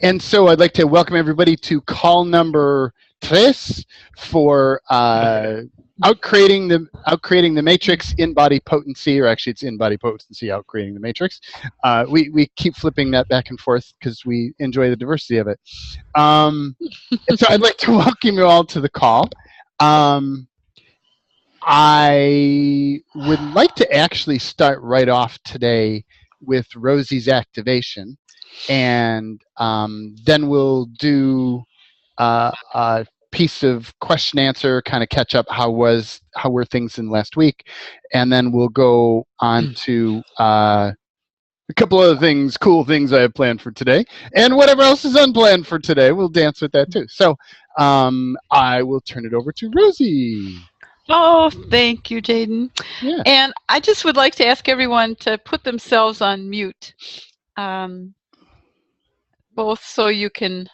And so I'd like to welcome everybody to call number 3 for outcreating the matrix in body potency, or actually it's in body potency outcreating the matrix. We keep flipping that back and forth because we enjoy the diversity of it. And so I'd like to welcome you all to the call. I would like to actually start right off today with Rosie's activation, and then we'll do a piece of question answer, kind of catch up how were things in last week, and then we'll go on to a couple other things, cool things I have planned for today, and whatever else is unplanned for today, we'll dance with that too. So I will turn it over to Rosie. Oh, thank you, Jaden. Yeah. And I just would like to ask everyone to put themselves on mute, both so you can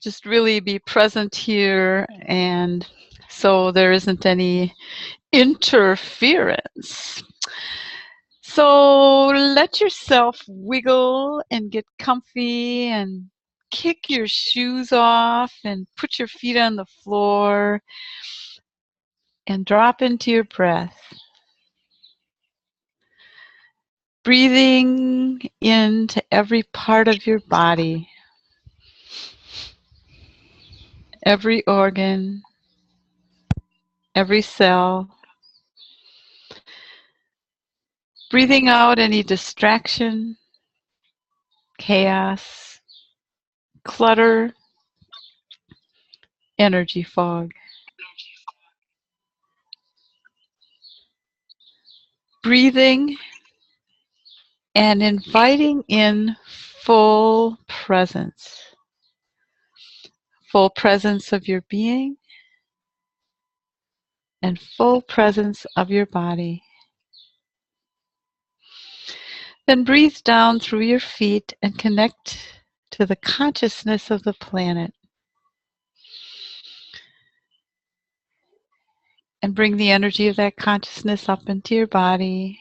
just really be present here and so there isn't any interference. So let yourself wiggle and get comfy and kick your shoes off and put your feet on the floor and drop into your breath. Breathing into every part of your body, every organ, every cell. Breathing out any distraction, chaos, clutter, energy fog. Breathing and inviting in full presence of your being and full presence of your body. Then breathe down through your feet and connect to the consciousness of the planet. And bring the energy of that consciousness up into your body,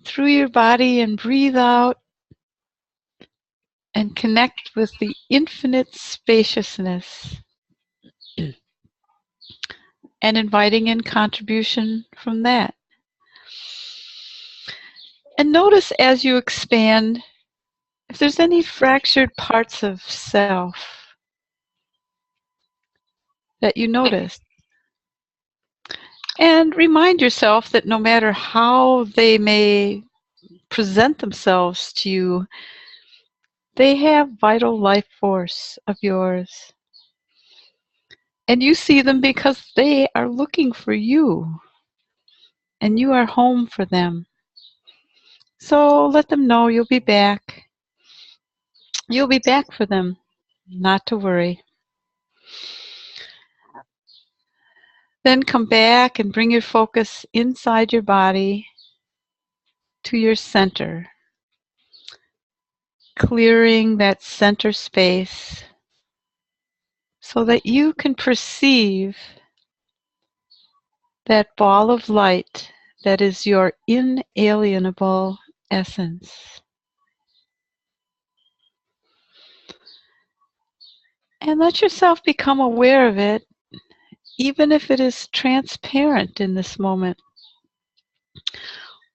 through your body, and breathe out and connect with the infinite spaciousness and inviting in contribution from that. And notice as you expand if there's any fractured parts of self that you notice. And remind yourself that no matter how they may present themselves to you, they have vital life force of yours. And you see them because they are looking for you. And you are home for them. So let them know you'll be back. You'll be back for them, not to worry. Then come back and bring your focus inside your body to your center, clearing that center space so that you can perceive that ball of light that is your inalienable essence. And let yourself become aware of it, even if it is transparent in this moment.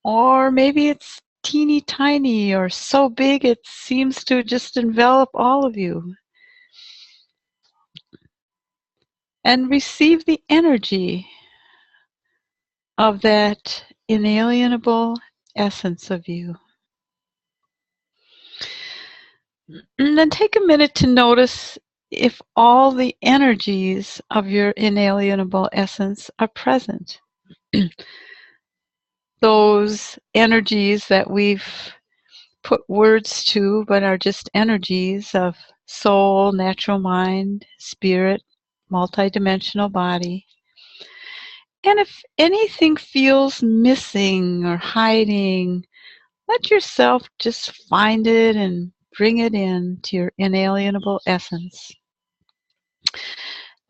Or maybe it's teeny tiny or so big it seems to just envelop all of you. And receive the energy of that inalienable essence of you. And then take a minute to notice if all the energies of your inalienable essence are present. Those energies that we've put words to but are just energies of soul, natural mind, spirit, multidimensional body. And if anything feels missing or hiding, let yourself just find it and bring it in to your inalienable essence.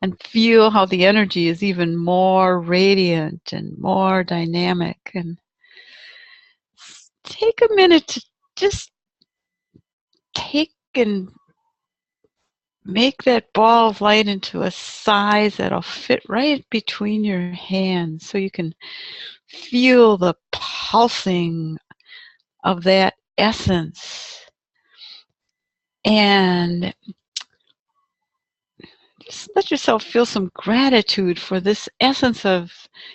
And feel how the energy is even more radiant and more dynamic. And take a minute to just take and make that ball of light into a size that'll fit right between your hands so you can feel the pulsing of that essence. And just let yourself feel some gratitude for this essence of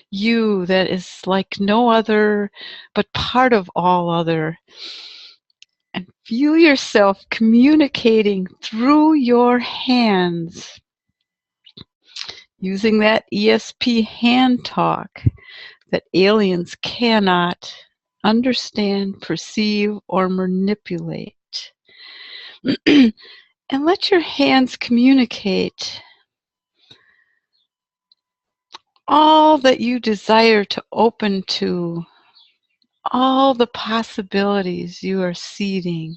you that is like no other, but part of all other. And feel yourself communicating through your hands using that ESP hand talk that aliens cannot understand, perceive, or manipulate. And let your hands communicate all that you desire to open to, all the possibilities you are seeding.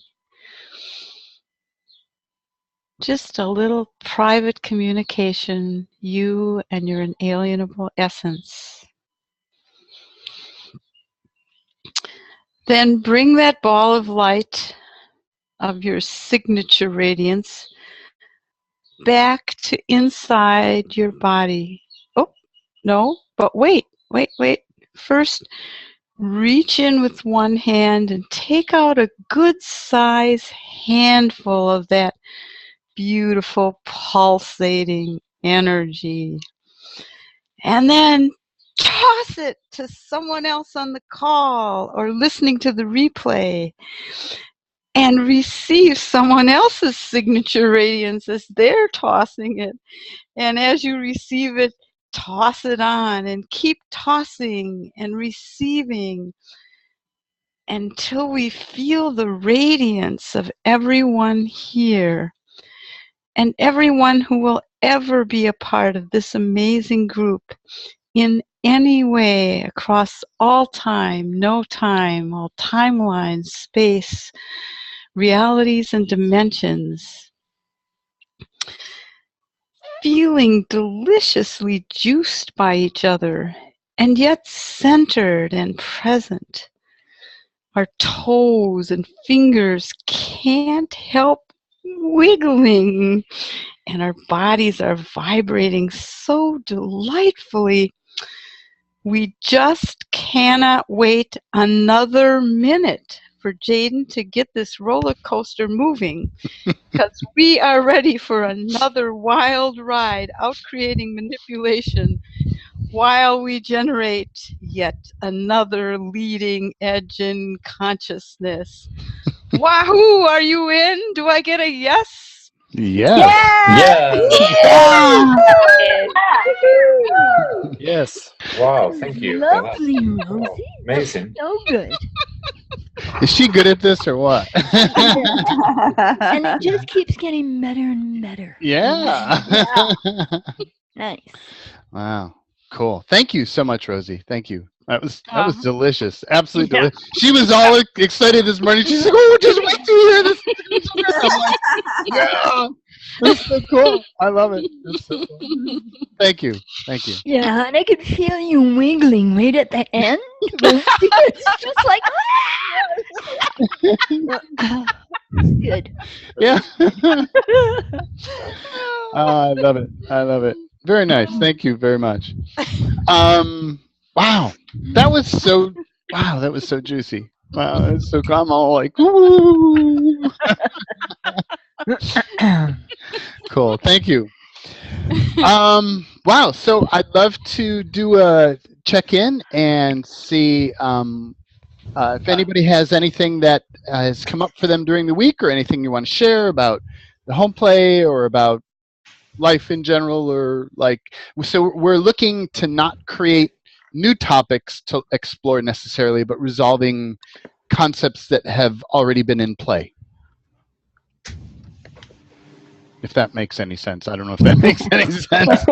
Just a little private communication, you and your inalienable essence. Then bring that ball of light of your signature radiance back to inside your body. Oh, no, but wait. First, reach in with one hand and take out a good size handful of that beautiful pulsating energy. And then toss it to someone else on the call or listening to the replay. And receive someone else's signature radiance as they're tossing it. And as you receive it, toss it on and keep tossing and receiving until we feel the radiance of everyone here and everyone who will ever be a part of this amazing group in any way across all time, no time, all timelines, space, realities and dimensions, feeling deliciously juiced by each other and yet centered and present. Our toes and fingers can't help wiggling, and our bodies are vibrating so delightfully. We just cannot wait another minute for Jaden to get this roller coaster moving, because we are ready for another wild ride, out creating manipulation, while we generate yet another leading edge in consciousness. Wahoo! Are you in? Do I get a yes? Yeah. Yes. Wow, thank you. Lovely, Rosie. Wow, amazing. So good. Is she good at this or what? And it just keeps getting better and better. Yeah. Nice. Wow. Cool. Thank you so much, Rosie. Thank you. That was delicious. Absolutely delicious. She was all excited this morning. She's like, "Oh, just wait till you hear this." I'm like, yeah. That's so cool. I love it. That's so cool. Thank you. Thank you. Yeah, and I could feel you wiggling right at the end. It's just like, good. Yeah. I love it. I love it. Very nice. Thank you very much. Wow. That was so juicy. Wow, that's so cool. I'm all like, woo. Cool. Thank you. Wow. So I'd love to do a check-in and see if anybody has anything that has come up for them during the week, or anything you want to share about the home play or about life in general, or like, so we're looking to not create new topics to explore necessarily, but resolving concepts that have already been in play. If that makes any sense. I don't know if that makes any sense.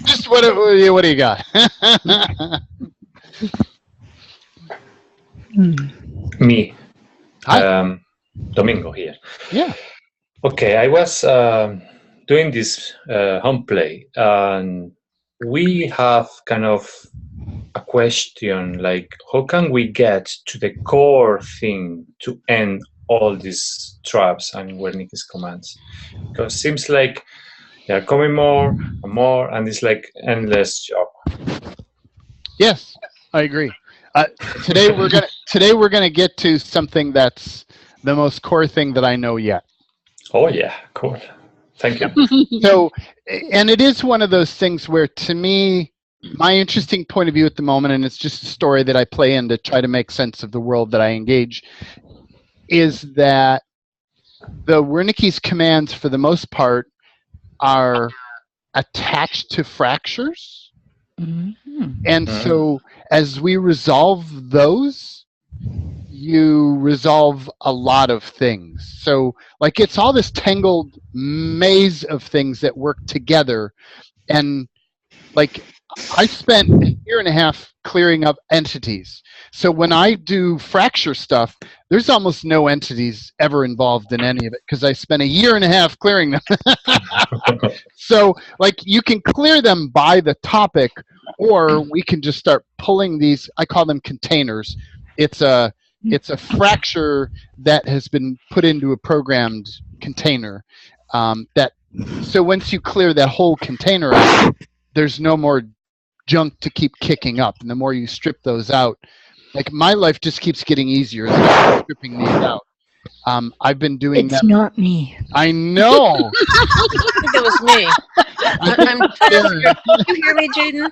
Just what do you got? Me. Hi. Domingo here. Yeah. Okay, I was doing this home play, and we have kind of question, like, how can we get to the core thing to end all these traps and Wernicke's commands? Because it seems like they are coming more and more, and it's like endless job. Yes, I agree. Today we're gonna get to something that's the most core thing that I know yet. Oh yeah, cool. Thank you. So, and it is one of those things where, to me, my interesting point of view at the moment, and it's just a story that I play in to try to make sense of the world that I engage, is that the Wernicke's commands, for the most part, are attached to fractures. Mm-hmm. And so as we resolve those, you resolve a lot of things. So, like, it's all this tangled maze of things that work together. And, like, I spent a year and a half clearing up entities. So when I do fracture stuff, there's almost no entities ever involved in any of it because I spent a year and a half clearing them. So, like, you can clear them by the topic, or we can just start pulling these. I call them containers. It's a fracture that has been put into a programmed container. So once you clear that whole container out, there's no more junk to keep kicking up, and the more you strip those out, like, my life just keeps getting easier as I'm stripping these out. I've been doing that. It's not me. I know. I think that was me. I'm trying to figure out, can you hear me, Jaden?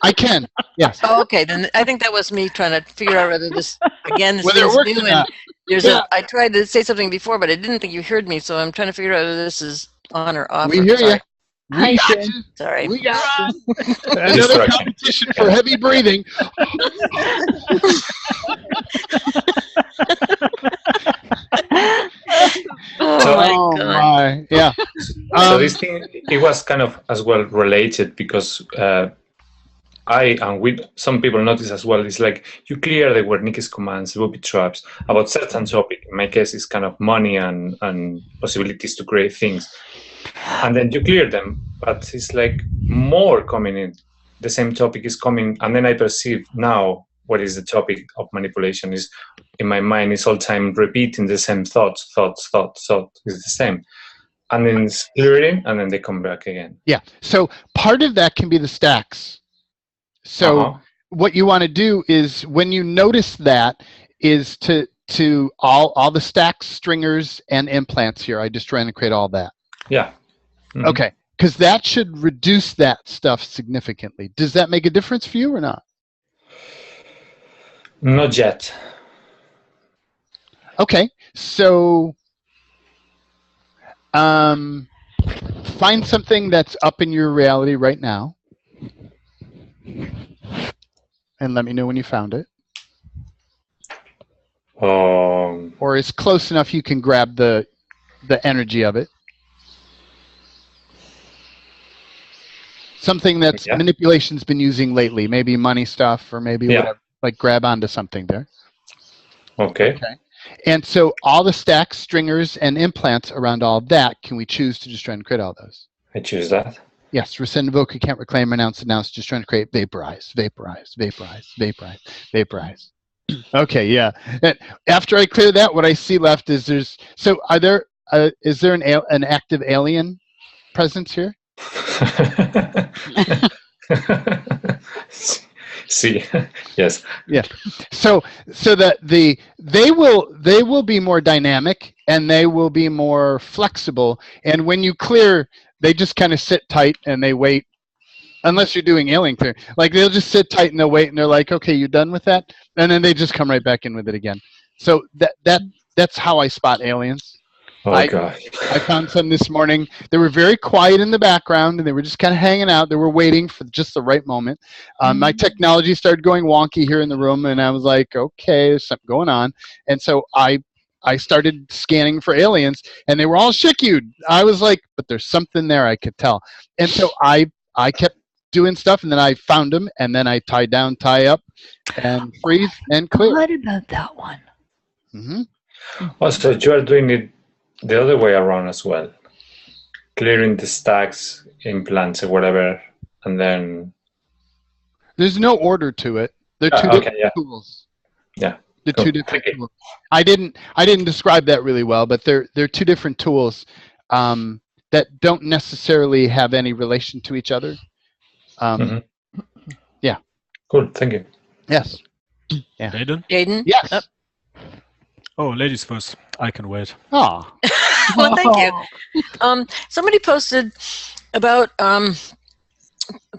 I can. Yes. Oh, okay, then I think that was me trying to figure out whether this, again, this Whether it is works new. or And not. there's Yeah. I tried to say something before, but I didn't think you heard me, so I'm trying to figure out whether this is on or off. We hear you. Hi, We got Jen. you. Sorry. We got you. Another Distraction. competition for heavy breathing. Oh, So- my Oh God. my. Yeah. So this thing, it was kind of as well related because some people notice as well, it's like you clear the Wernicke's commands, booby traps, about certain topic. In my case, it's kind of money and possibilities to create things. And then you clear them, but it's like more coming in. The same topic is coming, and then I perceive now what is the topic of manipulation is in my mind is all time repeating the same thought is the same. And then it's clearing, and then they come back again. Yeah. So part of that can be the stacks. So what you want to do is, when you notice that, is to all the stacks, stringers, and implants here. I just trying to create all that. Yeah. Mhm. Okay. Because that should reduce that stuff significantly. Does that make a difference for you or not? Not yet. Okay. So find something that's up in your reality right now, and let me know when you found it. Or it's close enough you can grab the energy of it. Something that's manipulation's been using lately, maybe money stuff or maybe whatever. Like, grab onto something there. Okay. And so all the stacks, stringers, and implants around all of that, can we choose to just try and create all those? I choose that. Yes, rescind, invoke, recant, reclaim, renounce, just trying to create vaporize, vaporize, vaporize, vaporize, vaporize. Okay, yeah. And after I clear that, what I see left is is there an active alien presence here? See, yes. Yeah. So that they will be more dynamic and they will be more flexible. And when you clear, they just kind of sit tight and they wait. Unless you're doing alien clear, like, they'll just sit tight and they'll wait and they're like, okay, you done with that? And then they just come right back in with it again. So that's how I spot aliens. Oh, God. I found some this morning. They were very quiet in the background, and they were just kind of hanging out. They were waiting for just the right moment. My technology started going wonky here in the room, and I was like, okay, there's something going on. And so I started scanning for aliens, and they were all shikued. I was like, but there's something there, I could tell. And so I kept doing stuff, and then I found them, and then I tie down, tie up, and freeze, and clear. What about that one? Mm-hmm. Oh, so you are doing it the other way around as well. Clearing the stacks, implants, or whatever, and then... There's no order to it. They're two Okay, different yeah. tools. Yeah. The Cool. two different Thank you. tools. I didn't describe that really well, but they're two different tools that don't necessarily have any relation to each other. Mhm. Yeah. Cool. Thank you. Yes. Yeah. Jaden? Yes. Oh, ladies first. I can wait. Oh. Well, thank you. Somebody posted about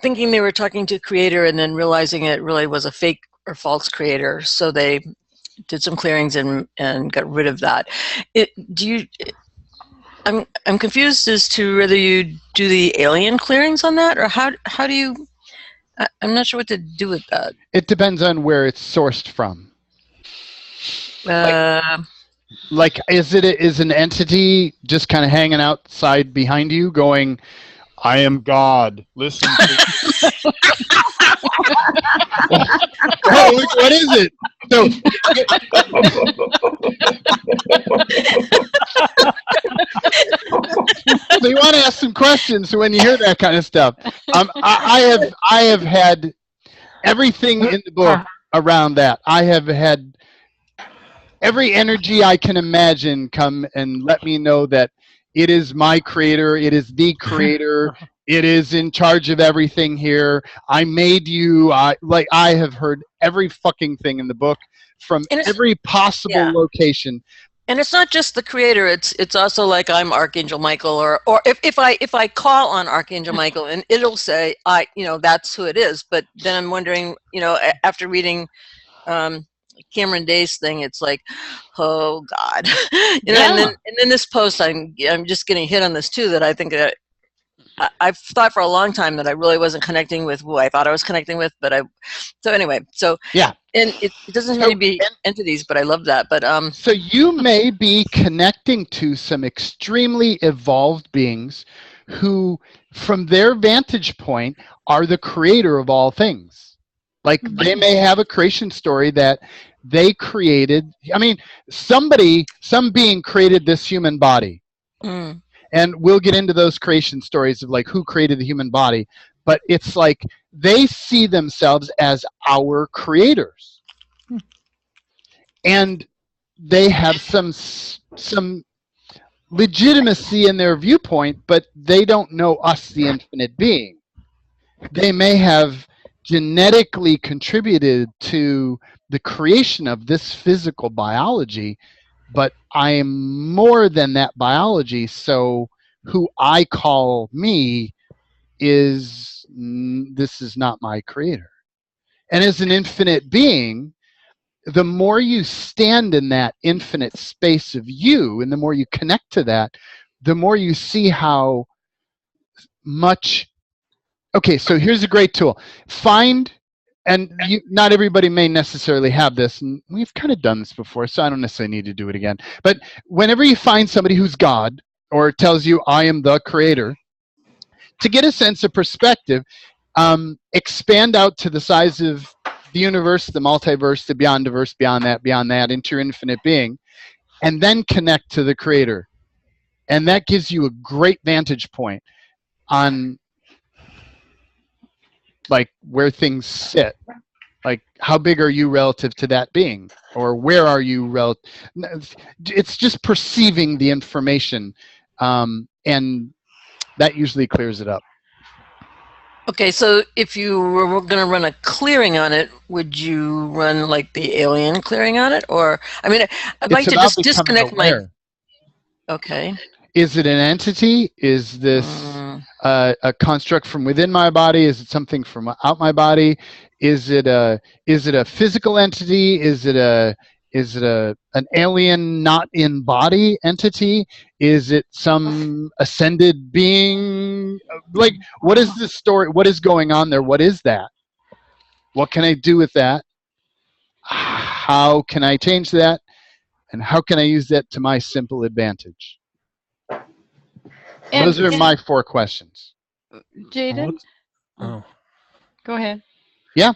thinking they were talking to a creator and then realizing it really was a fake or false creator. So they did some clearings and got rid of that. I'm confused as to whether you do the alien clearings on that, or how do you? I'm not sure what to do with that. It depends on where it's sourced from. Like, is an entity just kind of hanging outside behind you, going, "I am God. Listen to me." Oh, look, what is it? So, so you want to ask some questions when you hear that kind of stuff. I have had everything in the book around that. I have had every energy I can imagine come and let me know that it is my creator, it is the creator, it is in charge of everything here. I made you. I have heard every fucking thing in the book from every possible location. And it's not just the creator. It's also like I'm Archangel Michael, or if I call on Archangel Michael and it'll say that's who it is. But then I'm wondering, after reading Cameron Day's thing, it's like, oh God, and then this post, I'm just getting hit on this too. That I think that I've thought for a long time that I really wasn't connecting with who I thought I was connecting with, but yeah. And it doesn't need to be entities, but I love that. But so you may be connecting to some extremely evolved beings who, from their vantage point, are the creator of all things. Like, they may have a creation story that they created. I mean, some being created this human body. And we'll get into those creation stories of like who created the human body. But it's like they see themselves as our creators. And they have some legitimacy in their viewpoint, but they don't know us, the infinite being. They may have genetically contributed to the creation of this physical biology, but I am more than that biology, so who I call me this is not my creator. And as an infinite being, the more you stand in that infinite space of you, and the more you connect to that, the more you see how much. Okay, so here's a great tool. Not everybody may necessarily have this, and we've kind of done this before, so I don't necessarily need to do it again. But whenever you find somebody who's God, or tells you, I am the creator, to get a sense of perspective, expand out to the size of the universe, the multiverse, the beyond-diverse, beyond that, into your infinite being, and then connect to the creator. And that gives you a great vantage point on like where things sit. Like, how big are you relative to that being? Or where are you relative? It's just perceiving the information, and that usually clears it up. Okay, so if you were going to run a clearing on it, would you run like the alien clearing on it? Or, I mean, I'd like to just disconnect aware. Okay. Is it an entity? Is this a construct from within my body? Is it something from out my body? Is it a physical entity? Is it an alien not in body entity? Is it some ascended being? Like, what is the story? What is going on there? What is that? What can I do with that? How can I change that? And how can I use that to my simple advantage? Those are my 4 questions. Jaden? Go ahead. Yeah.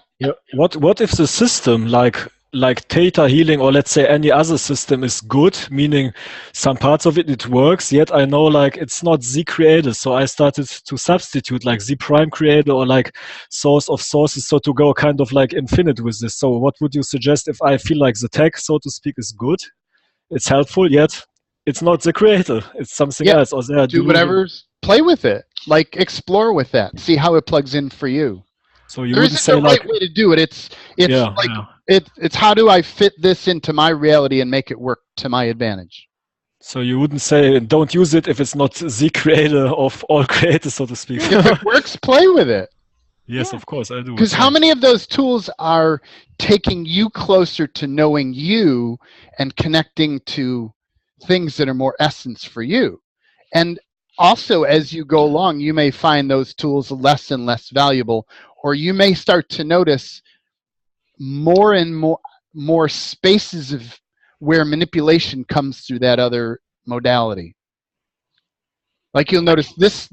What if the system, like like theta healing, or let's say any other system, is good, meaning some parts of it works, yet I know like it's not the creator, so I started to substitute like the prime creator or like source of sources, so to go kind of like infinite with this. So what would you suggest if I feel like the tech, so to speak, is good, it's helpful, yet it's not the creator, it's something Yeah, else, or they are do deluding. whatever, play with it, like explore with that, see how it plugs in for you. So you There wouldn't isn't say a like, right way to do it. It's yeah, like yeah. it's how do I fit this into my reality and make it work to my advantage. So you wouldn't say don't use it if it's not the creator of all creators, so to speak. If it works, play with it. Yes, of course, I do. Because how many of those tools are taking you closer to knowing you and connecting to things that are more essence for you? And also, as you go along, you may find those tools less and less valuable, or you may start to notice more and more spaces of where manipulation comes through that other modality. Like you'll notice this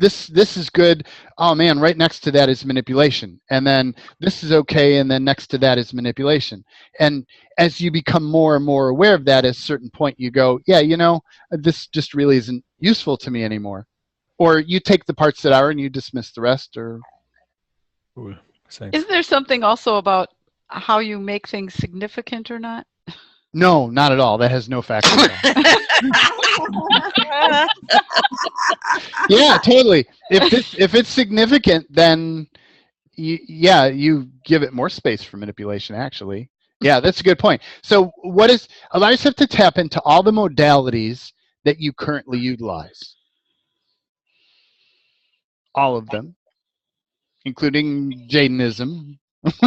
is good. Oh man, right next to that is manipulation. And then this is okay, and then next to that is manipulation. And as you become more and more aware of that, at a certain point you go, yeah, you know, this just really isn't useful to me anymore. Or you take the parts that are and you dismiss the rest. Or Cool. Thanks. Isn't there something also about how you make things significant or not? no, not at all. That has no factor. Yeah, totally. If it's significant, then you give it more space for manipulation, actually. Yeah, that's a good point. So allow yourself to tap into all the modalities that you currently utilize. All of them, including Jainism. Oh,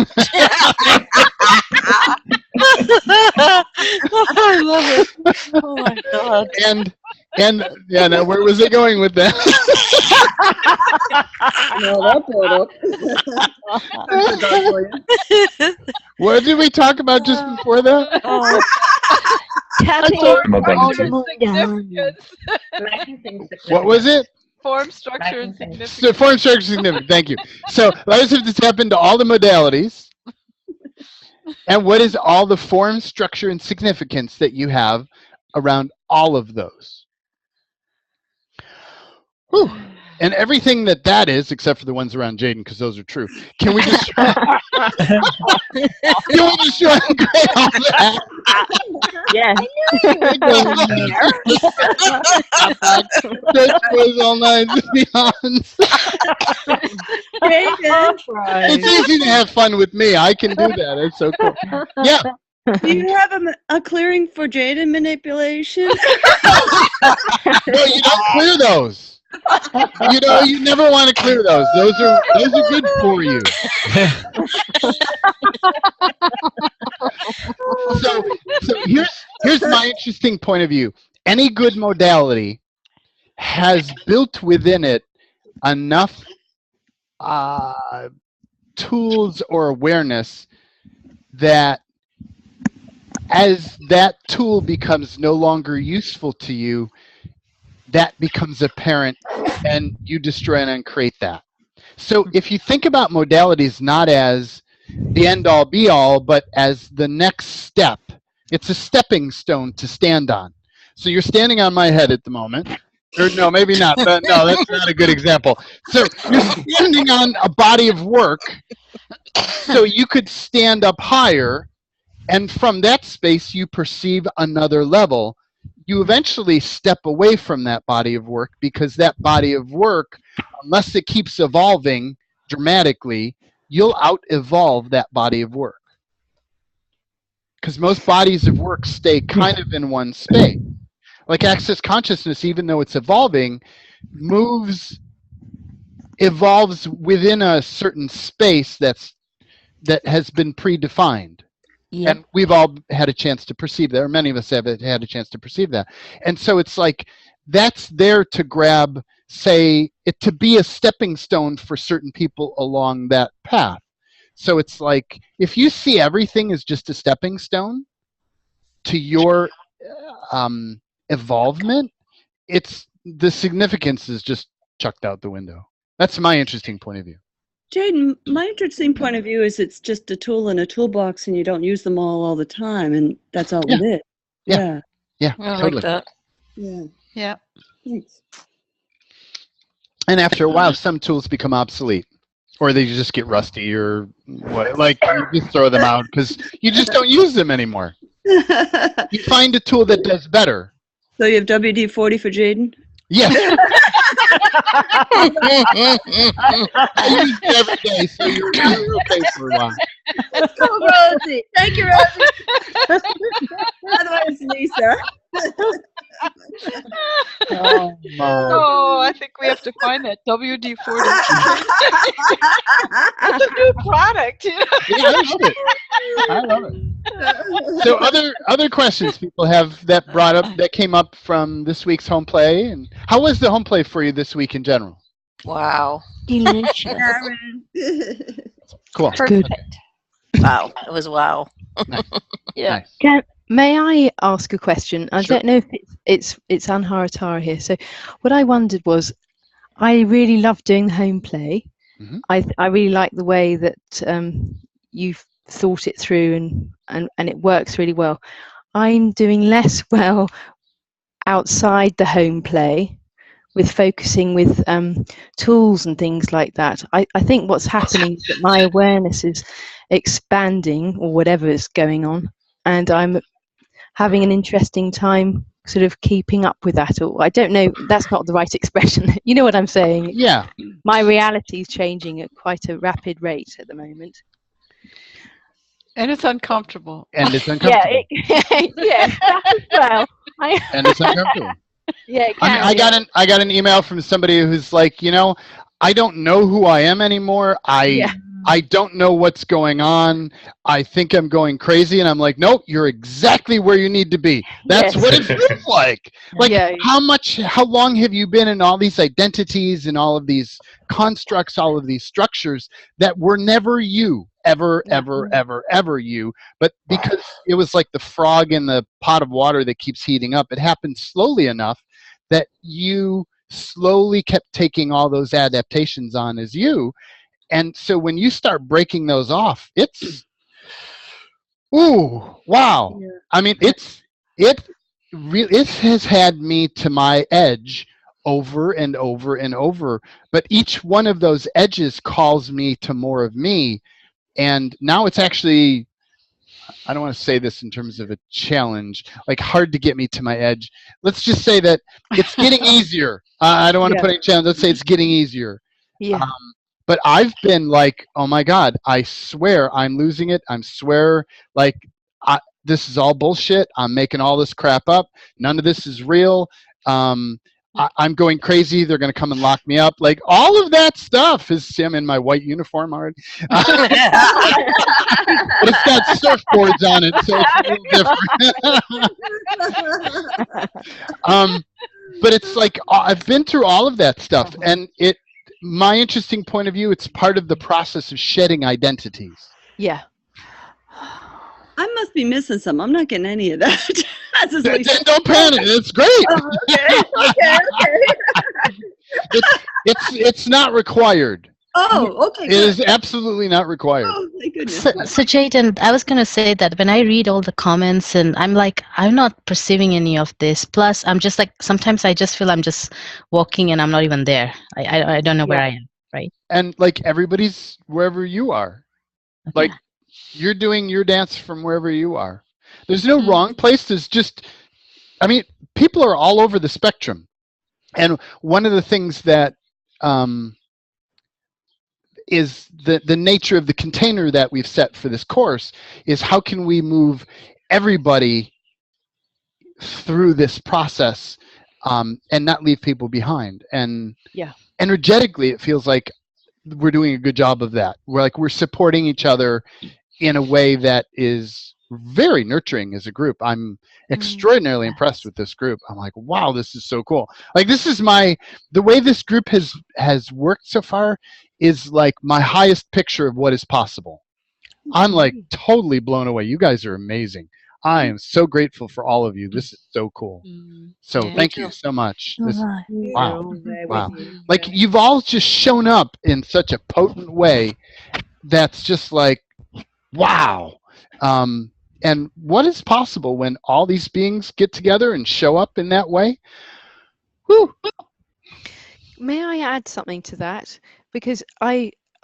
I love it. Oh my god. And yeah, now where was it going with that? What did we talk about just before that? Tapping all the Modalities. modalities. What was it? Form, structure, and So significance. form, structure, significance. Thank you. So let us have to tap into all the modalities. And what is all the form, structure, and significance that you have around all of those? Whew. And everything that is, except for the ones around Jaden, because those are true. Can we just try and create all that? Yes. Church was all night and beyond. It's easy to have fun with me. I can do that. It's so cool. Yeah. Do you have a clearing for Jaden manipulation? No, you don't clear those. You know, you never want to clear those. Those are good for you. So here's my interesting point of view. Any good modality has built within it enough tools or awareness that as that tool becomes no longer useful to you, that becomes apparent and you destroy and uncreate that. So if you think about modalities not as the end all be all, but as the next step, it's a stepping stone to stand on. So you're standing on my head at the moment. Or no, maybe not. No, that's not a good example. So you're standing on a body of work, so you could stand up higher, and from that space you perceive another level. You eventually step away from that body of work because that body of work, unless it keeps evolving dramatically, you'll out-evolve that body of work. Because most bodies of work stay kind of in one space. Like access consciousness, even though it's evolving, evolves within a certain space that has been predefined. Yeah. And we've all had a chance to perceive that, or many of us have had a chance to perceive that. And so it's like that's there to grab, say, it to be a stepping stone for certain people along that path. So it's like if you see everything as just a stepping stone to your evolvement, it's the significance is just chucked out the window. That's my interesting point of view. Jaden, my interesting point of view is it's just a tool in a toolbox and you don't use them all the time, and that's all it is. Yeah. Yeah, I totally. like that. Yeah. Yeah. Thanks. And after a while, some tools become obsolete, or they just get rusty, or what? Like you just throw them out because you just don't use them anymore. You find a tool that does better. So you have WD-40 for Jaden? Yes. I use it every day, so you're okay for a while. Let's go, Rosie. Thank you, Rosie. Otherwise, Lisa. Oh, my. Oh, I think we have to find that WD-40. That's a new product. You know? Yeah, I love it. So other questions people have that came up from this week's home play, and how was the home play for you this week in general? Wow. Delicious. Cool. Perfect. Wow. It was wow. Nice. Yeah. Nice. May I ask a question? I Sure. don't know if it's Anharatara here. So what I wondered was, I really love doing the home play. Mm-hmm. I really like the way that you've thought it through and it works really well. I'm doing less well outside the home play with focusing with tools and things like that. I think what's happening is that my awareness is expanding, or whatever is going on, and I'm having an interesting time sort of keeping up with that. Or I don't know, that's not the right expression. You know what I'm saying? Yeah. My reality is changing at quite a rapid rate at the moment. And it's uncomfortable. And it's uncomfortable. Yeah, that as well. And it's uncomfortable. Yeah, it can, I got an email from somebody who's like, I don't know who I am anymore. I don't know what's going on. I think I'm going crazy. And I'm like, nope, you're exactly where you need to be. That's what it feels like. Like, how long have you been in all these identities and all of these constructs, all of these structures that were never you, ever you. But because it was like the frog in the pot of water that keeps heating up, it happened slowly enough that you slowly kept taking all those adaptations on as you. And so when you start breaking those off, it's, ooh, wow. Yeah. I mean, it has had me to my edge over and over and over. But each one of those edges calls me to more of me. And now it's actually, I don't want to say this in terms of a challenge, like hard to get me to my edge. Let's just say that it's getting easier. I don't want to put any challenge. Let's say it's getting easier. Yeah. But I've been like, oh my God, I swear I'm losing it. I swear, like, this is all bullshit. I'm making all this crap up. None of this is real. I'm going crazy. They're going to come and lock me up. Like, all of that stuff is, see, I'm in my white uniform already. But it's got surfboards on it, so it's a little different. But it's like, I've been through all of that stuff, and my interesting point of view, it's part of the process of shedding identities. Yeah. I must be missing some. I'm not getting any of that. Don't panic. It's great. Okay. It's not required. Oh, okay. It is absolutely not required. Oh, thank goodness. So Jaden, I was going to say that when I read all the comments and I'm like, I'm not perceiving any of this. Plus, I'm just like, sometimes I just feel I'm just walking and I'm not even there. I don't know where I am, right? And like everybody's wherever you are. Okay. Like you're doing your dance from wherever you are. There's no wrong place. There's just, I mean, people are all over the spectrum. And one of the things that is the nature of the container that we've set for this course is how can we move everybody through this process and not leave people behind. And energetically, it feels like we're doing a good job of that. We're supporting each other in a way that is very nurturing as a group. I'm extraordinarily impressed with this group. I'm like, wow, this is so cool. Like this is the way this group has worked so far is like my highest picture of what is possible. I'm like totally blown away. You guys are amazing. I am so grateful for all of you. This is so cool. So Yeah. thank you so much. This, wow. We're there with Wow. you. Like you've all just shown up in such a potent way that's just like, wow. And what is possible when all these beings get together and show up in that way? Whew. May I add something to that? Because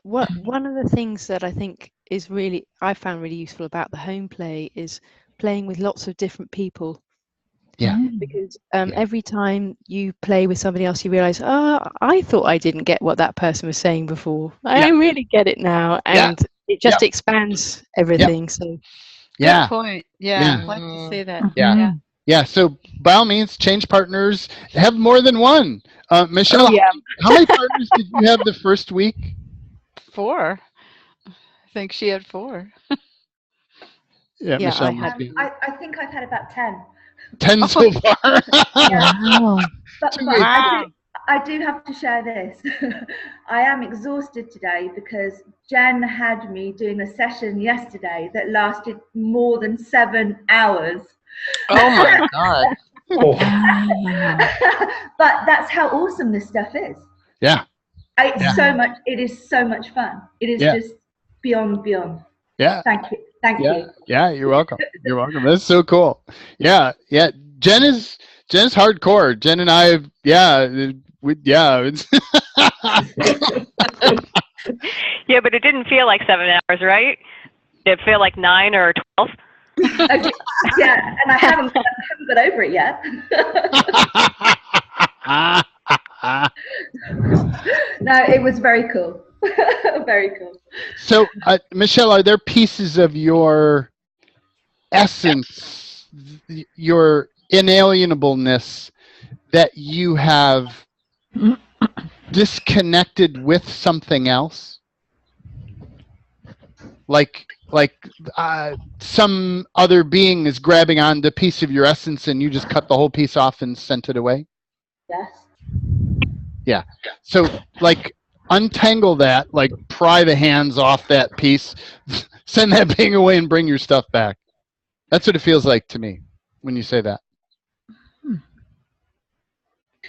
one of the things that I think is I found really useful about the home play is playing with lots of different people. Yeah. Because every time you play with somebody else, you realize, oh, I thought I didn't get what that person was saying before. I really get it now. And it just expands everything. So Yeah. Good point. Yeah, I'd like to say that. Yeah. Yeah. So by all means, change partners. Have more than one. Michelle, how many partners did you have the first week? 4. I think she had 4. Yeah, Michelle. I think I've had about 10. 10 so far. Wow. But Wow. I do have to share this. I am exhausted today because Jen had me doing a session yesterday that lasted more than 7 hours. Oh my God. But that's how awesome this stuff is. Yeah. It's so much. It is so much fun. It is just beyond. Yeah. Thank you. Thank you. Yeah, you're welcome. You're welcome. That's so cool. Yeah. Jen's hardcore. Jen and I, it's Yeah, but it didn't feel like 7 hours, right? Did it feel like 9 or 12? Yeah, and I haven't got over it yet. No, it was very cool. Very cool. So, Michelle, are there pieces of your essence, your inalienableness, that you have disconnected with something else? Like some other being is grabbing onto a piece of your essence and you just cut the whole piece off and sent it away? Yes. Yeah. So, like, untangle that, like, pry the hands off that piece, send that being away and bring your stuff back. That's what it feels like to me when you say that.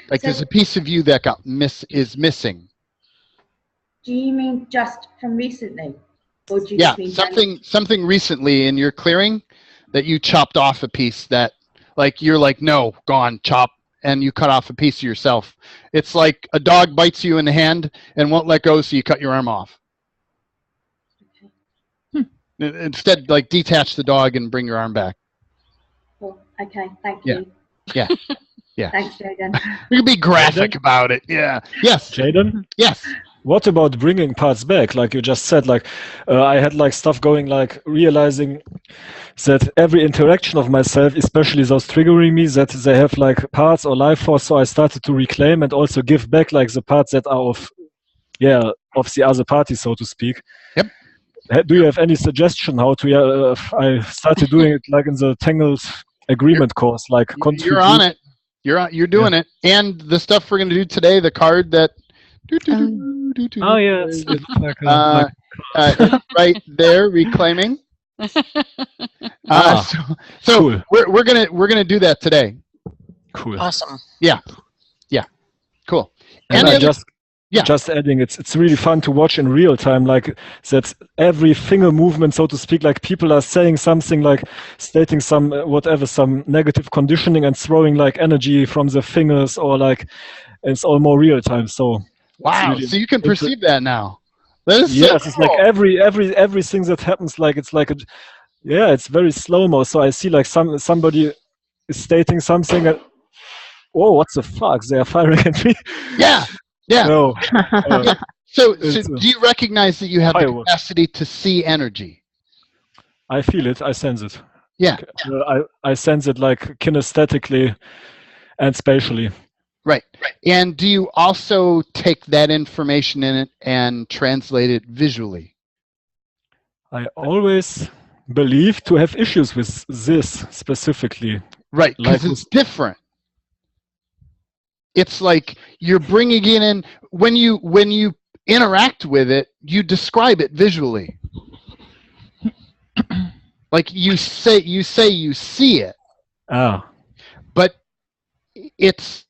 Like, there's a piece of you that is missing. Do you mean just from recently? Or do you just mean something recently in your clearing that you chopped off a piece that, like, you're like, no, gone, chop, and you cut off a piece of yourself. It's like a dog bites you in the hand and won't let go, so you cut your arm off. Instead, like, detach the dog and bring your arm back. Cool. Okay, thank you. Yeah. Yeah. Thanks, Jaden. You can be graphic about it. Yeah. Yes. Jaden? Yes. What about bringing parts back? Like you just said, like I had like stuff going, like realizing that every interaction of myself, especially those triggering me, that they have like parts or life force. So I started to reclaim and also give back like the parts that are of the other party, so to speak. Yep. Do you have any suggestion how to? I started doing it like in the Tangled Agreement course, like you're on it. You're doing it. And the stuff we're going to do today, the card that. Oh yeah, it's like right there, reclaiming. So cool. we're gonna do that today. Cool. Awesome. Yeah. Cool. And I just adding, it's really fun to watch in real time, like that every finger movement, so to speak, like people are saying something, like stating some some negative conditioning and throwing like energy from the fingers, or like it's all more real time. So wow, really, so you can perceive that now. That is yes, so it's cool. like everything that happens, like it's like it's very slow-mo. So I see like somebody is stating something and whoa, what the fuck? They are firing at me. Yeah. No. So do you recognize that you have the capacity to see energy? I feel it. I sense it. Yeah. I sense it like kinesthetically and spatially. Right. And do you also take that information in it and translate it visually? I always believe to have issues with this specifically. Right, because it's different. It's like you're bringing it in when you interact with it, you describe it visually. Like you say you see it, Ah, but it's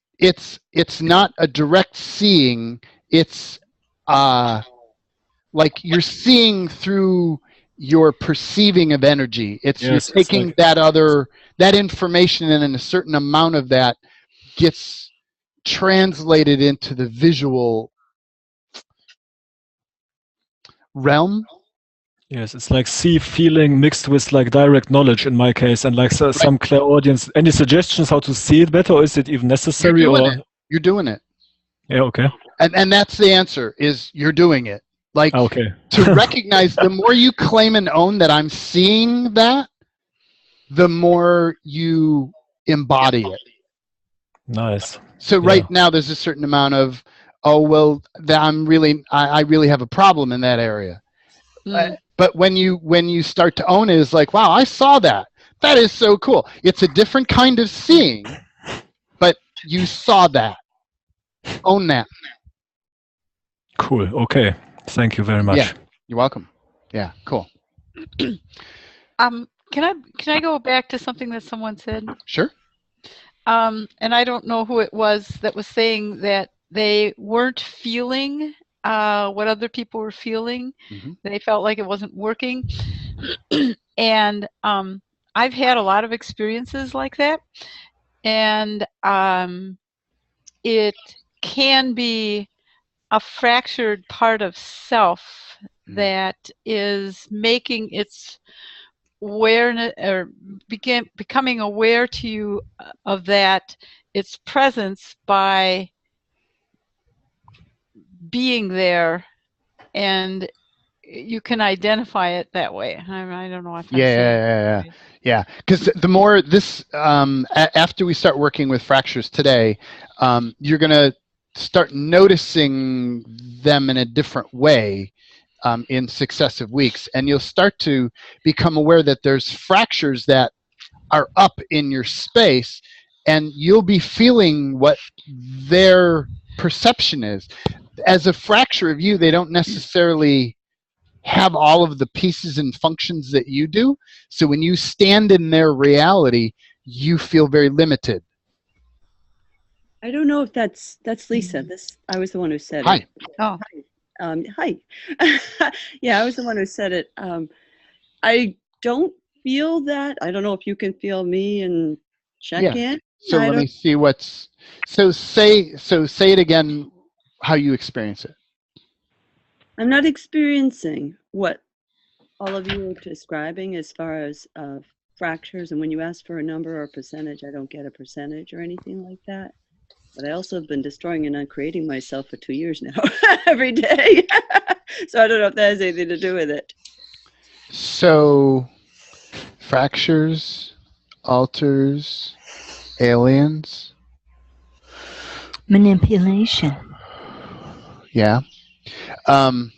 not a direct seeing. It's like you're seeing through your perceiving of energy. You're yes, it's taking like, that information, and then a certain amount of that gets translated into the visual realm. yes, it's like feeling mixed with like direct knowledge in my case, and like some clairaudience. Any suggestions how to see it better, or is it even necessary? You're doing it. Yeah, okay. And that's the answer, is you're doing it. Like, Okay. to recognize, the more you claim and own that I'm seeing that, the more you embody it. Nice. So right now there's a certain amount of, oh, well, that I really have a problem in that area. But when you start to own it, it's like, wow, I saw that. That is so cool. It's a different kind of seeing, but you saw that. Own that. Cool. Okay. Thank you very much. Yeah, you're welcome. Yeah, cool. Can I go back to something that someone said? Sure. And I don't know who it was that was saying that they weren't feeling what other people were feeling. Mm-hmm. They felt like it wasn't working. And I've had a lot of experiences like that. And it can be a fractured part of self that is making its awareness, or becoming aware to you of that, its presence, by being there, and you can identify it that way. I don't know if I'm saying yeah. Because the more this, after we start working with fractures today, you're gonna start noticing them in a different way in successive weeks, and you'll start to become aware that there's fractures that are up in your space, and you'll be feeling what their perception is. As a fracture of you, they don't necessarily have all of the pieces and functions that you do. So when you stand in their reality, you feel very limited. I don't know if that's Lisa. I was the one who said Hi. it. Oh. Hi. Yeah, I was the one who said it. I don't feel that. I don't know if you can feel me and check in. So let me see what's. So say it again. How you experience it. I'm not experiencing what all of you are describing as far as fractures. And when you ask for a number or a percentage, I don't get a percentage or anything like that. But I also have been destroying and uncreating myself for 2 years now, every day. So I don't know if that has anything to do with it. So, fractures, alters, aliens. Manipulation. Yeah. So,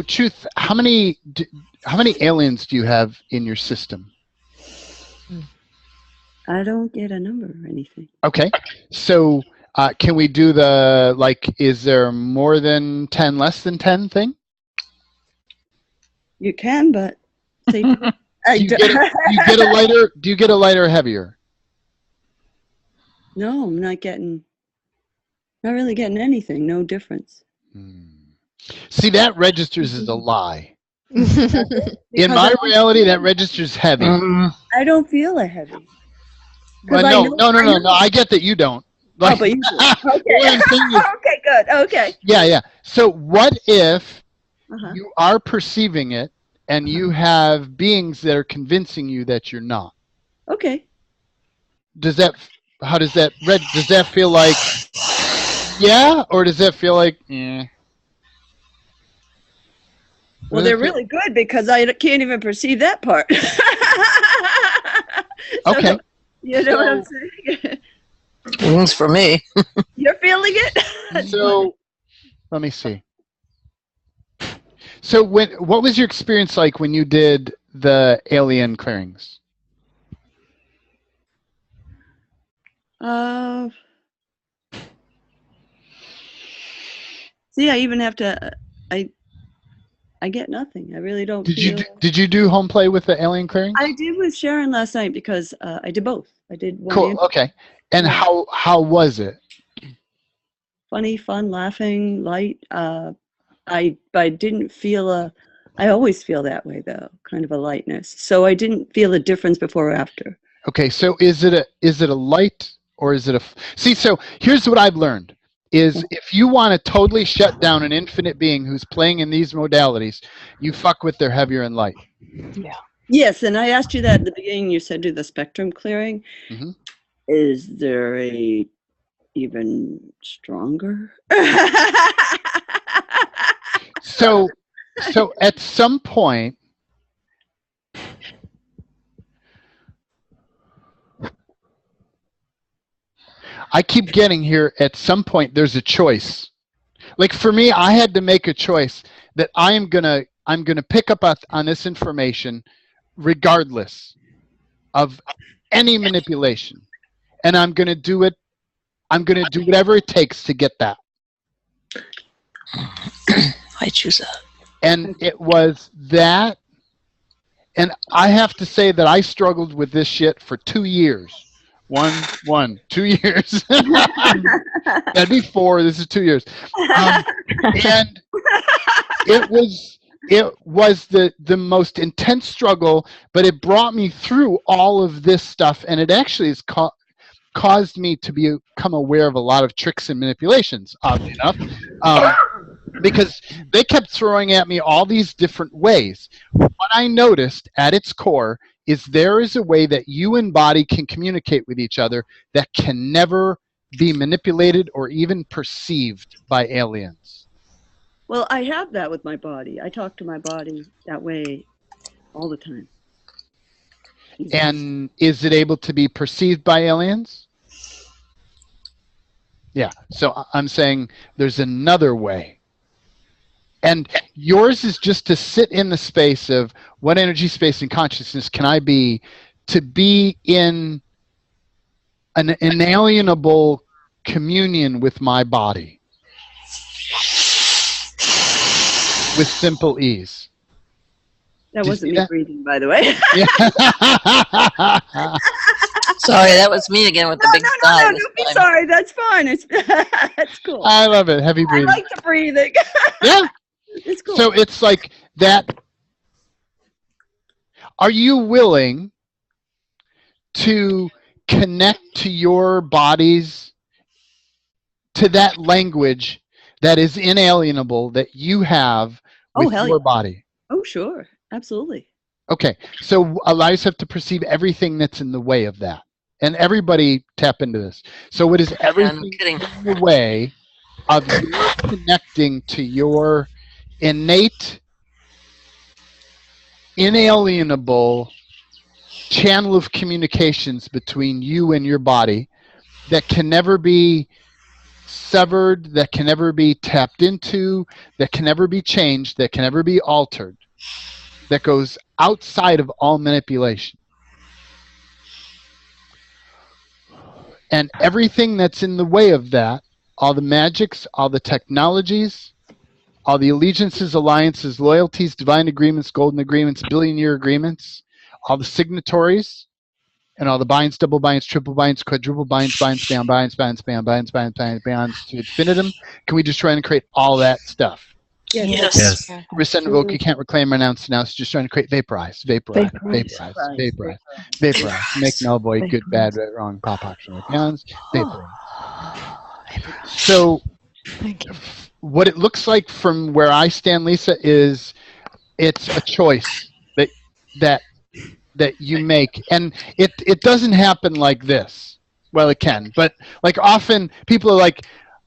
Truth, how many aliens do you have in your system? I don't get a number or anything. Okay. So, can we do the, like, is there more than 10, less than 10 thing? You can, but do you get a lighter? Do you get a lighter or heavier? No, I'm not really getting anything. No difference. See, that registers as a lie. In my reality, that registers heavy. I don't feel a heavy. But no. I get that you don't. Like, but you do. Okay. Okay, good. Okay. Yeah. So what if you are perceiving it and you have beings that are convincing you that you're not? Okay. Does that feel like, yeah, or does that feel like, yeah? Well, they're really good because I can't even perceive that part. Okay. You know what I'm saying? Wings for me. You're feeling it? So, let me see. So, what was your experience like when you did the alien clearings? See, I even have to. I get nothing. I really don't Did feel. did you do home play with the alien clearing? I did with Sharon last night because I did both. I did one. Cool. Okay. And Yeah. how was it? Funny, fun, laughing, light. I didn't feel I always feel that way though, kind of a lightness. So I didn't feel a difference before or after. Okay. So is it a light or is it a? See. So here's what I've learned. Is if you want to totally shut down an infinite being who's playing in these modalities, you fuck with their heavier and light. Yeah. Yes, and I asked you that at the beginning. You said do the spectrum clearing. Mm-hmm. Is there a even stronger? So at some point, I keep getting here, at some point there's a choice. Like for me, I had to make a choice that I'm gonna pick up on this information regardless of any manipulation. And I'm gonna do it. I'm gonna do whatever it takes to get that. I choose that. And it was that, and I have to say that I struggled with this shit for 2 years. 2 years. That'd be 4. This is 2 years. And it was the most intense struggle, but it brought me through all of this stuff, and it actually has caused me to become aware of a lot of tricks and manipulations, oddly enough, because they kept throwing at me all these different ways. What I noticed at its core is there is a way that you and body can communicate with each other that can never be manipulated or even perceived by aliens. Well, I have that with my body. I talk to my body that way all the time. And is it able to be perceived by aliens? Yeah. So I'm saying there's another way. And yours is just to sit in the space of what energy, space, and consciousness can I be to be in an inalienable communion with my body with simple ease. That wasn't me breathing, by the way. Yeah. Sorry, that was me again with the big sigh. No, don't be sorry. That's fine. It's cool. I love it. Heavy breathing. I like the breathing. Yeah. It's cool. So it's like that. Are you willing to connect to your bodies, to that language that is inalienable that you have with your body? Oh, sure. Absolutely. Okay. So allow yourself to perceive everything that's in the way of that. And everybody tap into this. So what is everything in the way of your connecting to your innate, inalienable channel of communications between you and your body that can never be severed, that can never be tapped into, that can never be changed, that can never be altered, that goes outside of all manipulation? And everything that's in the way of that, all the magics, all the technologies, all the allegiances, alliances, loyalties, divine agreements, golden agreements, billion-year agreements, all the signatories, and all the binds, double binds, triple binds, quadruple binds, binds, bam, binds, binds, bam, binds, binds, binds, binds to infinitum. Can we just try and create all that stuff? Yes. Rescind, revoke, you can't reclaim, renounce, denounce. Just trying to create vaporize, make null, void, good, bad, right, wrong, pop, optional, beyonds, vaporize. So, what it looks like from where I stand, Lisa, is it's a choice that you make, and it doesn't happen like this. Well, it can, but like often people are like,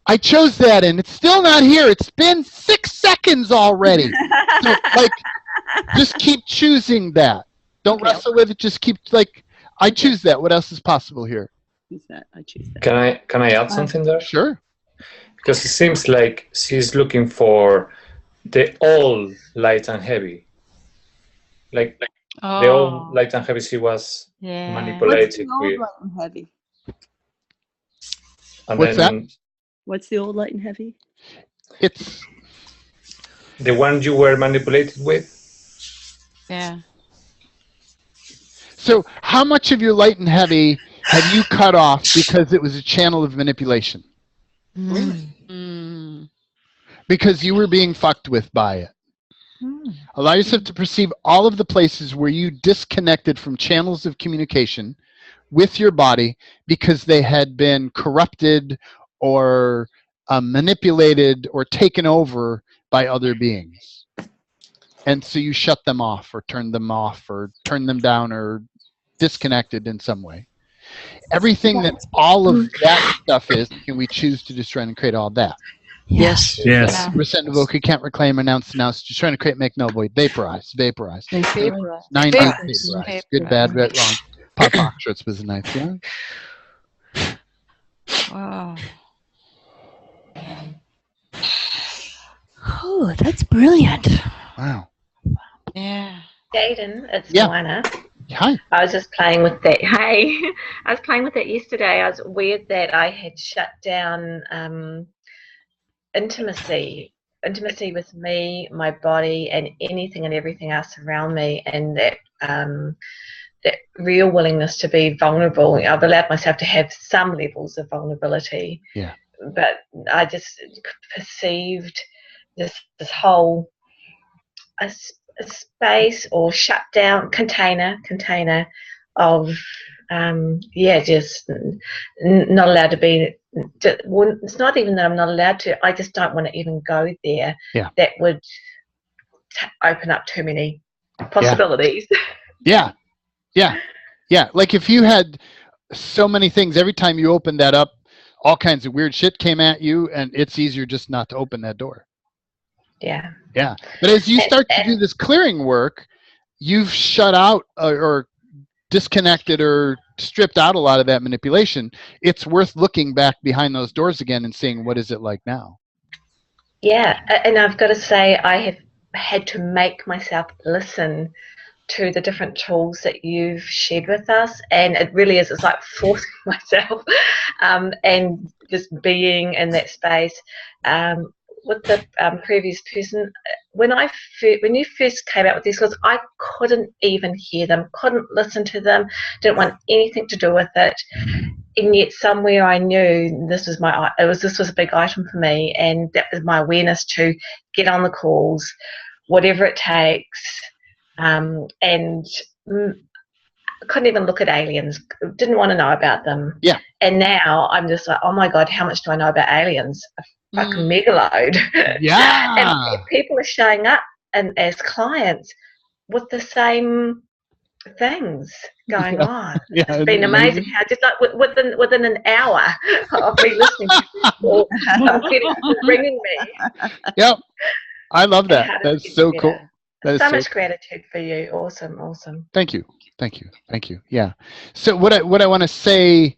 I chose that and it's still not here. It's been 6 seconds already. So, like, just keep choosing that. Don't wrestle with it. Just keep, like, I choose that. What else is possible here? Choose that. I choose that. Can I add something there? Sure. Because it seems like she's looking for the all light and heavy. Like the all light and heavy she was manipulated with. Light and heavy? And what's then, that? What's the old light and heavy? It's The one you were manipulated with? Yeah. So how much of your light and heavy have you cut off because it was a channel of manipulation? Because you were being fucked with by it. Allow yourself to perceive all of the places where you disconnected from channels of communication with your body because they had been corrupted or manipulated or taken over by other beings. And so you shut them off or turned them down or disconnected in some way. Everything that all of that stuff is, can we choose to destroy and create all that? Yes. Yes. Resent, revoke, can't reclaim, renounce, just trying to create, make, null, void, vaporize. 90 vaporize. Good, bad, right, wrong. Pop shirts was a nice one. Wow. Oh, that's brilliant. Wow. Yeah. Jaden, it's Yeah. Moana. Hi. I was just playing with that. Hey, I was playing with it yesterday. I was weird that I had shut down intimacy with me, my body, and anything and everything else around me, and that that real willingness to be vulnerable. I've allowed myself to have some levels of vulnerability. Yeah. But I just perceived this whole a space or shut down container of just not allowed to be. It's not even that I'm not allowed to. I just don't want to even go there. Yeah. That would open up too many possibilities. Yeah. Like if you had so many things, every time you opened that up, all kinds of weird shit came at you, and it's easier just not to open that door. Yeah. But as you start to do this clearing work, you've shut out or disconnected or stripped out a lot of that manipulation. It's worth looking back behind those doors again and seeing what is it like now. Yeah, and I've got to say I have had to make myself listen to the different tools that you've shared with us, and it really is, it's like forcing myself and just being in that space. With the previous person, when you first came out with these calls, I couldn't even hear them, couldn't listen to them, didn't want anything to do with it, and yet somewhere I knew this was a big item for me, and that was my awareness to get on the calls, whatever it takes, and couldn't even look at aliens, didn't want to know about them. Yeah. And now I'm just like, oh my God, how much do I know about aliens? Fucking mega load. Yeah. And people are showing up and as clients with the same things going on. It's been amazing how just like within an hour of me listening to people ringing me. Yep. I love that. That's so cool. That is so much gratitude for you. Awesome. Thank you. Yeah. So what I want to say,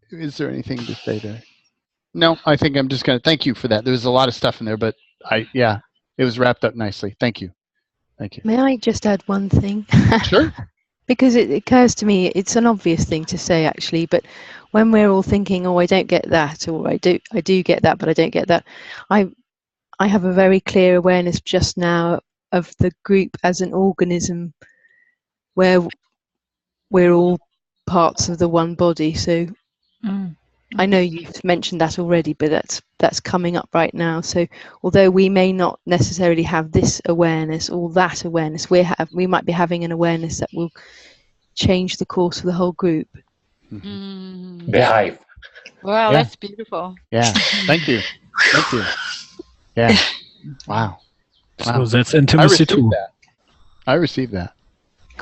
is there anything to say there? No, I think I'm just going to thank you for that. There was a lot of stuff in there, but it was wrapped up nicely. Thank you. May I just add one thing? Sure. Because it occurs to me, it's an obvious thing to say actually, but when we're all thinking, oh, I don't get that, or I do get that, but I don't get that, I have a very clear awareness just now of the group as an organism where we're all parts of the one body. So I know you've mentioned that already, but that's coming up right now. So although we may not necessarily have this awareness or that awareness, we might be having an awareness that will change the course of the whole group. The hive. Wow, Yeah. that's beautiful. Yeah. Thank you. Yeah. Wow. So that's intimacy too. I received that.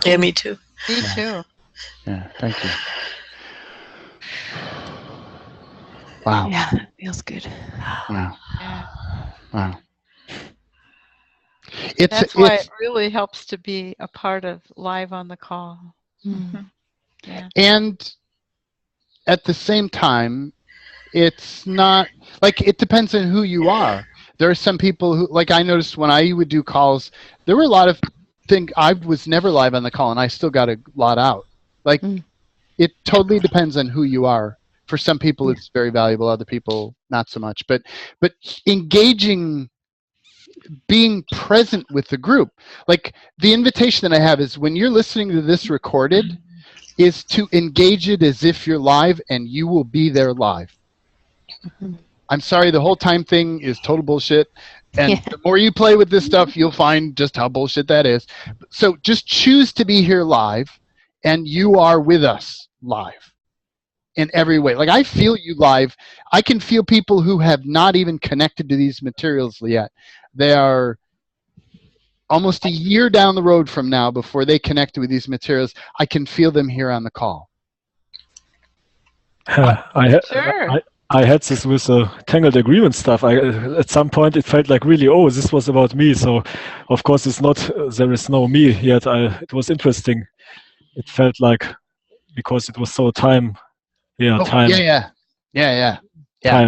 Yeah, me too. Me too. Yeah. Thank you. Wow. Yeah, that feels good. Wow. Yeah. Wow. That's why it really helps to be a part of Live on the Call. Yeah. And at the same time, it's not like, it depends on who you are. There are some people who, like I noticed when I would do calls, there were a lot of things, I was never live on the call and I still got a lot out. Like it totally depends on who you are. For some people it's very valuable, other people not so much. But engaging being present with the group. Like the invitation that I have is when you're listening to this recorded, is to engage it as if you're live and you will be there live. I'm sorry, the whole time thing is total bullshit. And the more you play with this stuff, you'll find just how bullshit that is. So just choose to be here live, and you are with us live in every way. Like I feel you live. I can feel people who have not even connected to these materials yet. They are almost a year down the road from now before they connect with these materials. I can feel them here on the call. I had this with the tangled agreement stuff. At some point it felt like really, oh, this was about me. So of course it's not, there is no me yet. It was interesting. It felt like, because it was so time, time,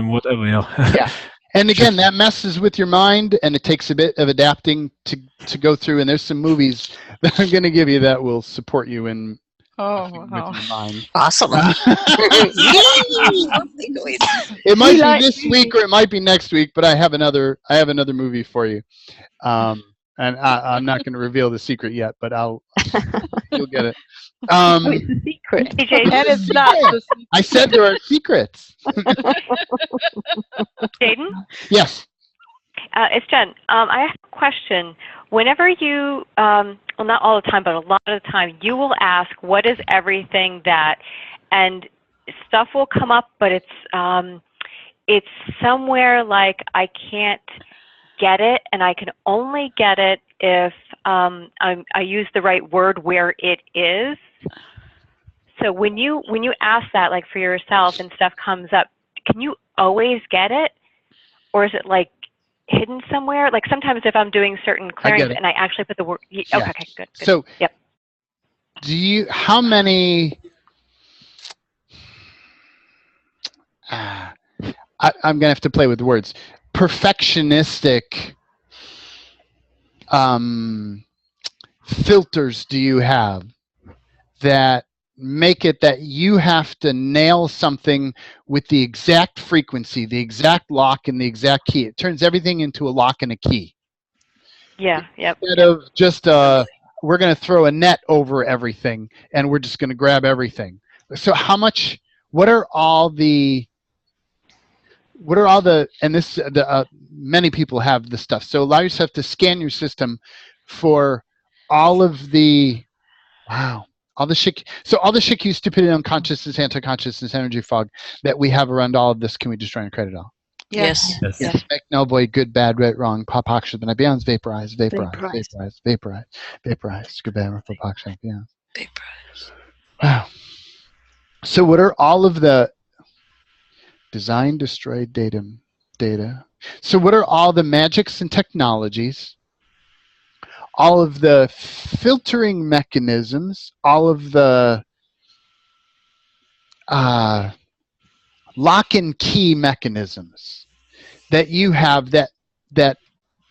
whatever, yeah. And again, that messes with your mind, and it takes a bit of adapting to go through. And there's some movies that I'm going to give you that will support you in with your mind. Awesome. It might be this week or it might be next week, but I have another movie for you. And I'm not going to reveal the secret yet, but you'll get it. It's a secret. That is not the secret. I said there are secrets. Jaden? Yes. It's Jen. I have a question. Whenever you, well, not all the time, but a lot of the time, you will ask, what is everything that, and stuff will come up, but it's somewhere like I can't get it, and I can only get it if I use the right word where it is. So when you ask that, like for yourself, and stuff comes up, can you always get it, or is it like hidden somewhere? Like sometimes if I'm doing certain clearings and I actually put the word, okay, good. So yep. How many, I'm going to have to play with the words, perfectionistic filters do you have that make it that you have to nail something with the exact frequency, the exact lock, and the exact key? It turns everything into a lock and a key. Yeah, yep. Instead of just we're going to throw a net over everything and we're just going to grab everything. So what are all the, and this, many people have this stuff. So allow yourself to scan your system for all of the, all the shit. So all the shit, stupidity, unconsciousness, anti-consciousness, energy fog that we have around all of this, can we destroy and create it all? Yes. Make, null, void, good, bad, right, wrong, pop, aksha, the beyonds, vaporize, good, bad, pop, aksha, beyonds. Vaporize. Wow. So what are all of the design, destroy, data? So what are all the magics and technologies, all of the filtering mechanisms, all of the lock and key mechanisms that you have that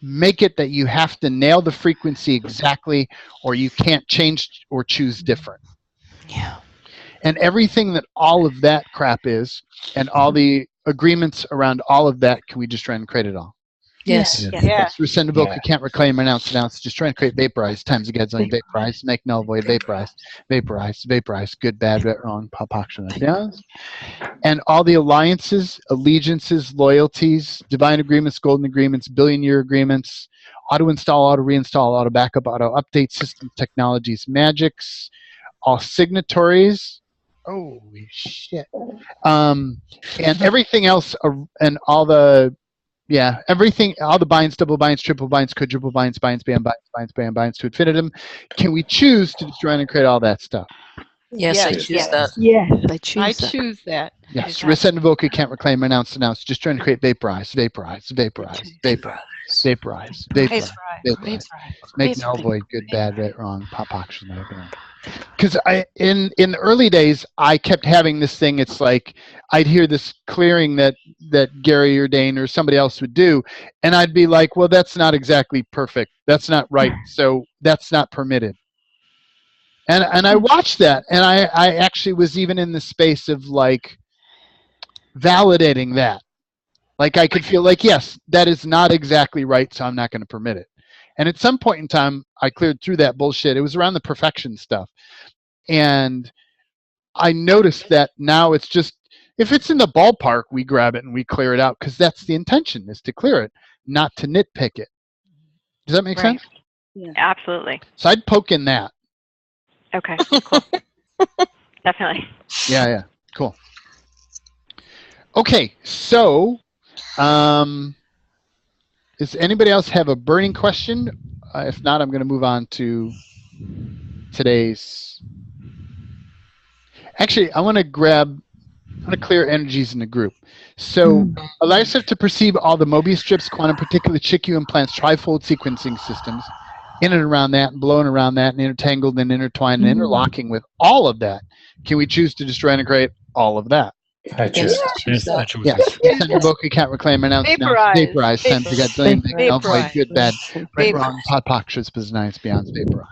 make it that you have to nail the frequency exactly, or you can't change or choose different? Yeah. And everything that all of that crap is, and all the agreements around all of that, can we just try and create it all? Yes. Rescind, revoke, can't reclaim, renounce, just try and create, vaporize, times again, vaporize, make, null, void, vaporize, good, bad, right, wrong, pop, action, yes. And all the alliances, allegiances, loyalties, divine agreements, golden agreements, billion-year agreements, auto-install, auto-reinstall, auto-backup, auto-update, system technologies, magics, all signatories, holy shit, and everything else, and all the, everything, all the binds, double binds, triple binds, quadruple binds, binds to infinitum. Can we choose to destroy and create all that stuff? Yes, I choose that. Yes, I choose that. Yes, rescind, revoke, can't reclaim, renounce, just trying to create, vaporize, make, null, void, good, bad, right, wrong, pop, action, because in the early days, I kept having this thing. It's like I'd hear this clearing that Gary or Dane or somebody else would do, and I'd be like, well, that's not exactly perfect. That's not right. So that's not permitted. And I watched that, and I actually was even in the space of like validating that. Like I could feel like, yes, that is not exactly right, so I'm not going to permit it. And at some point in time, I cleared through that bullshit. It was around the perfection stuff. And I noticed that now it's just, if it's in the ballpark, we grab it and we clear it out, because that's the intention, is to clear it, not to nitpick it. Does that make Right. sense? Yeah. Absolutely. So I'd poke in that. Okay, cool. Definitely. Yeah, cool. Okay, so does anybody else have a burning question? If not, I'm going to move on to today's. Actually, I want to clear energies in the group. So allow yourself to perceive all the Mobius strips, quantum particulate, Chiku implants, trifold sequencing systems, in and around that, and blowing around that, and intertangled and intertwined and interlocking with all of that. Can we choose to destroy and integrate all of that? I choose. Yes, I choose. Yes. Send a book, we can't reclaim, announce, vaporize, send, forget, blame, avoid, good, bad, right, wrong, pot, pock, trispas, nice, beyond, vaporize.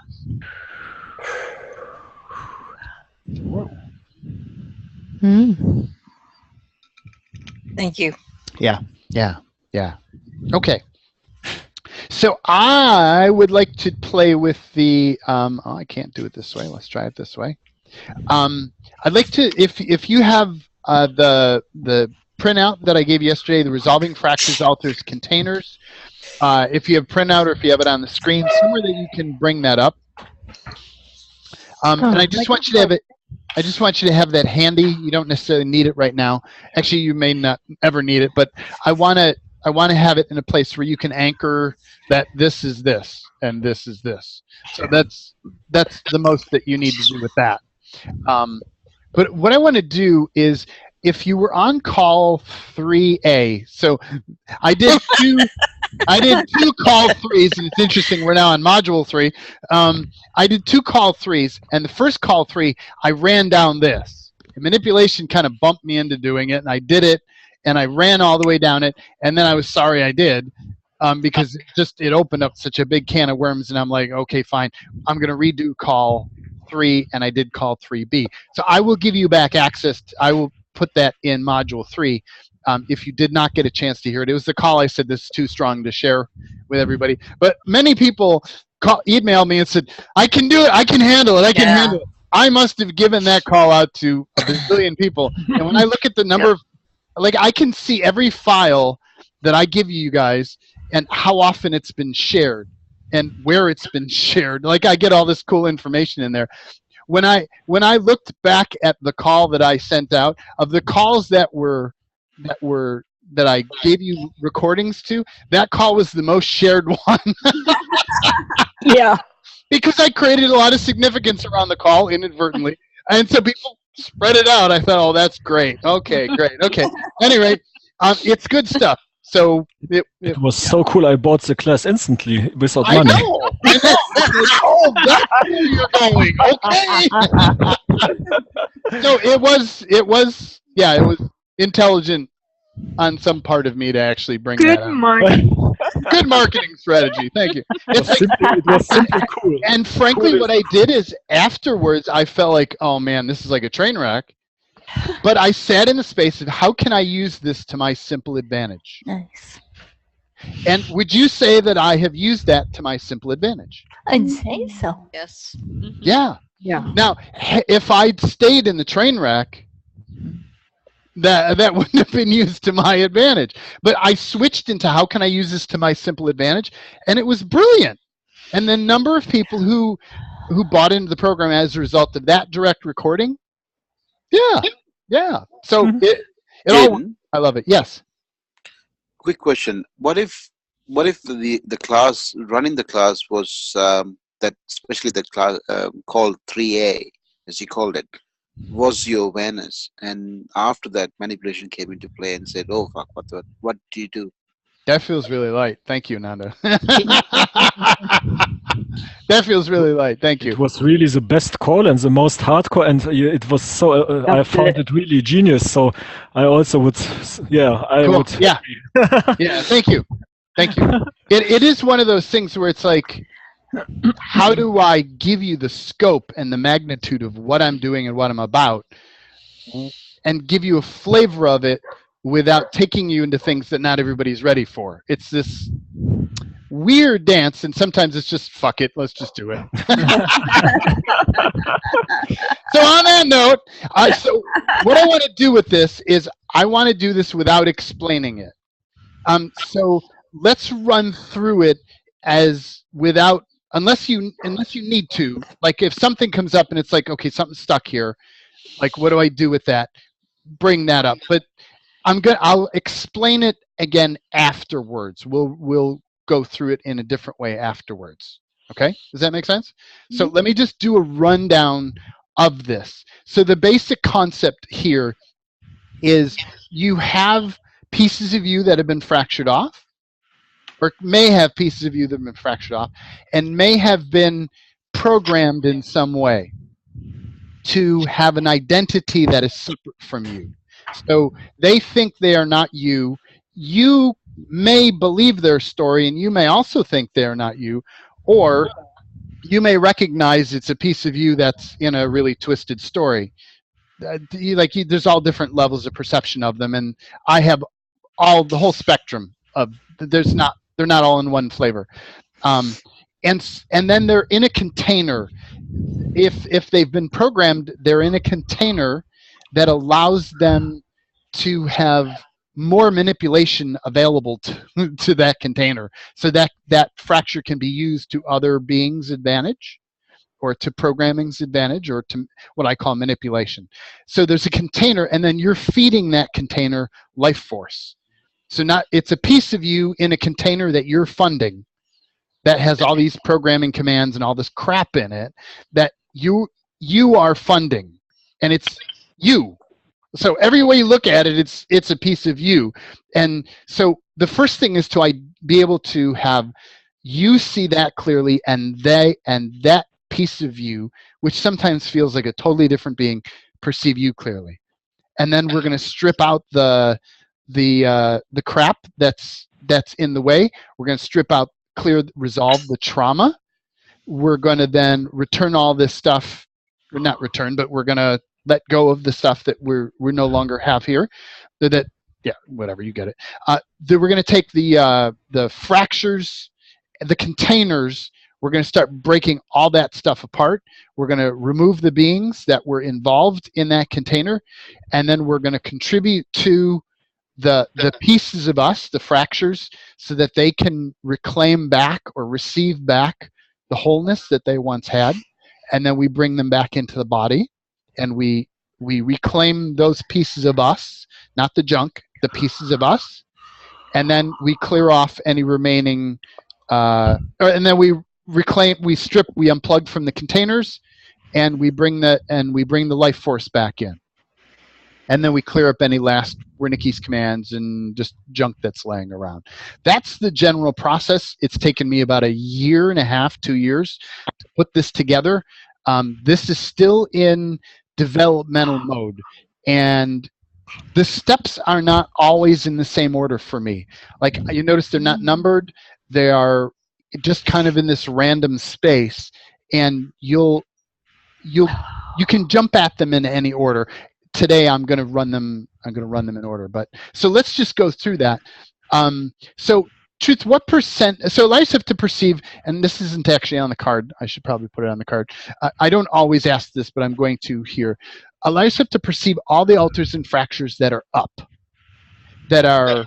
Thank you. Yeah. Okay. So I would like to play with the. I can't do it this way. Let's try it this way. I'd like to, if you have the printout that I gave yesterday, the resolving fractures, alters, containers. If you have printout or if you have it on the screen, somewhere that you can bring that up. And I just want you to have it. I just want you to have that handy. You don't necessarily need it right now. Actually, you may not ever need it, but I want to have it in a place where you can anchor that this is this and this is this. So that's the most that you need to do with that. But what I want to do is, if you were on call 3A, so I did two call 3s, and it's interesting, we're now on module 3. I did 2 call 3s, and the first call 3, I ran down this. And manipulation kind of bumped me into doing it, and I did it, and I ran all the way down it, and then I was sorry I did, because it opened up such a big can of worms, and I'm like, okay, fine, I'm going to redo call 3, and I did call 3B. So I will give you back access. I will put that in module 3. If you did not get a chance to hear it, it was the call I said this is too strong to share with everybody. But many people emailed me and said, I can do it, I can handle it, I can handle it. I must have given that call out to a bazillion people. And when I look at the number of, like, I can see every file that I give you guys and how often it's been shared and where it's been shared. Like, I get all this cool information in there. When I looked back at the call that I sent out, of the calls that I gave you recordings to, that call was the most shared one. Yeah. Because I created a lot of significance around the call inadvertently. And so people spread it out. I thought, oh, that's great. Okay, great. Okay. Anyway, it's good stuff. So it was so cool. I bought the class instantly without money. I know. Oh, that's where you're going. Okay. So it was intelligent on some part of me to actually bring that up. Good marketing strategy. Thank you. It was simply cool. And frankly, what I did is afterwards, I felt like, oh man, this is like a train wreck. But I sat in the space of, how can I use this to my simple advantage? Nice. And would you say that I have used that to my simple advantage? I'd say so. Yes. Yeah. Yeah. Now, if I'd stayed in the train wreck, that wouldn't have been used to my advantage. But I switched into, how can I use this to my simple advantage? And it was brilliant. And the number of people who bought into the program as a result of that direct recording, yeah. So it all, I love it. Yes. Quick question: What if the class, running the class, was that, especially that class called 3A, as you called it, was your awareness, and after that manipulation came into play and said, oh fuck, what do you do? That feels really light. Thank you, Nanda. That feels really light. Thank you. It was really the best call and the most hardcore, and it was so. I found it really genius. So I also would, would. Yeah. Yeah. Thank you. Thank you. It is one of those things where it's like, how do I give you the scope and the magnitude of what I'm doing and what I'm about, and give you a flavor of it without taking you into things that not everybody's ready for. It's this weird dance, and sometimes it's just, fuck it, let's just do it. So on that note, so what I want to do with this is I want to do this without explaining it. So let's run through it as without, unless you need to. Like if something comes up and it's like, okay, something's stuck here. Like, what do I do with that? Bring that up. But I'll explain it again afterwards. We'll go through it in a different way afterwards. Okay? Does that make sense? So let me just do a rundown of this. So the basic concept here is you have pieces of you that have been fractured off, or may have pieces of you that have been fractured off, and may have been programmed in some way to have an identity that is separate from you. So they think they are not you. You may believe their story, and you may also think they're not you, or you may recognize it's a piece of you that's in a really twisted story. There's all different levels of perception of them, and I have the whole spectrum of. They're not all in one flavor, and then they're in a container. If they've been programmed, they're in a container that allows them to have more manipulation available to that container, so that fracture can be used to other beings' advantage, or to programming's advantage, or to what I call manipulation. So there's a container, and then you're feeding that container life force. So it's a piece of you in a container that you're funding that has all these programming commands and all this crap in it that you are funding, and it's you. So every way you look at it, it's a piece of you. And so the first thing is to be able to have you see that clearly, and that piece of you, which sometimes feels like a totally different being, perceive you clearly. And then we're going to strip out the crap that's in the way. We're going to strip out, resolve the trauma. We're going to then return all this stuff, or not return, but we're going to let go of the stuff that we no longer have here. Whatever, you get it. Then we're going to take the fractures, the containers. We're going to start breaking all that stuff apart. We're going to remove the beings that were involved in that container, and then we're going to contribute to the pieces of us, the fractures, so that they can reclaim back or receive back the wholeness that they once had. And then we bring them back into the body, and we reclaim those pieces of us, not the junk, the pieces of us. And then we clear off any remaining, and then we reclaim, we strip, we unplug from the containers, and we bring the life force back in. And then we clear up any last Wernicke's commands and just junk that's laying around. That's the general process. It's taken me about 1.5 years, 2 years to put this together. This is still in developmental mode, and the steps are not always in the same order for me. Like, you notice they're not numbered. They are just kind of in this random space, and you can jump at them in any order. Today I'm going to run them in order. But so let's just go through that. So truth, what percent? So allows you to perceive, and this isn't actually on the card. I should probably put it on the card. I don't always ask this, but I'm going to here. Allows you to perceive all the alters and fractures that are up, that are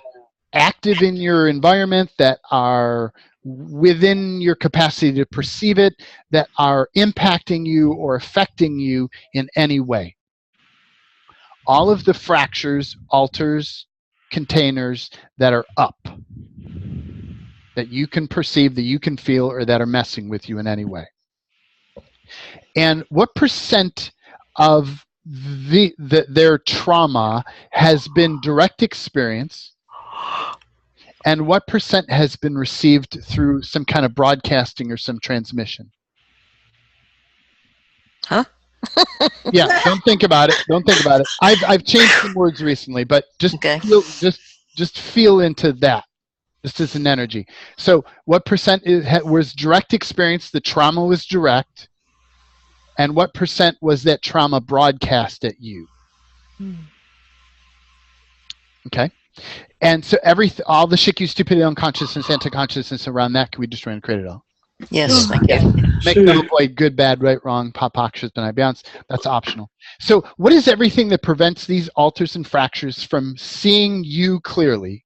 active in your environment, that are within your capacity to perceive it, that are impacting you or affecting you in any way. All of the fractures, alters, containers that are up, that you can perceive, that you can feel, or that are messing with you in any way. And what percent of their trauma has been direct experience, and what percent has been received through some kind of broadcasting or some transmission? Huh? Yeah, don't think about it. Don't think about it. I've changed some words recently, but just feel into that, just as an energy. So what percent was direct experience, the trauma was direct, and what percent was that trauma broadcast at you? Okay. And so all the shit, you stupidity, unconsciousness, anti-consciousness around that, can we destroy and create it all? Yes, thank you. Make, null, void, good, bad, right, wrong, pop, akshas, benign, beyonds. That's optional. So what is everything that prevents these alters and fractures from seeing you clearly?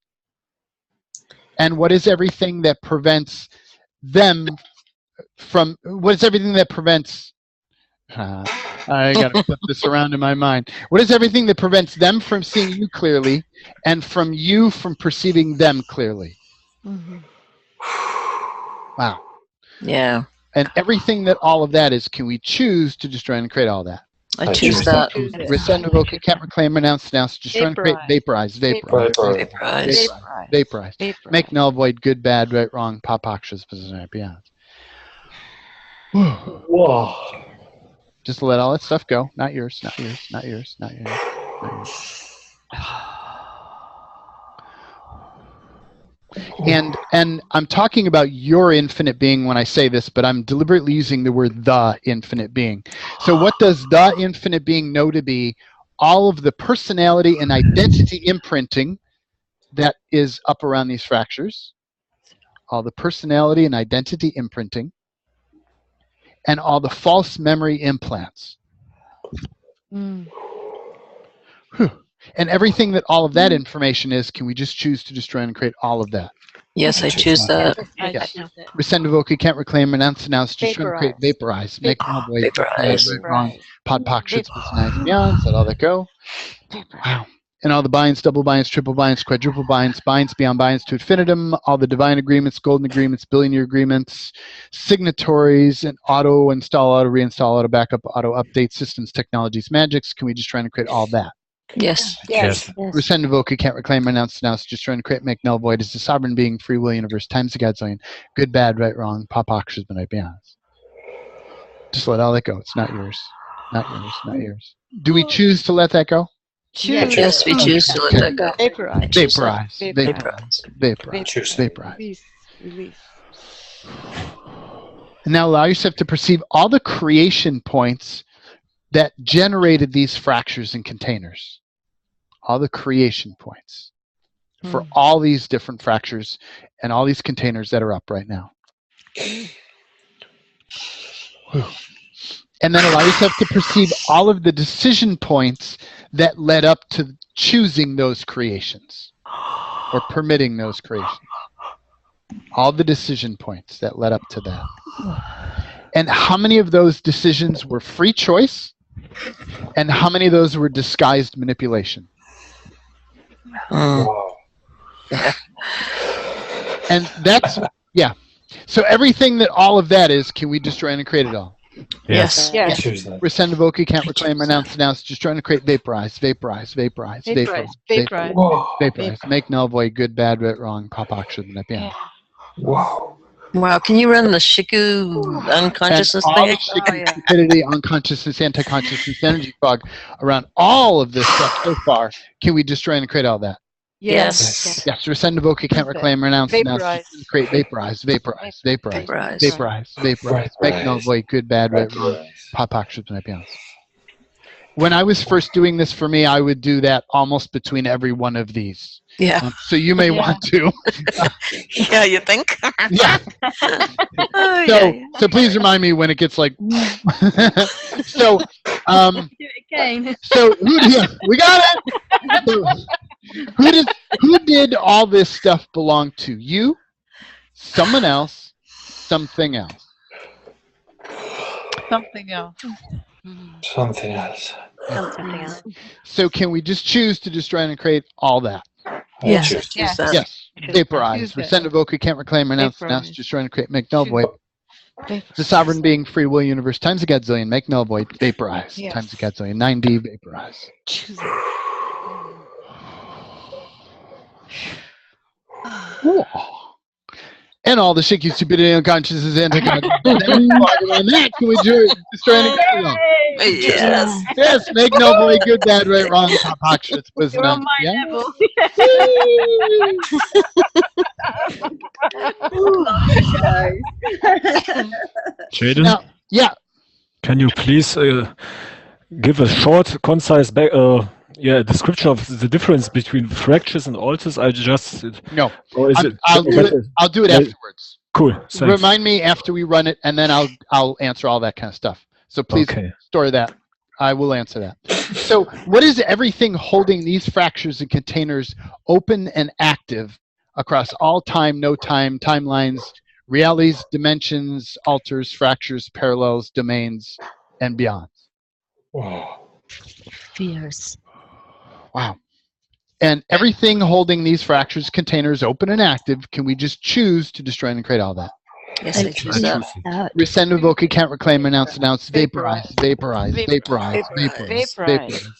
And what is everything that prevents them from, what is everything that prevents, I got to flip this around in my mind. What is everything that prevents them from seeing you clearly and from you from perceiving them clearly? Wow. Yeah. And everything that all of that is, can we choose to destroy and create all that? I choose that. Rescind, revoke, can't reclaim, renounce, destroy and create, vaporize. Make, null, void, good, bad, right, wrong, pop, akshas, beyond. Whoa. Just let all that stuff go. Not yours, not yours, not yours, not yours, not yours. And I'm talking about your infinite being when I say this, but I'm deliberately using the word the infinite being. So what does the infinite being know to be? All of the personality and identity imprinting that is up around these fractures. All the personality and identity imprinting. And all the false memory implants. And everything that all of that information is, can we just choose to destroy and create all of that? Yes, I choose that. Yes. Rescind, revoke, can't reclaim, renounce, destroy and create, vaporize. Make, null, void, Vaporize. right, wrong, pod, poc, shits, beyond. Let all that go. Wow. And all the binds, double binds, triple binds, quadruple binds, binds beyond binds to infinitum, all the divine agreements, golden agreements, billion-year agreements, signatories, and auto install, auto reinstall, auto backup, auto update, systems, technologies, magics. Can we just try and create all that? Yes. Rescind, revoke, can't reclaim, renounce, just try and create, make, null, void is the sovereign being, free will, universe, times the Godzillion, good, bad, right, wrong, pop, akshas, benign, beyonds. Just let all that go. It's not yours. Not yours. Not yours. Do we choose to let that go? Yes, we choose to let that go. Vaporize. Release. And now allow yourself to perceive all the creation points that generated these fractures and containers. All the creation points for all these different fractures and all these containers that are up right now. And then allow yourself to perceive all of the decision points that led up to choosing those creations or permitting those creations. All the decision points that led up to that. And how many of those decisions were free choice? And how many of those were disguised manipulation? And that's, yeah. So everything that all of that is, can we destroy and create it all? Yes. Rescind, revoke, can't reclaim, renounce, just trying to create, vaporize. Make, null, void, good, bad, right, wrong, pop, akshas, benign. Wow, can you run the Shiku unconsciousness all thing? the Shiku stupidity, unconsciousness, anti-consciousness, energy fog around all of this stuff so far, can we destroy and create all that? Yes. Yes. Rescind, revoke, can't reclaim, renounce, create, vaporize. Make, null, void, good, bad, right, wrong, pop, akshas, benign. When I was first doing this for me, I would do that almost between every one of these. Yeah. So you may want to. Yeah, you think? Yeah. So please remind me when it gets like. So. Do it again. So we got it. So, who did all this stuff belong to? You, someone else, something else. Something else. Something else. So can we just choose to destroy and create all that? Yes. Yes. Vaporize. Rescind, revoke, can't reclaim, renounce, destroy and create, make, null, void. The sovereign being, free will, universe, times the Godzillion, make, null, void, vaporize. Times the Godzillion, 9D, vaporize. And all the shaky stupidity, unconsciousness, anti-consciousness. That can we destroy and create it all? Yes. Yes, make, null, void, good, bad, right, wrong, pop, akshas, was You're on my level. Jaden? Yeah. Can you please give a short, concise yeah, description of the difference between fractures and alters? I just No, or is it? I'll do it. I'll do it afterwards. Cool. Thanks. Remind me after we run it, and then I'll answer all that kind of stuff. So please store that. I will answer that. So what is everything holding these fractures and containers open and active across all time, no time, timelines, realities, dimensions, alters, fractures, parallels, domains, and beyond? Wow. Fierce. Wow. And everything holding these fractures, containers open and active, can we just choose to destroy and create all that? Yes, I choose that. Rescind, revoke, can't reclaim, renounce, vaporize, vaporize, vaporize,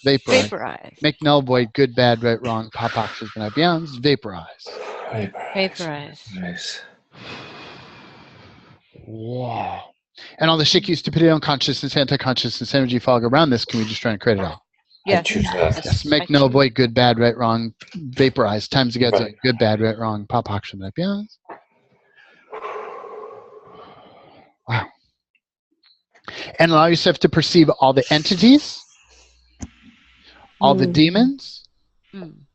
vaporize, make null, void, good, bad, right, wrong, pop, options, and beyonds, vaporize. Vaporize. Nice. Wow. And all the shit, stupidity, unconsciousness, anti-consciousness, energy fog around this, can we just try and create it all? Yes. Yes. Make null, void, good, bad, right, wrong, vaporize, times together, good, bad, right, wrong, pop, options, and beyonds. Wow. And allow yourself to perceive all the entities, all the demons. And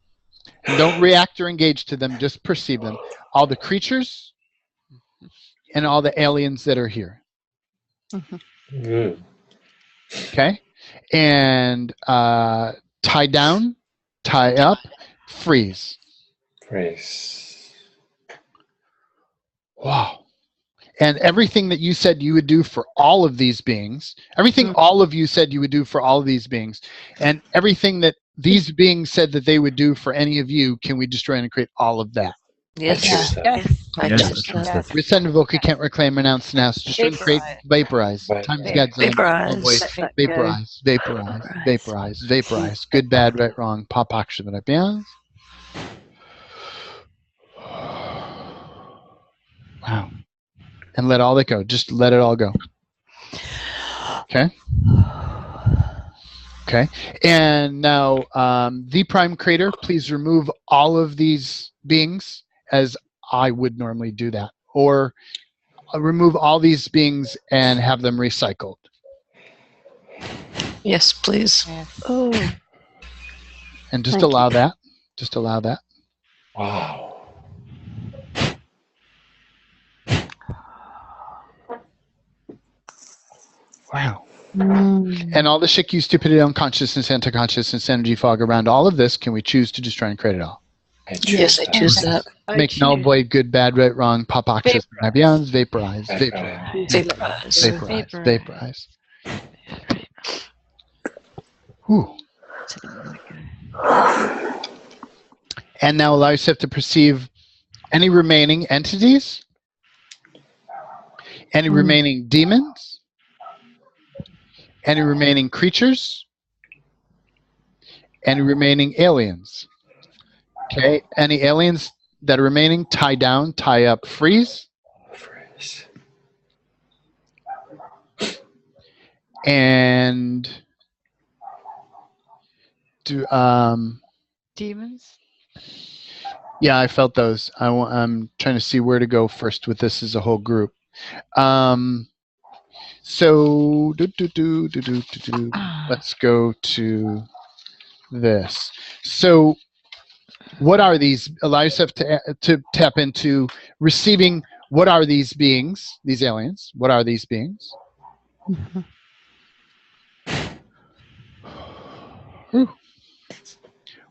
don't react or engage to them, just perceive them. All the creatures and all the aliens that are here. Okay? And tie down, tie up, freeze. Freeze. Wow. And everything that you said you would do for all of these beings, everything all of you said you would do for all of these beings, and everything that these beings said that they would do for any of you, can we destroy and create all of that? Yes. I choose that. Rescind, revoke, can't reclaim, renounce, denounce, destroy and create, vaporize. Times God's Vaporize. Vaporize, vaporize, vaporize. Good, bad, right, wrong, pop, action, right, beyond. Wow. And let all that go. Just let it all go. Okay? Okay. And now, the prime creator, please remove all of these beings as I would normally do that. Or remove all these beings and have them recycled. Yes, please. Oh. And just allow that. Just allow that. Wow. Wow. And all the shit, stupidity, unconsciousness, anti-consciousness, energy fog around all of this, can we choose to destroy and create it all? Yes, I choose that. Make null, void, good, bad, right, wrong, pop, oxys, beyonds, vaporize, vaporize, vaporize. Whew. And now allow yourself to perceive any remaining entities, any remaining demons, any remaining creatures, any remaining aliens. Okay, any aliens that are remaining, tie down, tie up, freeze. Freeze. And do demons? Yeah, I felt those. I'm trying to see where to go first with this as a whole group. So let's go to this. So what are these? Allow yourself to tap into receiving. What are these beings? These aliens. What are these beings?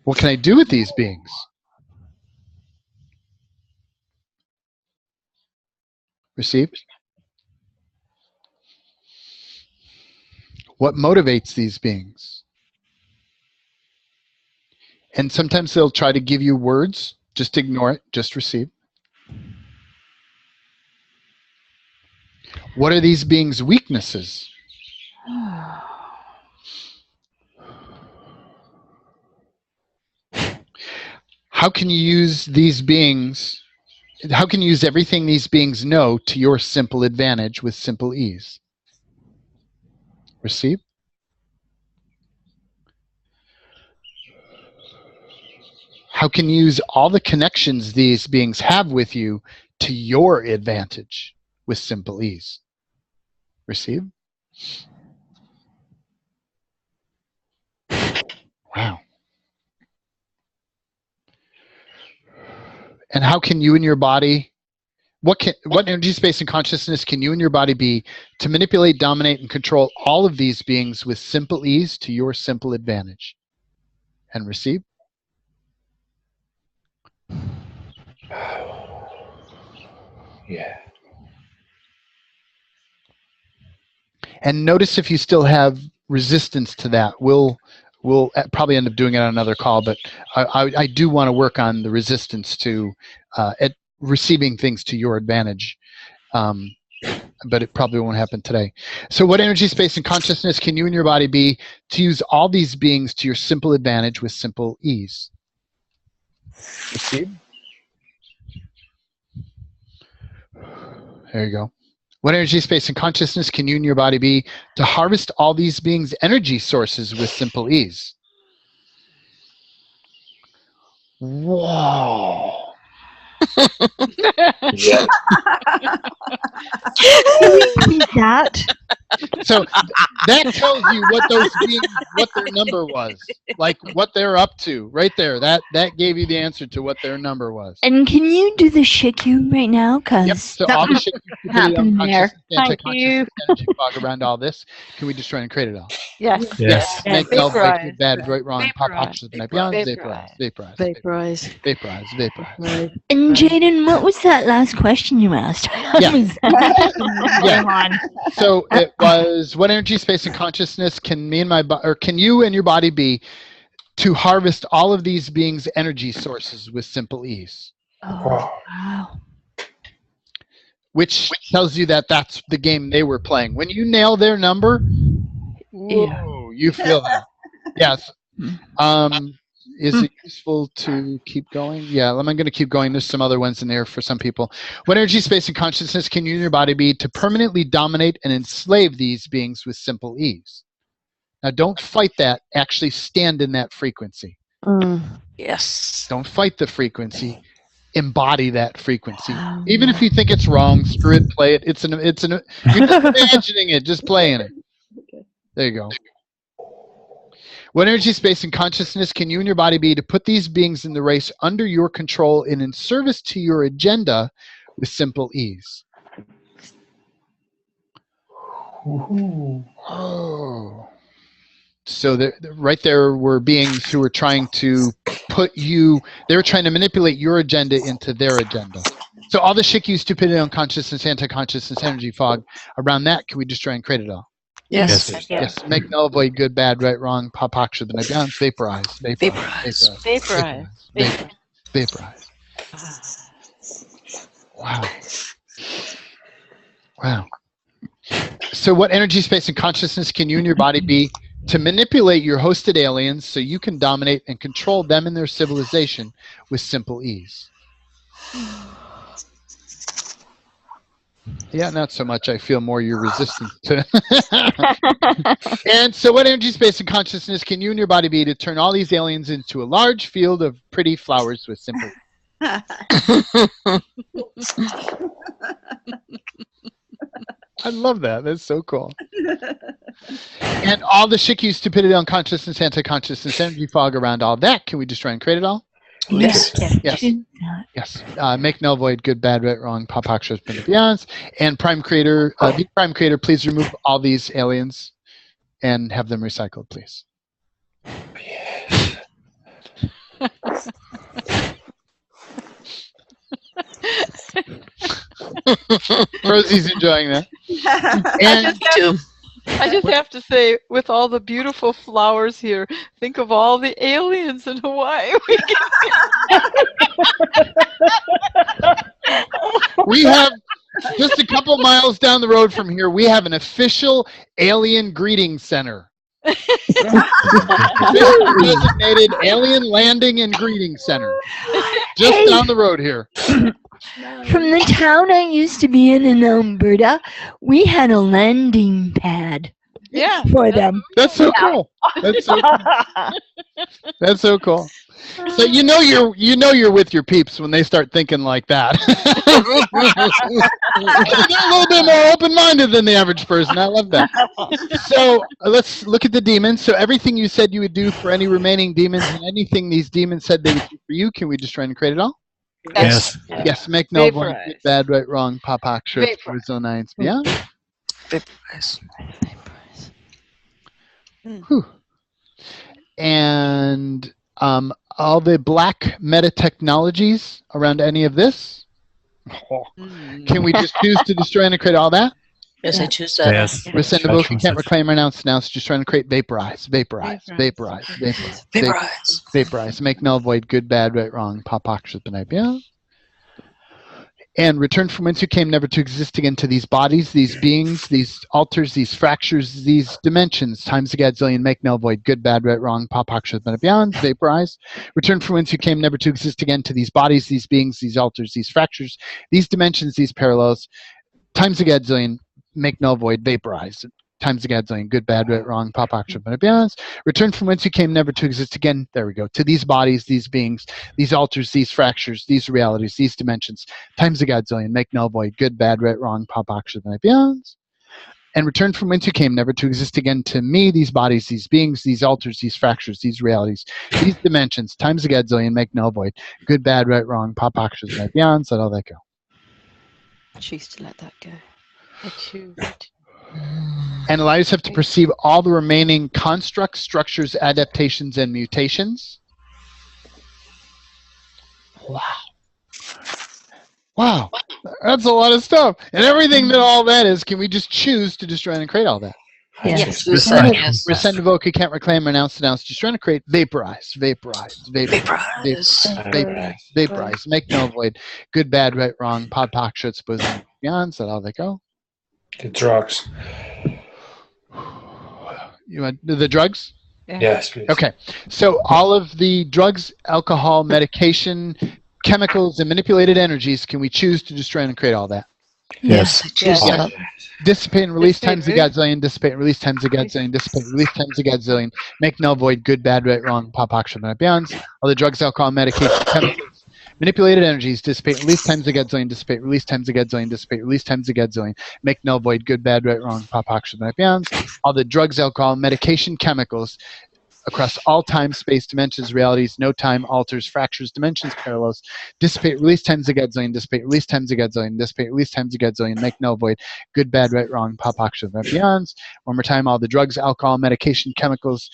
What can I do with these beings? Receive. What motivates these beings? And sometimes they'll try to give you words. Just ignore it. Just receive. What are these beings' weaknesses? How can you use these beings? How can you use everything these beings know to your simple advantage with simple ease? Receive. How can you use all the connections these beings have with you to your advantage with simple ease? Receive. Wow. And how can you and your body, what energy, space, and consciousness can you and your body be to manipulate, dominate, and control all of these beings with simple ease to your simple advantage? And receive. Yeah. And notice if you still have resistance to that. We'll probably end up doing it on another call, but I do want to work on the resistance to at receiving things to your advantage. But it probably won't happen today. So what energy, space, and consciousness can you and your body be to use all these beings to your simple advantage with simple ease? Receive. There you go. What energy, space, and consciousness can you and your body be to harvest all these beings' energy sources with simple ease? Whoa. Yeah. that. So that tells you what those beings, what their number was, like what they're up to, right there. That gave you the answer to what their number was. And can you do the Shikyu right now? Because Yep. So all the shit you happened there. energy fog around all this. Can we destroy and create it all? Yes. Yes. Make Vaporize. self, make bad, right, wrong, pop, Vaporize. options, and beyond. Vaporize. Vaporize. Vaporize. Vaporize. Vaporize. Right. And Jaden, what was that last question you asked? Yeah. Go on. So it was, what energy, space, and consciousness can me and my or can you and your body be to harvest all of these beings' energy sources with simple ease? Oh, wow. Which tells you that that's the game they were playing. When you nail their number, ooh, you feel that. Yes. Is it useful to keep going? Yeah, I'm going to keep going. There's some other ones in there for some people. What energy, space, and consciousness can you and your body be to permanently dominate and enslave these beings with simple ease? Now, don't fight that. Actually stand in that frequency. Yes. Don't fight the frequency. Embody that frequency. Even if you think it's wrong, screw it, play it. You're just imagining it, just playing it. There you go. What energy, space, and consciousness can you and your body be to put these beings in the race under your control and in service to your agenda with simple ease? Oh. So right there were beings who were trying to they were trying to manipulate your agenda into their agenda. So all the Shikyu, stupidity, unconsciousness, anti-consciousness, energy fog, around that, can we destroy and create it all? Yes. Yes. Make, null, void, good, bad, right, wrong, pop, aksha, the beyond, vaporize. Vaporize. Wow. So what energy, space, and consciousness can you and your body be to manipulate your hosted aliens so you can dominate and control them and their civilization with simple ease? Yeah, not so much. I feel more your resistance to. And so what energy, space, and consciousness can you and your body be to turn all these aliens into a large field of pretty flowers with simple I love that. That's so cool. And all the Shikyu, stupidity, unconsciousness, anti-consciousness, energy fog around all that, can we destroy and create it all? Yes. Yes. Make, null, void, good, bad, right, wrong, pop, akshas, and beyonds. And Prime Creator, be Prime Creator, please remove all these aliens and have them recycled, please. Rosie's enjoying that. And I just have to say, with all the beautiful flowers here, think of all the aliens in Hawaii. We have, just a couple miles down the road from here, we have an official alien greeting center. Designated alien landing and greeting center. Just down the road here. From the town I used to be in Alberta, we had a landing pad. Yeah. For them. That's so cool. That's so cool. That's so cool. So you know you're with your peeps when they start thinking like that. They're a little bit more open-minded than the average person. I love that. So let's look at the demons. So everything you said you would do for any remaining demons and anything these demons said they would do for you, can we just try and create it all? Yes. Yes, make no void, good, Vaporize. bad, right, wrong, pop, shirt, Vaporize. zone 9s, beyond. Vaporize. Whew. And all the black meta technologies around any of this, can we just choose to destroy and create all that? Yes, I choose that. Yes. Rescind, revoke, you can't reclaim, renounce, just trying to create, vaporize, vaporize, make null, void, good, bad, right, wrong, pop, beyond. And return from whence you came, never to exist again, to these bodies, these beings, these alters, these fractures, these dimensions, times a gadzillion, make null, void, good, bad, right, wrong, pop, beyond, vaporize. Return from whence you came, never to exist again, to these bodies, these beings, these alters, these fractures, these dimensions, these parallels, times a gadzillion, make null, void, vaporize. Times a gadzillion, good, bad, right, wrong, pop, beyond. Return from whence you came, never to exist again. There we go. To these bodies, these beings, these alters, these fractures, these realities, these dimensions. Times a gadzillion, make null, void, good, bad, right, wrong, pop, beyond. And return from whence you came, never to exist again. To me, these bodies, these beings, these alters, these fractures, these realities, these dimensions. Times a gadzillion, make null, void, good, bad, right, wrong, pop, beyond. Let all that go. Choose to let that go. I choose. And allow yourself to perceive all the remaining constructs, structures, adaptations, and mutations. Wow. That's a lot of stuff. And everything that all that is, can we just choose to destroy and create all that? Yes. Rescind, revoke, you can't reclaim, renounce, just trying to create, vaporize, vaporize, make null, void, good, bad, right, wrong, pop, beyond, let all that go. The drugs. You want the drugs? Yes, please. Okay. So all of the drugs, alcohol, medication, chemicals, and manipulated energies, can we choose to destroy and create all that? Yes, I choose that. Dissipate and release times a gadzillion, dissipate and release times a gadzillion, dissipate and release times a gadzillion, make null, void, good, bad, right, wrong, pop, beyond. All the drugs, alcohol, medication, chemicals, manipulated energies, dissipate, release times a gadzillion, dissipate, release times a gadzillion, dissipate, release times a gadzillion, make null, void, good, bad, right, wrong, pop, beyond. All the drugs, alcohol, medication, chemicals, across all time, space, dimensions, realities, no time, alters, fractures, dimensions, parallels, dissipate, release times a gadzillion, dissipate, release times a gadzillion, dissipate, release times a gadzillion, make null, void, good, bad, right, wrong, pop, beyond. One more time, all the drugs, alcohol, medication, chemicals,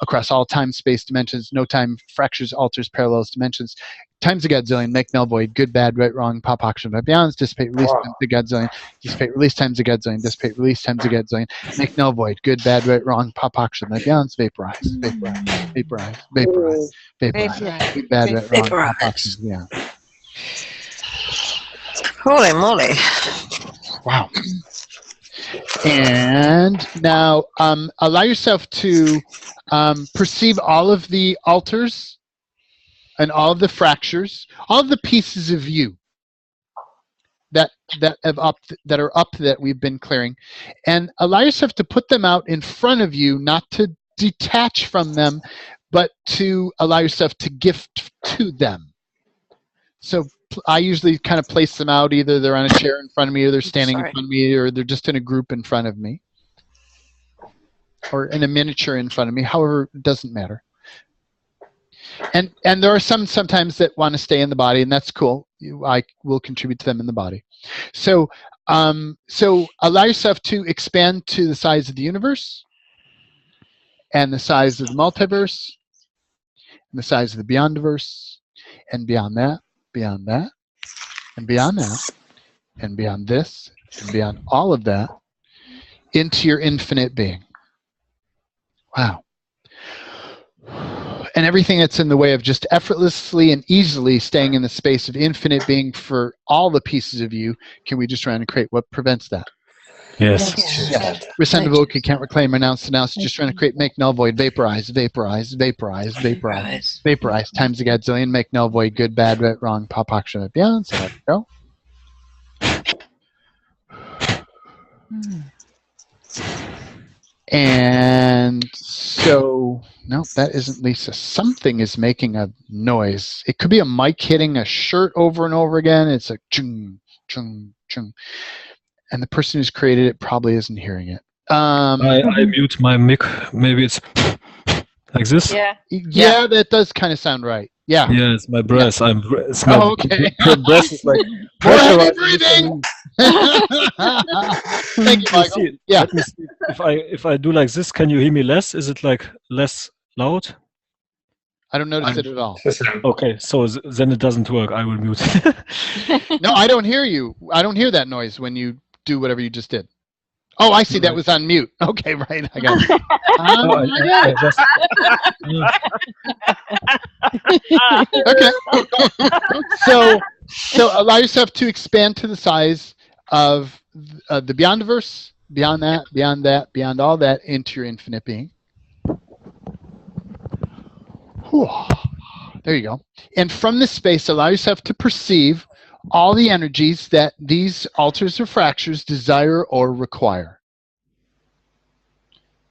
across all time, space, dimensions, no time, fractures, alters, parallels, dimensions, times a gadzillion, make null, void, good, bad, right, wrong, pop, beyond, dissipate, release times a gadzillion, dissipate, release times a gadzillion, dissipate, release times a gadzillion, make null, void, good, bad, right, wrong, pop, beyond, vaporize, good, bad, right, wrong, pop, yeah. Holy moly. Wow. And now allow yourself to perceive all of the alters and all of the fractures, all of the pieces of you that are up that we've been clearing, and allow yourself to put them out in front of you, not to detach from them, but to allow yourself to gift to them. So I usually kind of place them out, either they're on a chair in front of me, or they're standing in front of me, or they're just in a group in front of me, or in a miniature in front of me. However, it doesn't matter. And there are sometimes that want to stay in the body, and that's cool. I will contribute to them in the body. So allow yourself to expand to the size of the universe, and the size of the multiverse, and the size of the beyondiverse, and beyond that, beyond that, and beyond that, and beyond this, and beyond all of that, into your infinite being. Wow. And everything that's in the way of just effortlessly and easily staying in the space of infinite being for all the pieces of you, can we just try and create? What prevents that? Yes. Rescind, revoke, you can't reclaim, renounce, just trying to create, make null, void, vaporize, times a gadzillion, make null, void, good, bad, right, wrong, pop, beyond. So there we go. And so, no, that isn't Lisa. Something is making a noise. It could be a mic hitting a shirt over and over again. It's a chung, chung, chung. And the person who's created it probably isn't hearing it. I mute my mic. Maybe it's like this? Yeah. Yeah, that does kind of sound right. Yeah. Yeah, it's my breath. It's my Oh, okay. breath is like More heavy pressurizing. breathing. Thank you, Michael. See, Yeah. let me see. If I do like this, can you hear me less? Is it like less loud? I don't notice it at all. Okay, so then it doesn't work. I will mute. No, I don't hear you. I don't hear that noise when you do whatever you just did. Oh, I see. That was on mute. Okay, right. I got it. Okay. So allow yourself to expand to the size of the Beyondiverse, beyond that, beyond all that, into your infinite being. Whew. There you go. And from this space, allow yourself to perceive all the energies that these alters or fractures desire or require.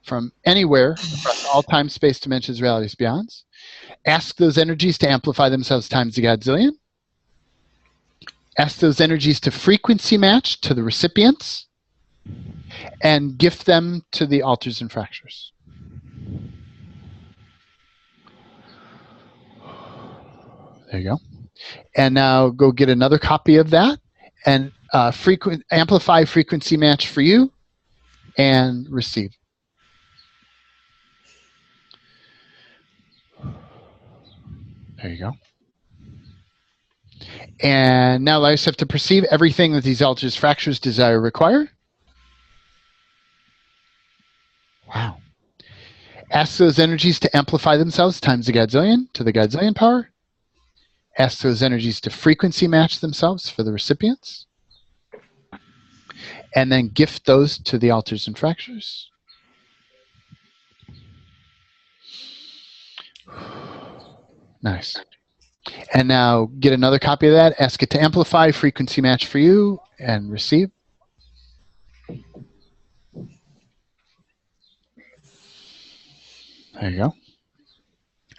From anywhere, across all time, space, dimensions, realities, beyonds. Ask those energies to amplify themselves times a godzillion. Ask those energies to frequency match to the recipients. And gift them to the alters and fractures. There you go. And now go get another copy of that and amplify frequency match for you and receive. There you go. And now allow yourself to perceive everything that these alters, fractures, desire, require. Wow. Ask those energies to amplify themselves times the godzillion to the godzillion power. Ask those energies to frequency match themselves for the recipients. And then gift those to the alters and fractures. Nice. And now get another copy of that. Ask it to amplify frequency match for you and receive. There you go.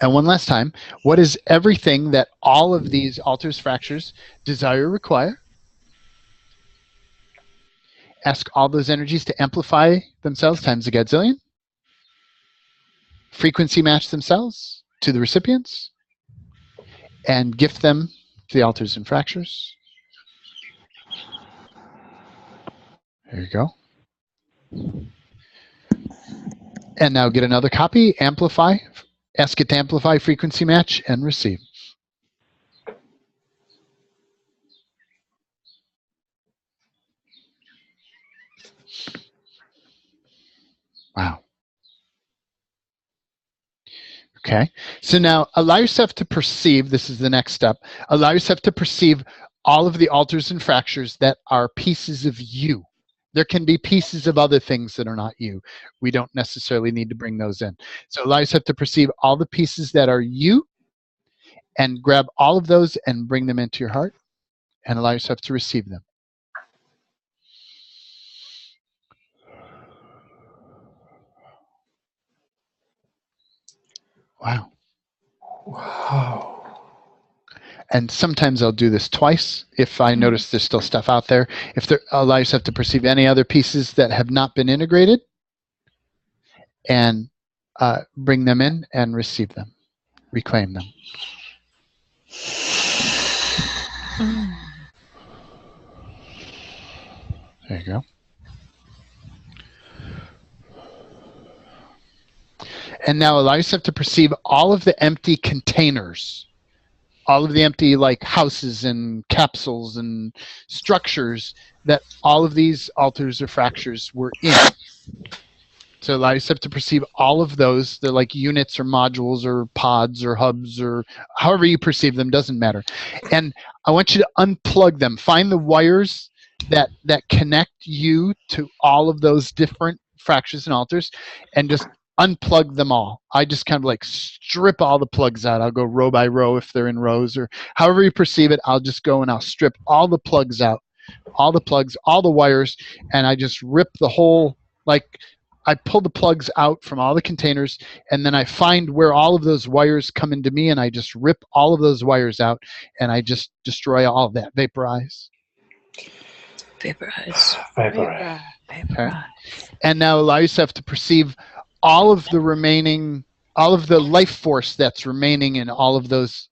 And one last time, what is everything that all of these alters, fractures, desire, require? Ask all those energies to amplify themselves times a godzillion. Frequency match themselves to the recipients. And gift them to the alters and fractures. There you go. And now get another copy, amplify. Ask it to amplify, frequency match, and receive. Wow. Okay. So now allow yourself to perceive, this is the next step, allow yourself to perceive all of the alters and fractures that are pieces of you. There can be pieces of other things that are not you. We don't necessarily need to bring those in. So allow yourself to perceive all the pieces that are you and grab all of those and bring them into your heart and allow yourself to receive them. Wow. Wow. And sometimes I'll do this twice if I notice there's still stuff out there. If there, allow yourself to perceive any other pieces that have not been integrated and bring them in and receive them, reclaim them. There you go. And now allow yourself to perceive all of the empty containers, all of the empty like houses and capsules and structures that all of these alters or fractures were in. So allow yourself to perceive all of those. They're like units or modules or pods or hubs or however you perceive them, doesn't matter. And I want you to unplug them. Find the wires that connect you to all of those different fractures and alters and just unplug them all. I just kind of like strip all the plugs out. I'll go row by row if they're in rows or however you perceive it. I'll just go and I'll strip all the plugs out, all the plugs, all the wires, and I just rip the whole, like I pull the plugs out from all the containers and then I find where all of those wires come into me and I just rip all of those wires out and I just destroy all of that, vaporize. Vaporize. Okay. And now allow yourself to perceive all of the remaining all of the life force that's remaining in all of those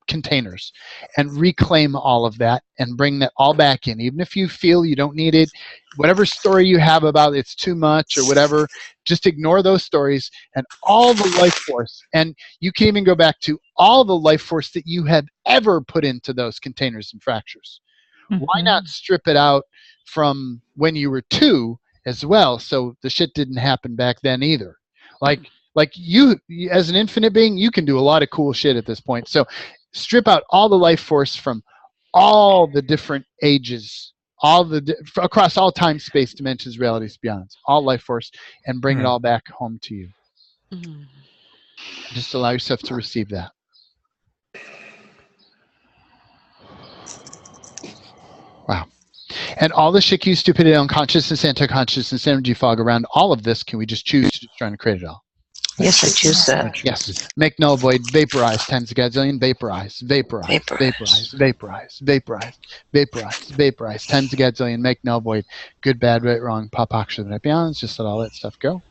containers, and reclaim all of that and bring that all back in. Even if you feel you don't need it, whatever story you have about it's too much or whatever, just ignore those stories and all the life force. And you can even go back to all the life force that you have ever put into those containers and fractures. Why not strip it out from when you were 2 as well, so the shit didn't happen back then either? Like you as an infinite being, you can do a lot of cool shit at this point. So strip out all the life force from all the different ages, across all time, space, dimensions, realities, beyonds, all life force, and bring it all back home to you. Just allow yourself to receive that. Wow. And all the shit, stupidity, unconsciousness, anti-consciousness, energy fog around all of this, can we just choose to just try to create it all? Yes, I choose that. Yes. Make, null, void, vaporize, times a gazillion, vaporize, vaporize, vaporize, vaporize, vaporize, vaporize, vaporize, times a gazillion, make, null, void, good, bad, right, wrong, pop, action, right, beyond. Just let all that stuff go.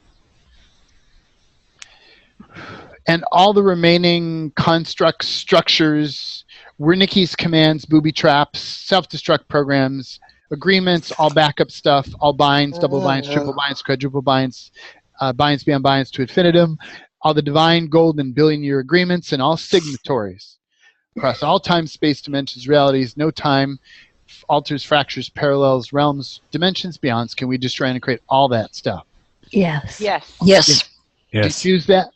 And all the remaining constructs, structures, Wernicke's commands, booby traps, self-destruct programs, agreements, all backup stuff, all binds, double binds, triple binds, quadruple binds, binds beyond binds to infinitum, all the divine, gold, and billion-year agreements, and all signatories across all time, space, dimensions, realities, no time, alters, fractures, parallels, realms, dimensions, beyonds. Can we just try and create all that stuff? Yes. Yes. Yes. Do you choose that?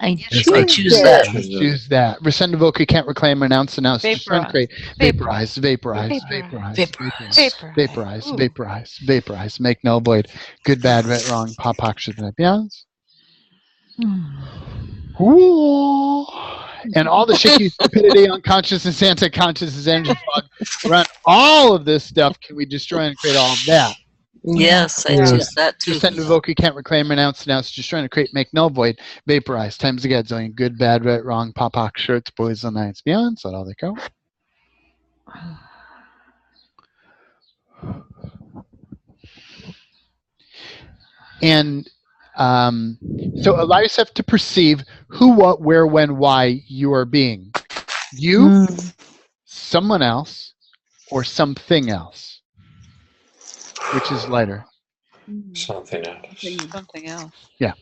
I choose that. Choose that. Rescind, evoke, can't reclaim, renounce, announce, destroy, create. Vaporize, vaporize, vaporize, vaporize, make, null, void, good, bad, right, wrong, pop, action, and beyonds. Ooh. And all the shitty stupidity, unconsciousness, anti-consciousness, energy fog around all of this stuff, can we destroy and create all of that? Yes, I choose that too. Rescind, evoke, can't reclaim, renounce, just trying to create, make, null, void, vaporize, times the gazillion, good, bad, right, wrong, pop, shirts, boys on nights, beyond. So all they go. And so allow yourself to perceive who, what, where, when, why you are being. You, someone else, or something else. Which is lighter? Something else. Something else. Yeah.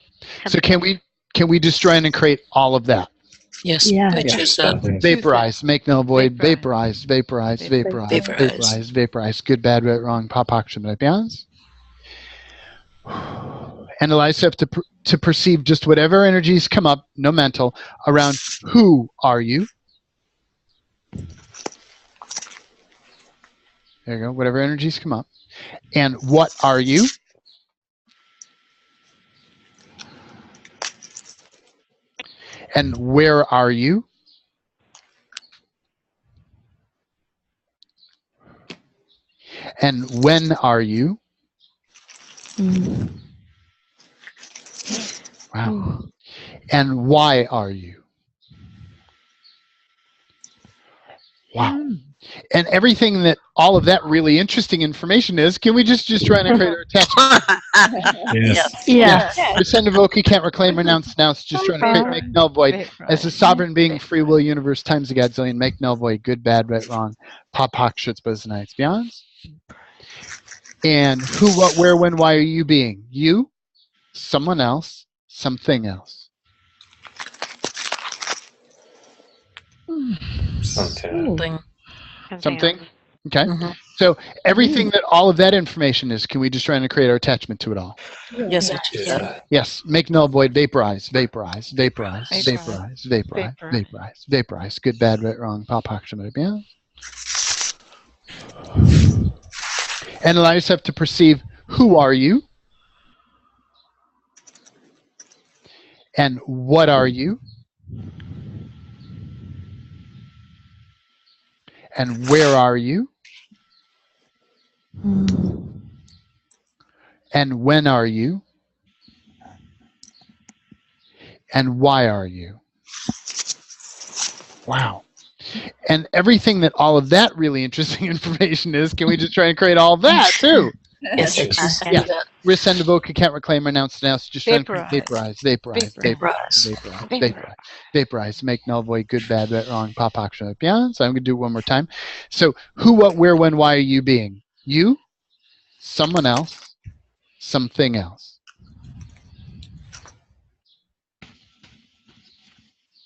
So can we destroy and create all of that? Yes. I choose that. Vaporize, make, null, void, vaporize, vaporize, vaporize, good, bad, right, wrong, pop, action, right, beyonds. And allow yourself to perceive just whatever energies come up, no mental, around who are you. There you go. Whatever energies come up. And what are you? And where are you? And when are you? Wow. And why are you? Wow. And everything that all of that really interesting information is, can we just try and create our attachment? Yes. Rescind, evoke, can't reclaim, renounce, just trying to create, make, null, void. As a sovereign being, free will, universe, times a gazillion, make, null, void, good, bad, right, wrong, pop, shits, both nights, beyonds. And who, what, where, when, why are you being? You, someone else, something else. Something. Something? Okay. So everything that all of that information is, can we just try to create our attachment to it all? Yes, I choose that. Yes. Make, null, void, vaporize, vaporize, vaporize, vaporize, vaporize, vaporize, vaporize. Good, bad, right, wrong, pop, action, right, beyond. And allow yourself to perceive who are you? And what are you? And where are you? And when are you? And why are you? Wow. And everything that all of that really interesting information is, can we just try and create all of that too? Yes, you Yes. can. Yeah. Resend, evoke, can't reclaim, renounce, denounce, destroy, Vaporize. vaporize, vaporize, make, null, void, good, bad, right, wrong, pop, action, beyond. So I'm going to do it one more time. So who, what, where, when, why are you being? You, someone else, something else.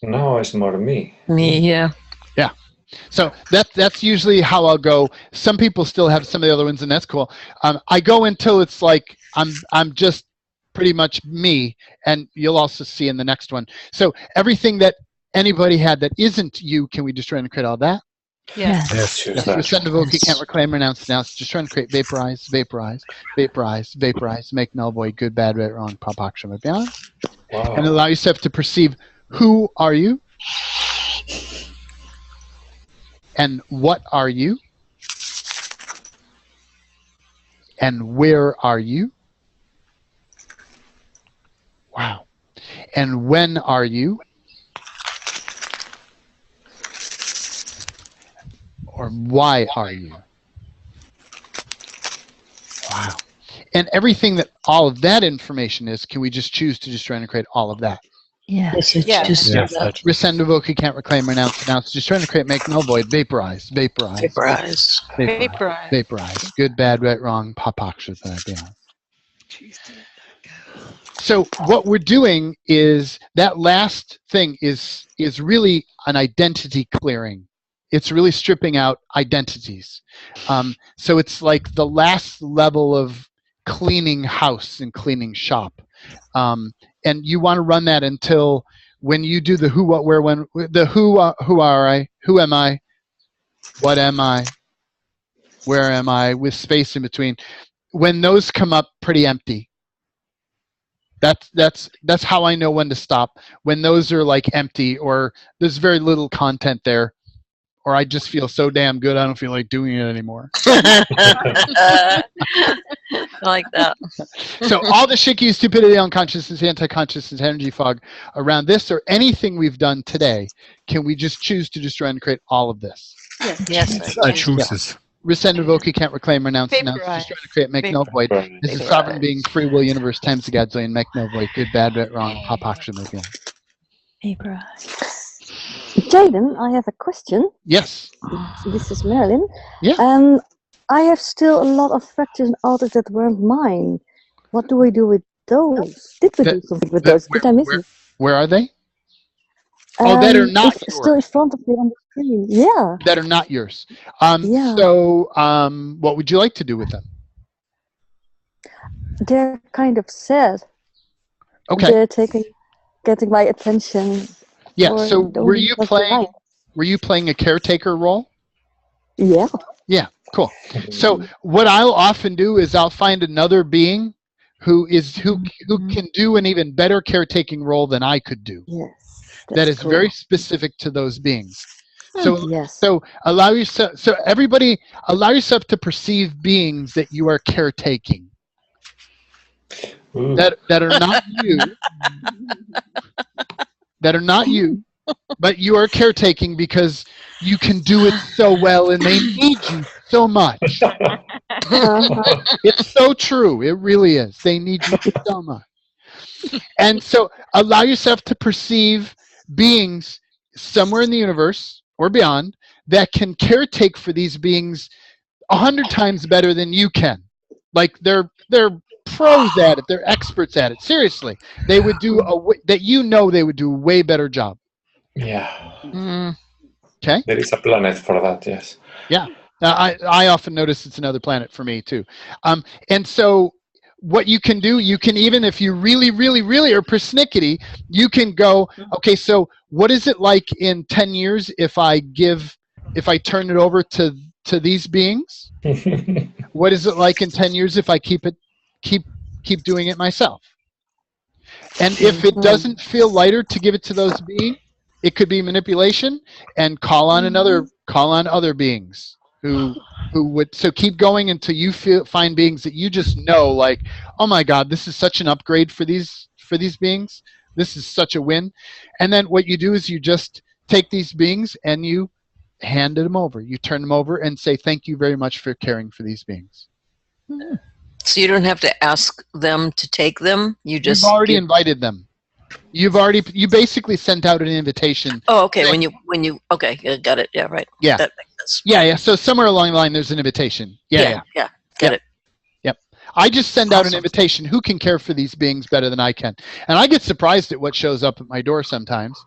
No, it's more me. Me, yeah. Yeah. So that's usually how I'll go. Some people still have some of the other ones, and that's cool. I go until it's like I'm just pretty much me, and you'll also see in the next one. So everything that anybody had that isn't you, can we destroy and create all that? Yes. Yes, choose that. Resend, evoke, you can't reclaim, renounce, denounce, just trying to create, vaporize, make, null, void, good, bad, right, wrong, pop, action, beyond, Wow. and allow yourself to perceive who are you, and what are you, and where are you, wow, and when are you, or why are you? Wow. And everything that all of that information is, can we just choose to destroy and create all of that? Yeah. Yeah. Resend, evoke, you can't reclaim, renounce, denounce, just trying to create, make, null, void, vaporize. Vaporize. Good, bad, right, wrong, pop, action, beyond. So what we're doing is that last thing is really an identity clearing. It's really stripping out identities. So it's like the last level of cleaning house and cleaning shop. And you want to run that until when you do the who, what, where, when, the who are I, who am I, what am I, where am I, with space in between. When those come up pretty empty, that's how I know when to stop. When those are like empty, or there's very little content there, or I just feel so damn good I don't feel like doing it anymore. I like that. So all the shiki, stupidity, unconsciousness, anti-consciousness, energy fog around this, or anything we've done today, can we just choose to destroy and create all of this? Yes. I choose this. Resend, evoke, you can't reclaim, renounce, denounce, Vaporize. destroy and create, make, null, void. This is sovereign being, free will, universe, times the Godzillion, make, null, void, good, bad, right, wrong, pop, action, again. Jaden, I have a question. Yes. This is Marilyn. Yeah. I have still a lot of fractures and alters that weren't mine. What do we do with those? Did we do something with those? Did I miss it? Where are they? That are not yours. Still in front of me on the screen. Yeah. That are not yours. Yeah. So what would you like to do with them? They're kind of sad. Okay. They're getting my attention. Yeah. or So don't were do you what they like. playing a caretaker role? Yeah. Yeah. Cool. So what I'll often do is I'll find another being who can do an even better caretaking role than I could do. Yes. That is cool. very specific to those beings. So Yes. so allow yourself. So everybody, allow yourself to perceive beings that you are caretaking. That are not you. That are not you, but you are caretaking because you can do it so well and they need you so much. It's so true. It really is. They need you so much. And so allow yourself to perceive beings somewhere in the universe or beyond that can caretake for these beings 100 times better than you can. Like they're pros at it. They're experts at it. Seriously, they would do they would do a way better job. Yeah. Okay. There is a planet for that. Yes. Yeah. I often notice it's another planet for me too. And so what you can do, you can, even if you really, really, really are persnickety, you can go, okay, so what is it like in 10 years if I turn it over to these beings? What is it like in 10 years if I keep doing it myself? And if it doesn't feel lighter to give it to those beings, it could be manipulation, and call on other beings who would. So keep going until you find beings that you just know, like, oh my God, this is such an upgrade for these beings. This is such a win. And then what you do is you just take these beings and you hand them over. You turn them over and say, thank you very much for caring for these beings. So you don't have to ask them to take them. You've already invited them. You basically sent out an invitation. Oh, okay. When you okay, yeah, got it. Yeah, right. Yeah. That makes sense. Yeah. So somewhere along the line, there's an invitation. Yeah. Got it. Yep. I just send out an invitation. Who can care for these beings better than I can? And I get surprised at what shows up at my door sometimes.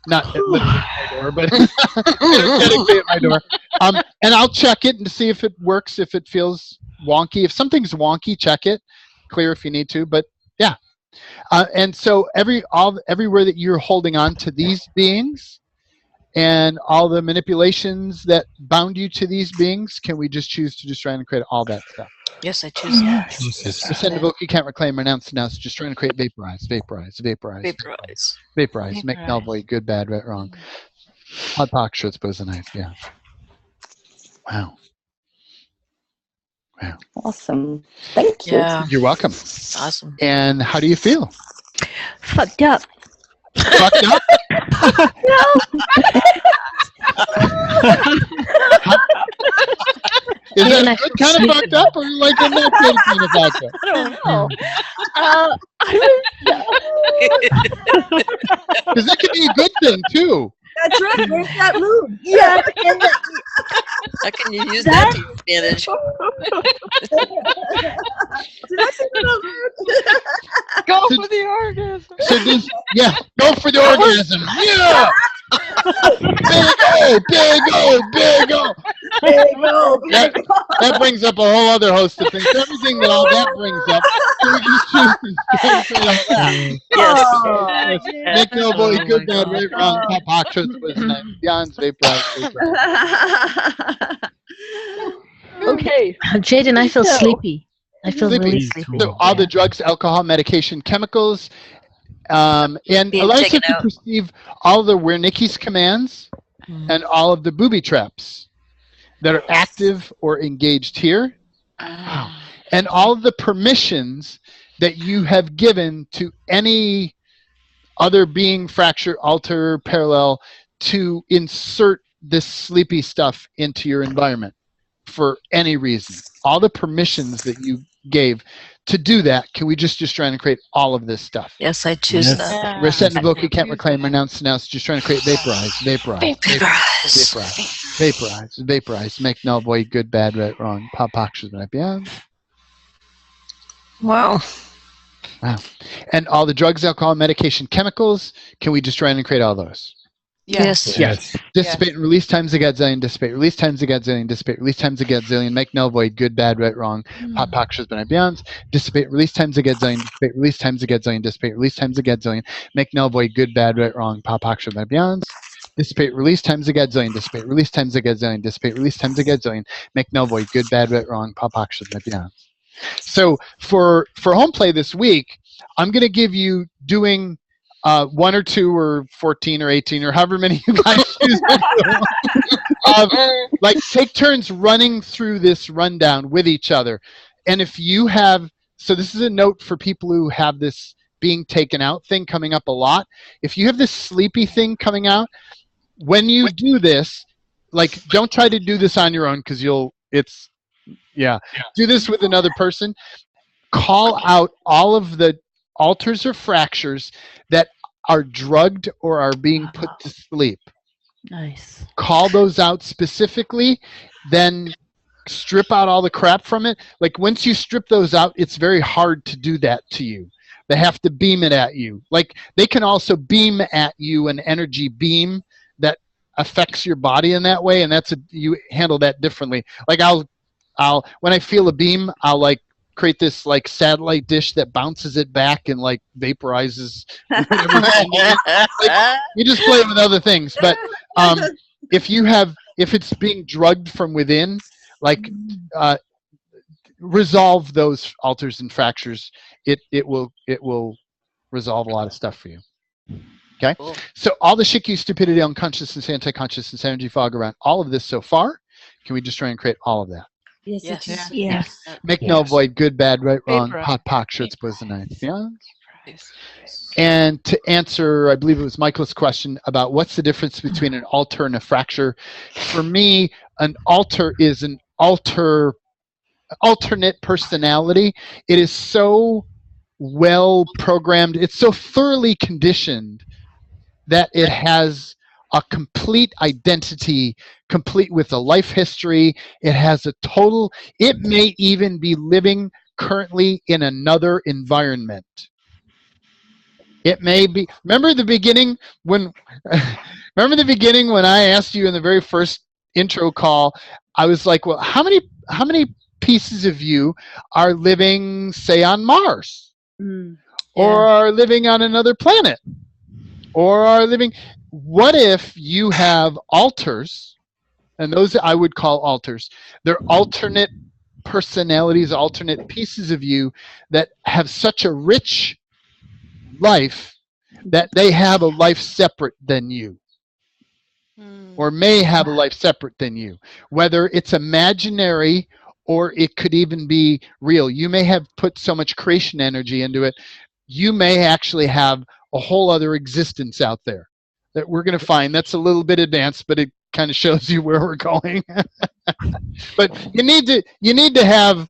Not literally at my door, but energetically at my door. And I'll check it and see if it works, if it feels wonky. If something's wonky, check it. Clear if you need to. But yeah. And so everywhere that you're holding on to these beings and all the manipulations that bound you to these beings, can we just choose to just try and create all that stuff? Yes, I choose. Yes. Send, evoke, you can't reclaim, renounce, just trying to create vaporize. Make null, void, good, bad, right, wrong. Hot pock, short, suppose a knife. Yeah. Wow. Awesome. Thank you. Yeah. You're welcome. Awesome. And how do you feel? Fucked up. Fucked up? Is that a good kind of fucked up, or like a not good kind of fucked up? I don't know. Because that could be a good thing too. That's right. There's that mood. Yeah. How can you use that to your advantage? Did I say that? Go for the orgasm. So this, go for the orgasm. Yeah. Big O. That brings up a whole other host of things. Everything that all that brings up. So we just choose Yes. Make no void, good, bad, right, wrong, pop, hot, truth, was nice, beyond, vaporize. Okay. Jaden, I feel sleepy. I feel really sleepy. So all the drugs, alcohol, medication, chemicals, and Being allows you taken to out. perceive all the Wernicke's commands and all of the booby traps that are active or engaged here. And all of the permissions that you have given to any other being, fracture, alter, parallel, to insert this sleepy stuff into your environment for any reason. All the permissions that you gave to do that, can we just try and create all of this stuff? Yes, I choose that. Reset, invoke, you can't reclaim, renounce, just trying to create vaporize. Make null, void, good, bad, right, wrong, pop, actions, right, beyond. Wow. And all the drugs, alcohol, medication, chemicals, can we just try and create all those? Yes. Dissipate and release times a gazillion, dissipate, release times a gazillion, dissipate, release times a gazillion, make null, void, good, bad, right, wrong, pop, actions, right, beyond. Dissipate, release times a gazillion, dissipate, release times a gazillion, dissipate, release times a gazillion, make null, void, good, bad, right, wrong, pop, actions, right, beyond. Dissipate, release times a gazillion, dissipate, release times a gazillion, dissipate, release times a gazillion, make null, void, good, bad, right, wrong, pop, actions, right, beyond. So for home play this week, I'm going to give you doing 1 or 2 or 14 or 18 or however many you guys choose to do. Like take turns running through this rundown with each other. And if you have, so this is a note for people who have this being taken out thing coming up a lot. If you have this sleepy thing coming out, when you do this, like don't try to do this on your own because do this with another person. Call out all of the alters or fractures that are drugged or are being put to sleep. Nice. Call those out specifically, then strip out all the crap from it. Like once you strip those out, it's very hard to do that to you. They have to beam it at you. Like they can also beam at you an energy beam that affects your body in that way, and you handle that differently. Like I'll when I feel a beam, I'll like create this like satellite dish that bounces it back and like vaporizes. Like, you just play with other things, but if it's being drugged from within, like resolve those alters and fractures. It will resolve a lot of stuff for you. Okay, cool. So all the shiki, stupidity, unconsciousness, anti-consciousness, energy fog around all of this so far. Can we just try and create all of that? Yes. Make null, void, good, bad, right, wrong, hot, pock, shirts, was the ninth. Yeah. And to answer, I believe it was Michael's question about what's the difference between an alter and a fracture. For me, an alter is an alter alternate personality, it is so well programmed, it's so thoroughly conditioned that it has a complete identity, complete with a life history. It has a total, it may even be living currently in another environment. It may be, remember the beginning when I asked you in the very first intro call, I was like, well, how many pieces of you are living, say, on Mars? Or are living on another planet? Or are living, what if you have alters, and those I would call alters, they're alternate personalities, alternate pieces of you that have such a rich life that they have a life separate than you, or may have a life separate than you, whether it's imaginary or it could even be real. You may have put so much creation energy into it, you may actually have a whole other existence out there that we're going to find. That's a little bit advanced, but it kind of shows you where we're going. But you need to have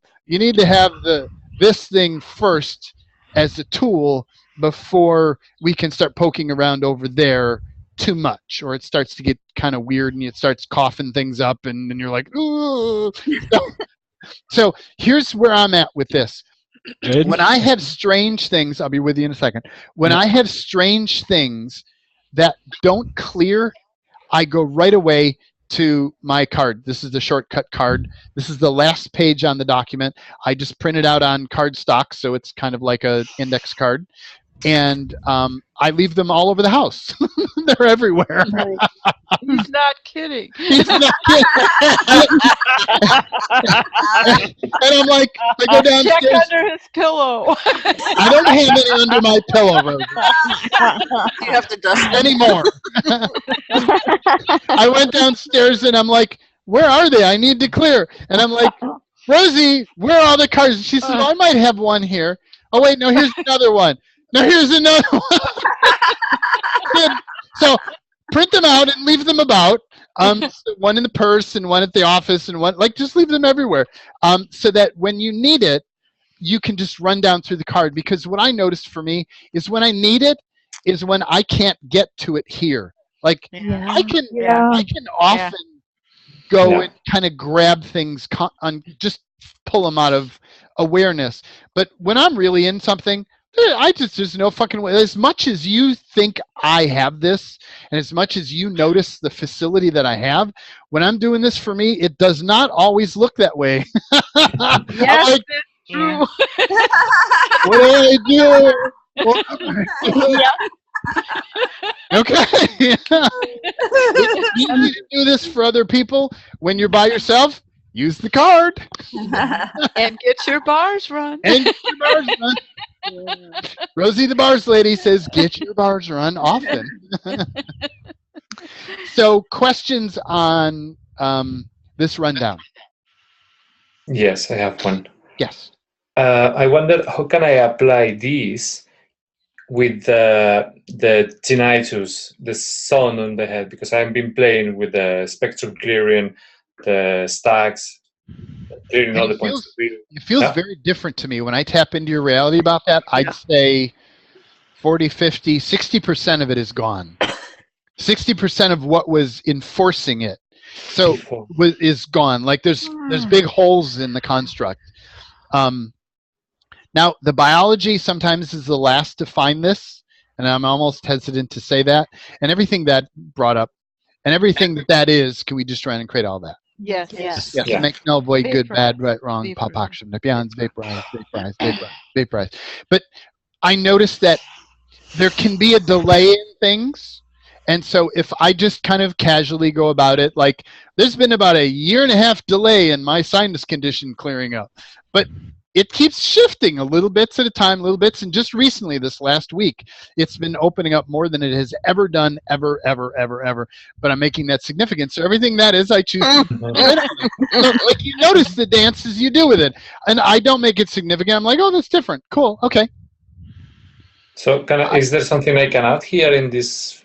this thing first as a tool before we can start poking around over there too much, or it starts to get kind of weird and it starts coughing things up, and then you're like, ooh. So here's where I'm at with this. When I have strange things, I'll be with you in a second. When I have strange things that don't clear, I go right away to my card. This is the shortcut card. This is the last page on the document. I just print it out on cardstock, so it's kind of like an index card. And I leave them all over the house. They're everywhere. He's not kidding. He's not kidding. And I'm like, I go downstairs. Check under his pillow. I don't have any under my pillow, Rosie. You have to dust it. Anymore. I went downstairs and I'm like, where are they? I need to clear. And I'm like, Rosie, where are all the cards? She said, oh, I might have one here. Oh, wait, no, here's another one. No, here's another one. So print them out and leave them about. One in the purse and one at the office and one, like, just leave them everywhere. So that when you need it, you can just run down through the card. Because what I noticed for me is when I need it is when I can't get to it here. Like, I can often go and kind of grab things, just pull them out of awareness. But when I'm really in something, there's no fucking way. As much as you think I have this, and as much as you notice the facility that I have, when I'm doing this for me, it does not always look that way. Yes, like, it's true. What do I do? Okay. You need to do this for other people. When you're by yourself, use the card. And get your bars run. And get your bars run. Rosie the bars lady says, get your bars run often. So questions on this rundown? Yes, I have one. Yes. I wonder, how can I apply these with the tinnitus, the sound on the head? Because I've been playing with the spectrum clearing, the stacks, clearing all the points of view. It feels very different to me. When I tap into your reality about that, I'd say 40, 50, 60% of it is gone. 60% of what was enforcing it is gone. Like there's big holes in the construct. Now, the biology sometimes is the last to find this, and I'm almost hesitant to say that. And everything that brought up, and everything that is, can we just try and create all that? Yes. Yes. Make, null, void, good, bad, right, wrong, pop, action, beyond, vaporize. But I noticed that there can be a delay in things. And so if I just kind of casually go about it, like there's been about a 1.5 year delay in my sinus condition clearing up. But it keeps shifting a little bits at a time, little bits. And just recently, this last week, it's been opening up more than it has ever done, ever. But I'm making that significant. So everything that is, I choose. Like you notice the dances you do with it. And I don't make it significant. I'm like, oh, that's different. Cool. Okay. So is there something I can add here in these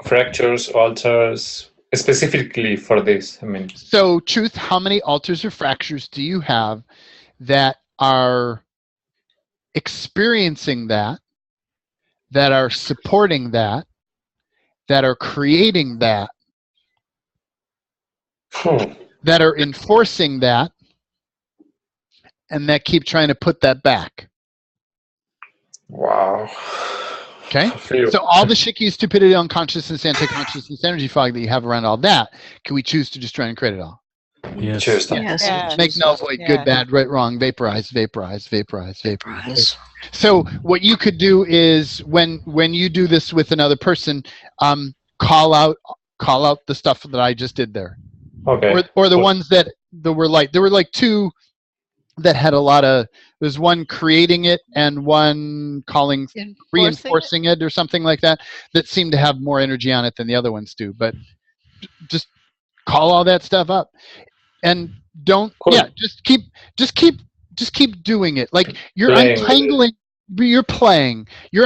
fractures, alters? specifically for this? I mean, So, Truth, how many alters or fractures do you have that are experiencing that are supporting that are creating that that are enforcing that, and that keep trying to put that back? wow. Okay? So all the shiki, stupidity, unconsciousness, anti-consciousness, energy fog that you have around all that, can we choose to destroy and create it all? Yes. Choose that. Yes. Make, null, void, good, bad, right, wrong, vaporize, vaporize, vaporize, vaporize. So what you could do is when you do this with another person, call out the stuff that I just did there. Okay. Or the ones that were like, there were like two that had a lot of, there's one creating it and one reinforcing it or something like that seemed to have more energy on it than the other ones do. But just call all that stuff up and don't, just keep doing it. Like you're untangling, you're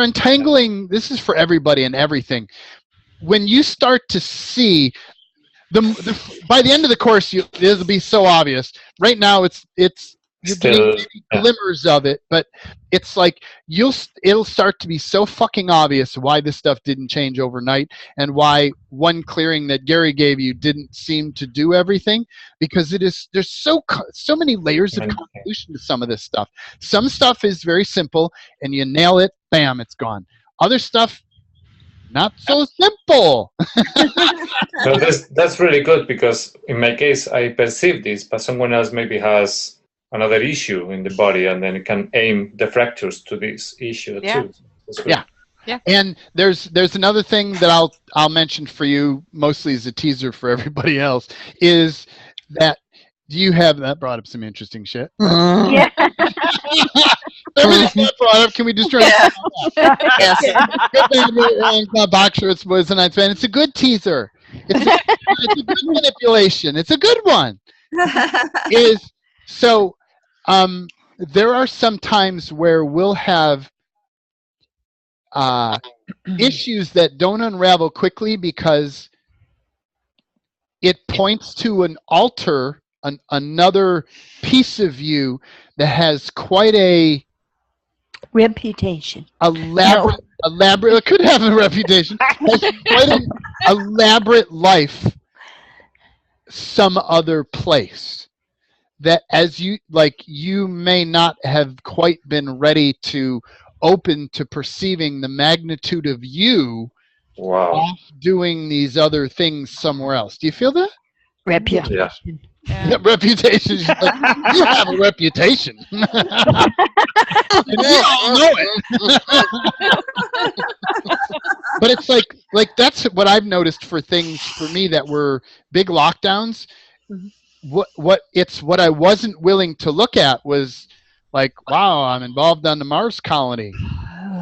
untangling. This is for everybody and everything. When you start to see by the end of the course, it'll be so obvious. Right now, it's you're getting glimmers of it, but it's like it'll start to be so fucking obvious why this stuff didn't change overnight and why one clearing that Gary gave you didn't seem to do everything, because there's so many layers of convolution to some of this stuff. Some stuff is very simple and you nail it, bam, it's gone. Other stuff, not so simple. So that's really good, because in my case I perceive this, but someone else maybe has another issue in the body, and then it can aim the fractures to this issue too. Yeah. And there's another thing that I'll mention for you, mostly as a teaser for everybody else, is that that brought up some interesting shit. Yeah. Everything that brought up, can we destroy it? Yes. Good, bad, right, wrong, not box shorts, boys and nights, man. It's a good teaser. It's a good manipulation. It's a good one. There are some times where we'll have issues that don't unravel quickly because it points to an alter, another piece of you that has quite a reputation. Elaborate. It could have a reputation. Has quite an elaborate life some other place. That you may not have quite been ready to open to perceiving the magnitude of you off doing these other things somewhere else. Do you feel that? Reputation. Yeah, reputation. You have a reputation. And we all know it. But it's like that's what I've noticed for things for me that were big lockdowns. What I wasn't willing to look at was like, wow, I'm involved on the Mars colony.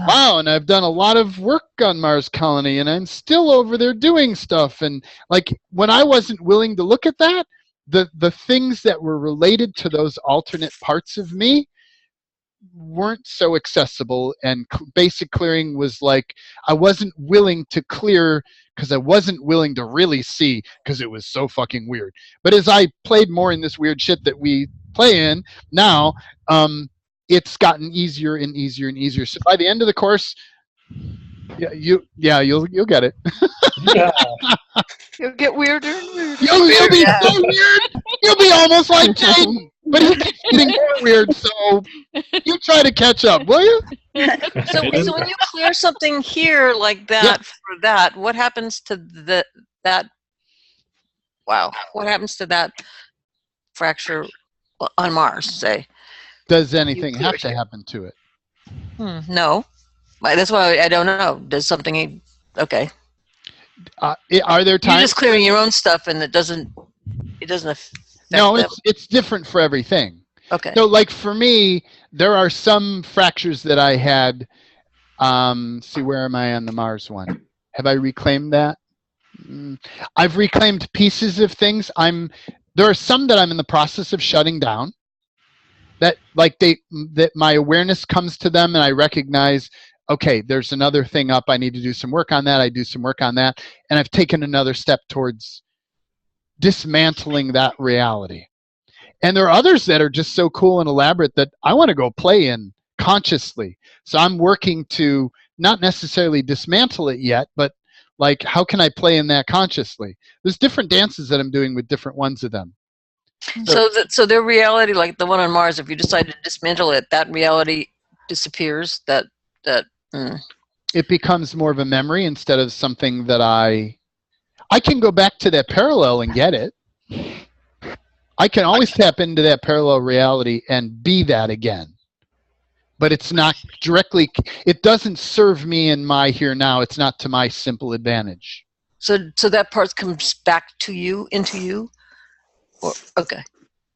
Wow, and I've done a lot of work on Mars colony, and I'm still over there doing stuff. And like when I wasn't willing to look at that, the things that were related to those alternate parts of me weren't so accessible, and basic clearing was like I wasn't willing to clear because I wasn't willing to really see because it was so fucking weird. But as I played more in this weird shit that we play in now, it's gotten easier and easier and easier. So by the end of the course, you'll get it. Yeah. You'll get weirder and weirder. You'll be so weird. You'll be almost like Jaden, but he keeps getting more weird. So you try to catch up, will you? So when you clear something here like that for that, what happens to that? Wow, what happens to that fracture on Mars? Say. Does anything have to happen to it? No, that's why I don't know. Does something? Okay. Are there times you're just clearing your own stuff and it doesn't affect no, them? it's different for everything. Okay. So like for me, there are some fractures that I had. See, where am I on the Mars one? Have I reclaimed that? I've reclaimed pieces of things. There are some that I'm in the process of shutting down. That my awareness comes to them and I recognize, okay, there's another thing up. I need to do some work on that. I do some work on that. And I've taken another step towards dismantling that reality. And there are others that are just so cool and elaborate that I want to go play in consciously. So I'm working to not necessarily dismantle it yet, but like, how can I play in that consciously? There's different dances that I'm doing with different ones of them. So their reality, like the one on Mars, if you decide to dismantle it, that reality disappears. It becomes more of a memory instead of something that I can go back to that parallel and get it. I can always tap into that parallel reality and be that again. But it's not directly, it doesn't serve me in my here now. It's not to my simple advantage. So that part comes back to you, into you? Or, okay.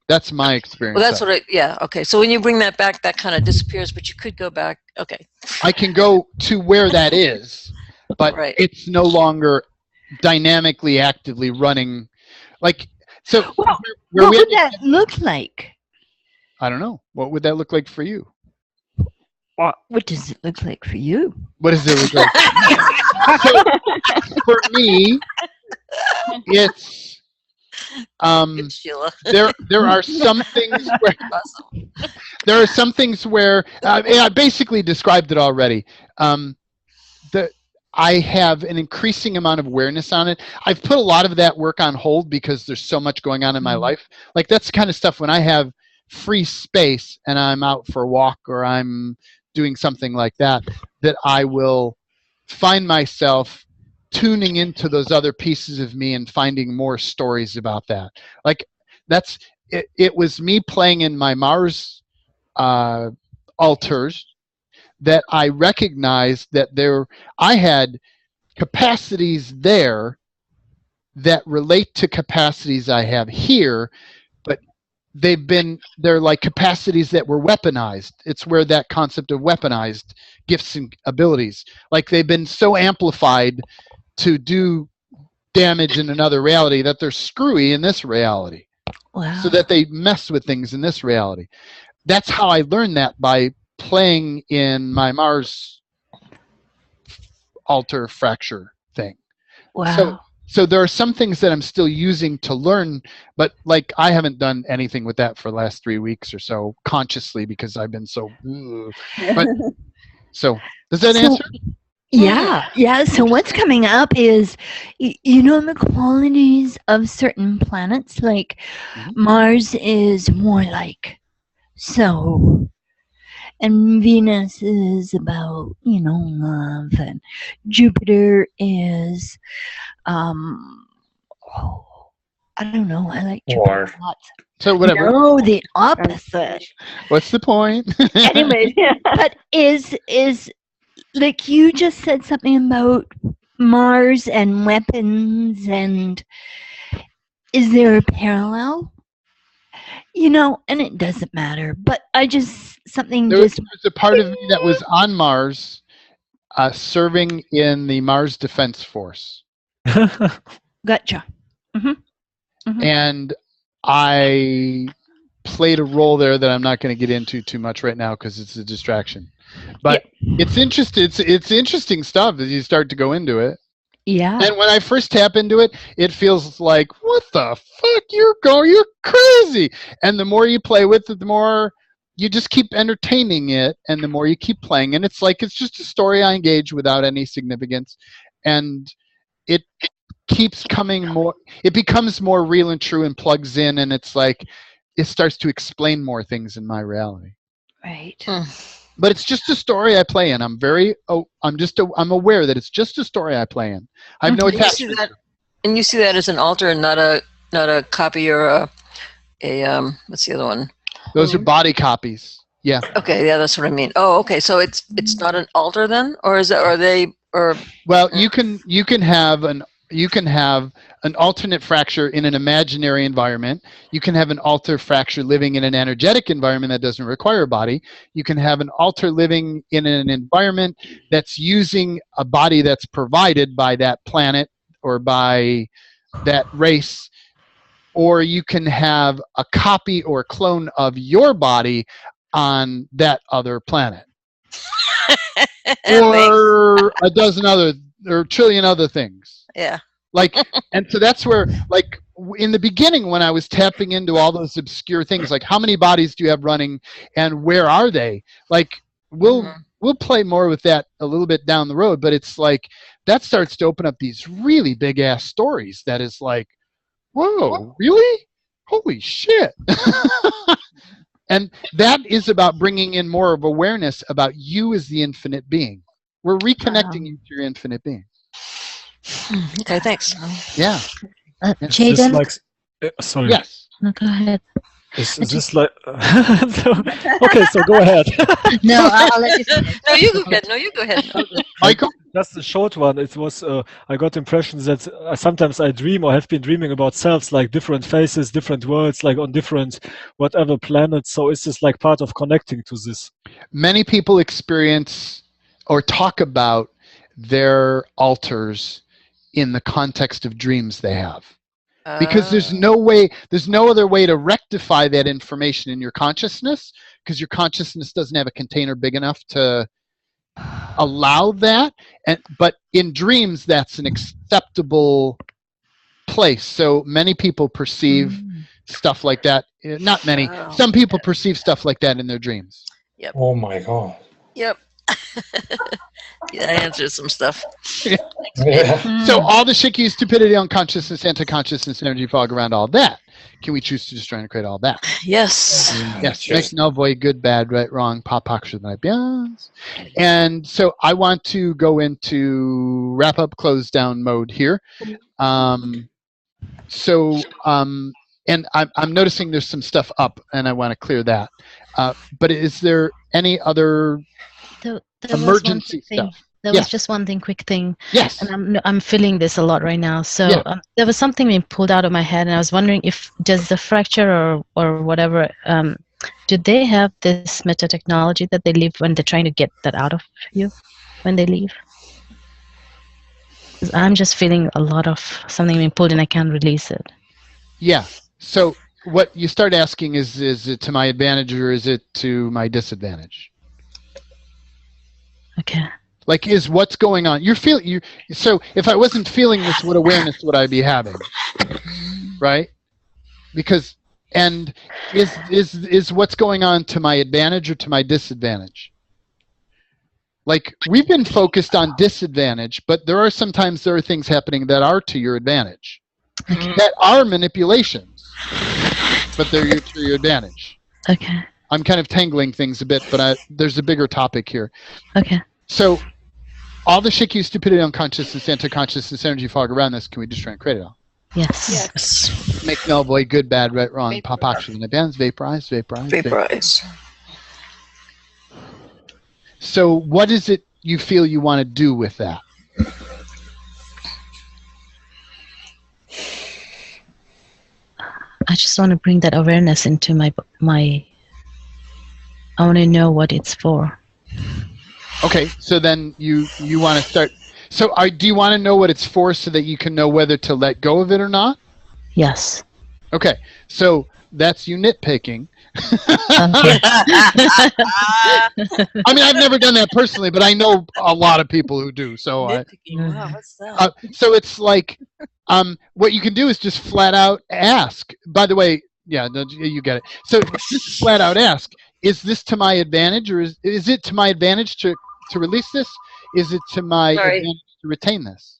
That's my experience. Well, that's what yeah, okay. So when you bring that back, that kind of disappears, but you could go back, okay. I can go to where that is, but it's no longer dynamically, actively running. Like, so what would that look like? I don't know. What would that look like for you? What does it look like for you? What does it look like? So, for me, it's there are some things where there are some things where I basically described it already. I have an increasing amount of awareness on it. I've put a lot of that work on hold because there's so much going on in my life. Like, that's the kind of stuff when I have free space and I'm out for a walk or I'm doing something like that, that I will find myself tuning into those other pieces of me and finding more stories about that. Like, that's it. It was me playing in my Mars altars that I recognized that I had capacities there that relate to capacities I have here, but they're like capacities that were weaponized. It's where that concept of weaponized gifts and abilities, like they've been so amplified to do damage in another reality that they're screwy in this reality. Wow. So that they mess with things in this reality. That's how I learned that, by playing in my Mars altar fracture thing. Wow. So there are some things that I'm still using to learn, but like, I haven't done anything with that for the last 3 weeks or so consciously because I've been so. But so does that answer? Yeah. So what's coming up is, you know, the qualities of certain planets. Like Mars is more like so. And Venus is about, you know, love, and Jupiter is, I don't know. I like Jupiter a lot. So whatever. No, the opposite. What's the point? Anyway, but is like, you just said something about Mars and weapons, and is there a parallel? You know, and it doesn't matter, but I just, there was a part of me that was on Mars, serving in the Mars Defense Force. Gotcha. And I played a role there that I'm not going to get into too much right now because it's a distraction. But it's interesting. It's interesting stuff as you start to go into it. Yeah. And when I first tap into it, it feels like, what the fuck? You're crazy. And the more you play with it, the more you just keep entertaining it, and the more you keep playing. And it's like, it's just a story I engage without any significance. And it keeps coming more, it becomes more real and true and plugs in, and it's like, it starts to explain more things in my reality. Right. But it's just a story I play in. I'm aware that it's just a story I play in. I have no attachment. And you see that as an altar, and not a copy or a what's the other one? Those are body copies. Yeah. Okay, yeah, that's what I mean. Oh, okay. So it's not an altar then, or is it? Well, you can have an alternate fracture in an imaginary environment. You can have an alter fracture living in an energetic environment that doesn't require a body. You can have an alter living in an environment that's using a body that's provided by that planet or by that race. Or you can have a copy or clone of your body on that other planet. Or a dozen other, or a trillion other things. Yeah. Like, and so that's where, like, in the beginning, when I was tapping into all those obscure things, like how many bodies do you have running and where are they? Like, we'll play more with that a little bit down the road, but it's like that starts to open up these really big ass stories that is like, whoa, really? Holy shit. And that is about bringing in more of awareness about you as the infinite being. We're reconnecting you to your infinite being. Okay, thanks. Yeah. Jaden? Like, sorry. Yes. No, go ahead. Is this like... okay, so go ahead. No, I'll let you finish. No, you go ahead. No, you go ahead. Michael? That's the short one. It was, I got impressions that sometimes I dream or have been dreaming about selves, like different faces, different worlds, like on different whatever planets. So is this like part of connecting to this? Many people experience or talk about their alters in the context of dreams they have. Because there's no other way to rectify that information in your consciousness, because your consciousness doesn't have a container big enough to allow that. But in dreams, that's an acceptable place. So many people perceive stuff like that. Not many. Some people perceive stuff like that in their dreams. Yep. Oh my God. Yep. Yeah, that answers some stuff. Yeah. So all the shiki, stupidity, unconsciousness, anti-consciousness, energy fog around all that. Can we choose to destroy and create all that? Yes. Yes. Make, null, void, good, bad, right, wrong, pop, beyond. And so I want to go into wrap up, close down mode here. And I'm noticing there's some stuff up, and I want to clear that. But is there any other emergency stuff? There was just one quick thing. Yes. And I'm feeling this a lot right now. So there was something being pulled out of my head, and I was wondering if does the fracture or whatever, do they have this meta technology that they leave when they're trying to get that out of you when they leave? 'Cause I'm just feeling a lot of something being pulled and I can't release it. Yeah. So what you start asking is it to my advantage or is it to my disadvantage? Okay. Like, is what's going on? So if I wasn't feeling this, what awareness would I be having? Right? Because, and is what's going on to my advantage or to my disadvantage? Like, we've been focused on disadvantage, but there are things happening that are to your advantage. That are manipulations, but they're to your advantage. Okay. I'm kind of tangling things a bit, but there's a bigger topic here. Okay. So, all the shiki, stupidity, unconsciousness, anti-consciousness, energy fog around this, can we just try and create it all? Yes. Make, null, void, good, bad, right, wrong, pop, oxygen, advance, vaporize. So, what is it you feel you want to do with that? I just want to bring that awareness into my. I want to know what it's for. Okay, so then you want to start. So do you want to know what it's for so that you can know whether to let go of it or not? Yes. Okay, so that's you nitpicking. Okay. I mean, I've never done that personally, but I know a lot of people who do. So Wow, what's that? so it's like, what you can do is just flat out ask. By the way, yeah, you get it. So just flat out ask: is this to my advantage, or is it to my advantage to release this? Is it to my advantage to retain this?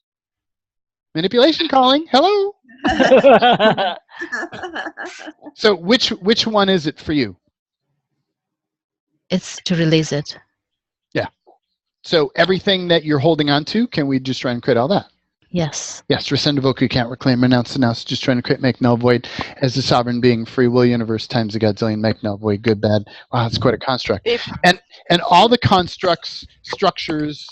Manipulation calling. Hello. So which one is it for you? It's to release it. Yeah. So everything that you're holding on to, can we just try and create all that? Yes. Yes. Rescind, revoke, recant, reclaim, renounce, just trying to create, make, null, void as the sovereign being, free will, universe times the godzillion, make, null, void, good, bad. Wow, that's quite a construct. And all the constructs, structures,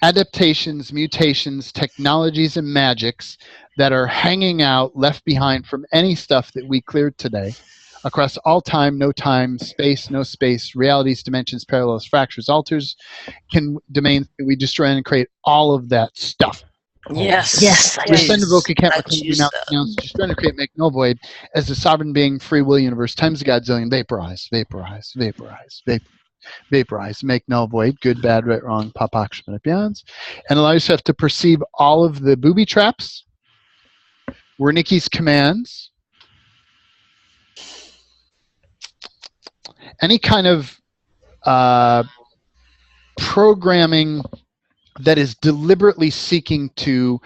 adaptations, mutations, technologies, and magics that are hanging out, left behind from any stuff that we cleared today, across all time, no time, space, no space, realities, dimensions, parallels, fractures, alters, domains, we destroy and create all of that stuff. Yes. Yes. Rescind, revoke, recant, reclaim, renounce, destroy and create, make, null, void as the sovereign being, free will, universe times the godzillion, vaporize, make, null, void, good, bad, right, wrong, pop, oxygen, beyonds, and allow yourself to perceive all of the booby traps Wernicke's commands, any kind of programming that is deliberately seeking to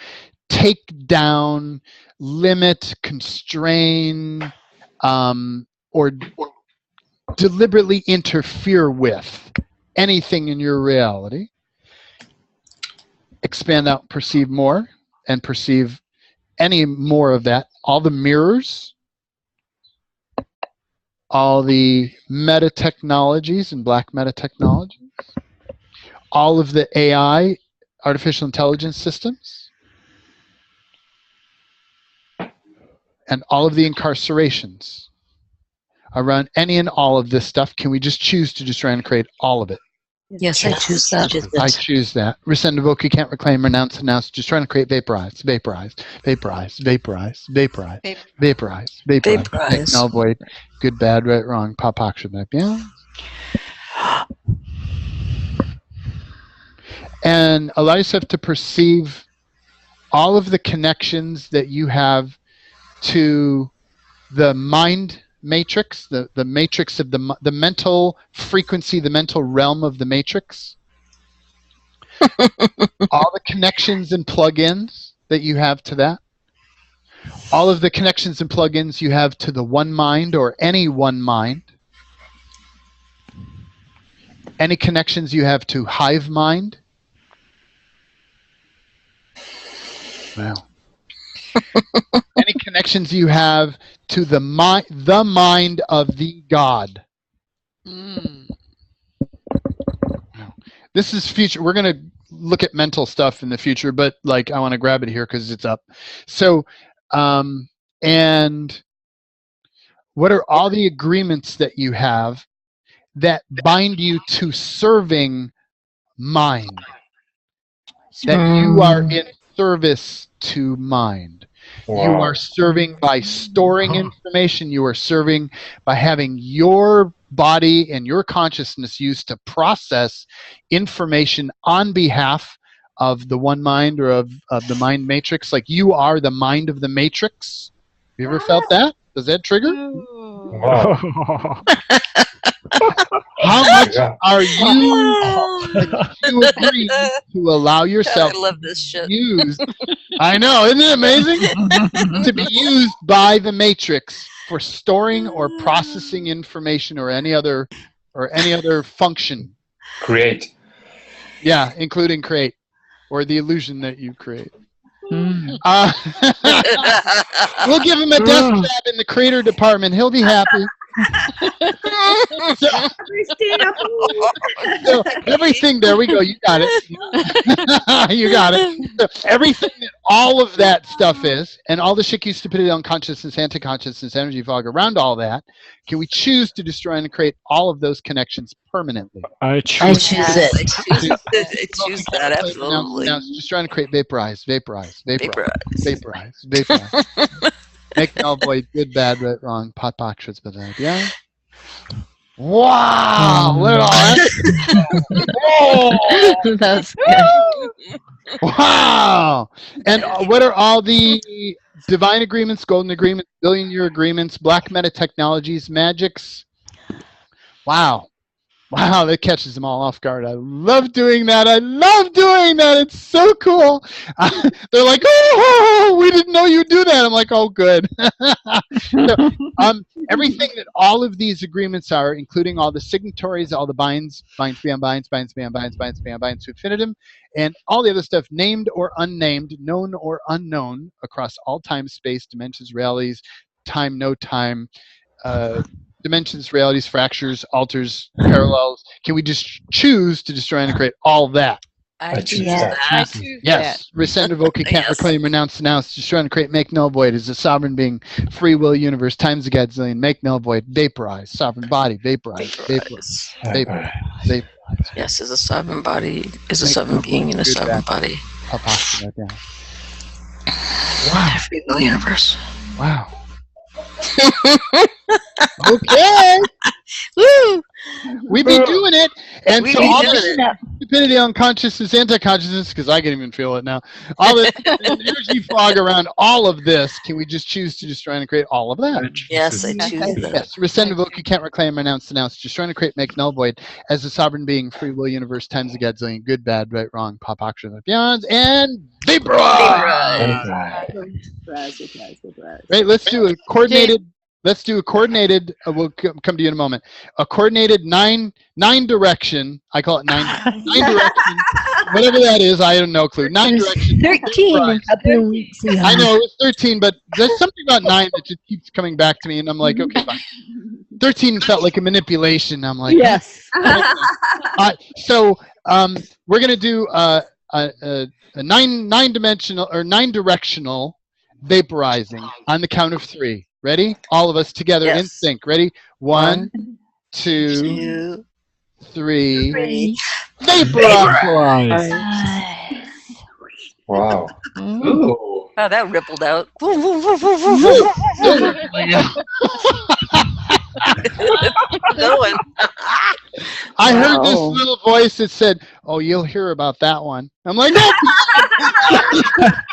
take down, limit, constrain, or deliberately interfere with anything in your reality. Expand out, perceive more, and perceive any more of that. All the mirrors, all the meta technologies and black meta technologies, all of the AI, artificial intelligence systems, and all of the incarcerations around any and all of this stuff. Can we just choose to destroy and create all of it? Yes, I choose that. I choose that. Rescind, revoke, you can't reclaim, renounce, announce, just trying to create, vaporize, vaporize, vaporize, vaporize, vaporize, vaporize, vaporize, make, null, void, good, bad, right, wrong, pop, action, yeah. And allow yourself to perceive all of the connections that you have to the mind matrix, the matrix of the mental frequency, the mental realm of the matrix. All the connections and plugins that you have to that. All of the connections and plugins you have to the one mind or any one mind. Any connections you have to hive mind. Wow. Any connections you have to the mind of the God. This is future. We're going to look at mental stuff in the future, but like I want to grab it here because it's up. So, and what are all the agreements that you have that bind you to serving mind? That you are in service to mind. Wow. You are serving by storing information. You are serving by having your body and your consciousness used to process information on behalf of the one mind or of the mind matrix. Like you are the mind of the matrix. Have you ever felt that? Does that trigger? Wow. How much are you agreeing to allow yourself I love this shit. used? I know, isn't it amazing? To be used by the matrix for storing or processing information or any other function. Create. Yeah, including create or the illusion that you create. We'll give him a desk job in the creator department. He'll be happy. So everything, there we go, you got it. You got it. So everything that all of that stuff is, and all the shaky stupidity, unconsciousness, anti-consciousness, energy fog around all that, can we choose to destroy and create all of those connections permanently? I choose it. I choose that, absolutely. Now, just trying to create, vaporize, vaporize, vaporize, vaporize, vaporize. Make, null, void, good, bad, right, wrong, pot, box, but yeah. Wow! Look at all that. Oh! That's good. Wow! And what are all the divine agreements, golden agreements, billion-year agreements, black meta technologies, magics? Wow. Wow, that catches them all off guard. I love doing that. I love doing that. It's so cool. They're like, oh, we didn't know you'd do that. I'm like, oh, good. So, everything that all of these agreements are, including all the signatories, all the binds beyond binds, binds beyond binds, binds beyond binds to infinitum, and all the other stuff, named or unnamed, known or unknown, across all time, space, dimensions, realities, time, no time, dimensions, realities, fractures, alters, parallels. Can we just choose to destroy and create all that? I choose that. I choose yes. Rescind, revoke, can't reclaim, renounce, denounce, destroy and create, make, null, void is a sovereign being, free will universe, times a gazillion, make, null, void, vaporize, sovereign body, vaporize, vaporize, vaporize, vaporize. Yes, is a sovereign body, is a sovereign being in a sovereign body. Wow. Free will universe. Wow. Okay. Woo! We be doing it, and We so be all doing this it. stupidity, unconsciousness, anti-consciousness, because I can even feel it now. All this energy fog around all of this. Can we just choose to destroy and create all of that? Yes, I choose that. Yes, rescind, revoke, you can't reclaim, renounce, denounce, destroy and create, make null, void, as a sovereign being, free will, universe, times a godzillion, good, bad, right, wrong, pop, action, beyond, and vaporize. Right, let's do a coordinated. Let's do a coordinated. We'll come to you in a moment. A coordinated nine direction. I call it nine direction. Whatever that is, I have no clue. 9 direction. 13 a couple of weeks ago. I know it was 13, but there's something about 9 that just keeps coming back to me, and I'm like, okay, fine. 13 felt like a manipulation. I'm like, Yes. So we're gonna do a 9-dimensional or 9-directional vaporizing on the count of 3. Ready? All of us together in sync. Ready? 1, 2, 3. Vaporize. Wow. Ooh. Oh, that rippled out. Going. I heard this little voice that said, "Oh, you'll hear about that one." I'm like, "No."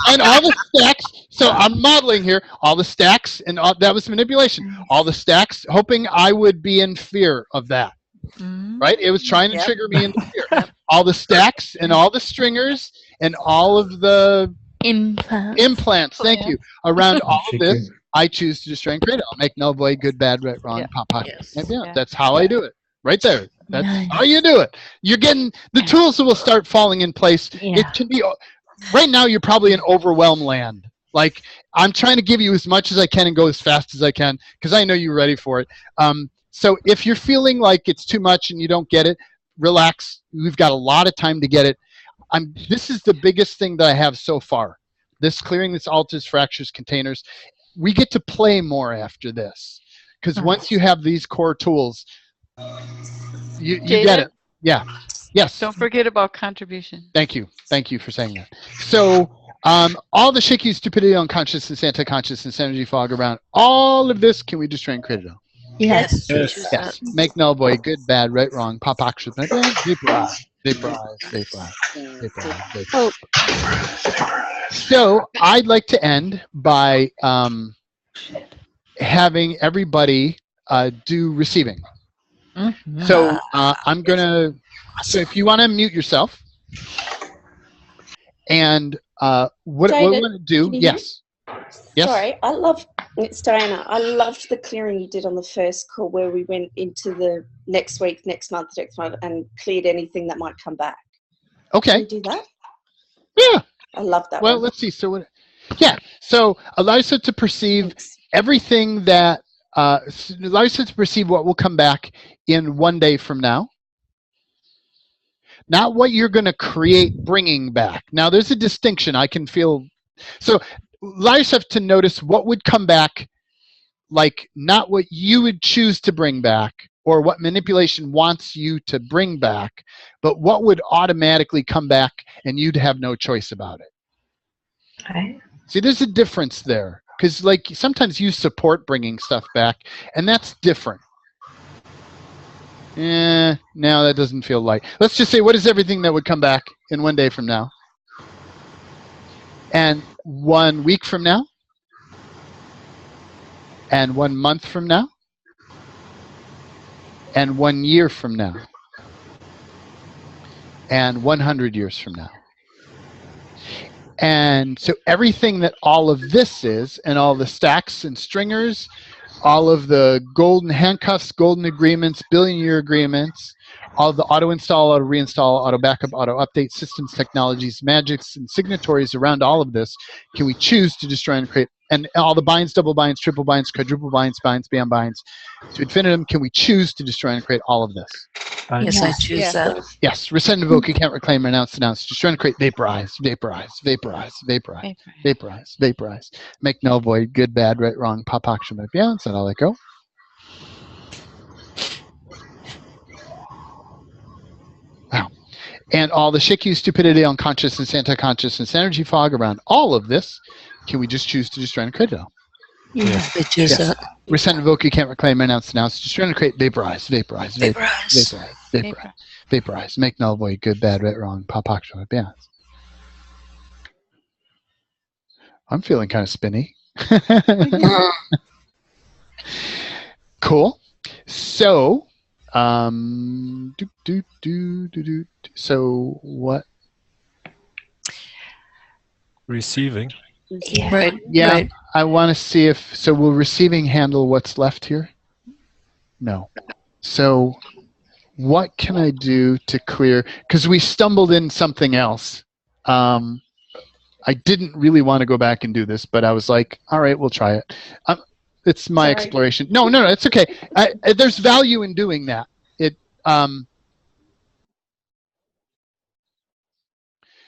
And all the stacks. So I'm modeling here. All the stacks, and that was manipulation. All the stacks, hoping I would be in fear of that. Right? It was trying to trigger me into fear. All the stacks and all the stringers and all of the implants. Thank you. Around all of this, I choose to destroy and create it. I'll make null, void, good, bad, right, wrong, pop, pop. Yeah, that's how I do it. Right there. That's how you do it. You're getting the tools that will start falling in place. It can be right now. You're probably in overwhelmed land. Like I'm trying to give you as much as I can and go as fast as I can because I know you're ready for it. So if you're feeling like it's too much and you don't get it, relax. We've got a lot of time to get it. This is the biggest thing that I have so far. This clearing, this alters, fractures, containers. We get to play more after this because once you have these core tools, you get it. Yeah. Yes. Don't forget about contribution. Thank you. Thank you for saying that. So all the shaky stupidity, unconsciousness, anti-consciousness, energy fog around all of this, can we destroy and create it all? Yes. Yes. Make null, void, good, bad, right, wrong, pop, action, vaporize. So I'd like to end by having everybody do receiving. So I'm gonna. So if you want to mute yourself, and what we want to do? Yes. Yes. Sorry, it's Diana. I loved the clearing you did on the first call where we went into the next week, next month, and cleared anything that might come back. Okay. Can you do that? Yeah. I love that. Well, let's see. So what? Yeah. So allows it to perceive everything that allows it to perceive what will come back in 1 day from now. Not what you're going to create bringing back. Now, there's a distinction. I can feel. So allow yourself to notice what would come back, like not what you would choose to bring back or what manipulation wants you to bring back, but what would automatically come back and you'd have no choice about it. Okay. See, there's a difference there because like sometimes you support bringing stuff back and that's different. No, that doesn't feel like. Let's just say, what is everything that would come back in 1 day from now? And 1 week from now? And 1 month from now? And 1 year from now? And 100 years from now? And so everything that all of this is, and all the stacks and stringers, all of the golden handcuffs, golden agreements, billion-year agreements, all of the auto-install, auto-reinstall, auto-backup, auto-update systems, technologies, magics, and signatories around all of this, can we choose to destroy and create, and all the binds, double binds, triple binds, quadruple binds, beyond binds, to infinitum, can we choose to destroy and create all of this? Yes, I choose that. Yes, rescind, revoke, you can't reclaim, renounce, destroy and create, vaporize, make null, void, good, bad, right, wrong, pop, action, beyond, and I'll let go. Wow. And all the shikyu, stupidity, unconsciousness, anti-consciousness, energy fog around all of this, can we just choose to destroy and create it all? Yeah. Yes. Resent, revoke, you can't reclaim, announce, just trying to create, vaporize, vaporize, make, null, void, good, bad, right, wrong, pop, actual, balance. I'm feeling kind of spinny. Cool. So, so what? Receiving. Right. Yeah, Right. I want to see if, so will receiving handle what's left here? No. So what can I do to clear, because we stumbled in something else. I didn't really want to go back and do this, but I was like, all right, we'll try it. It's my exploration. No, it's okay. There's value in doing that.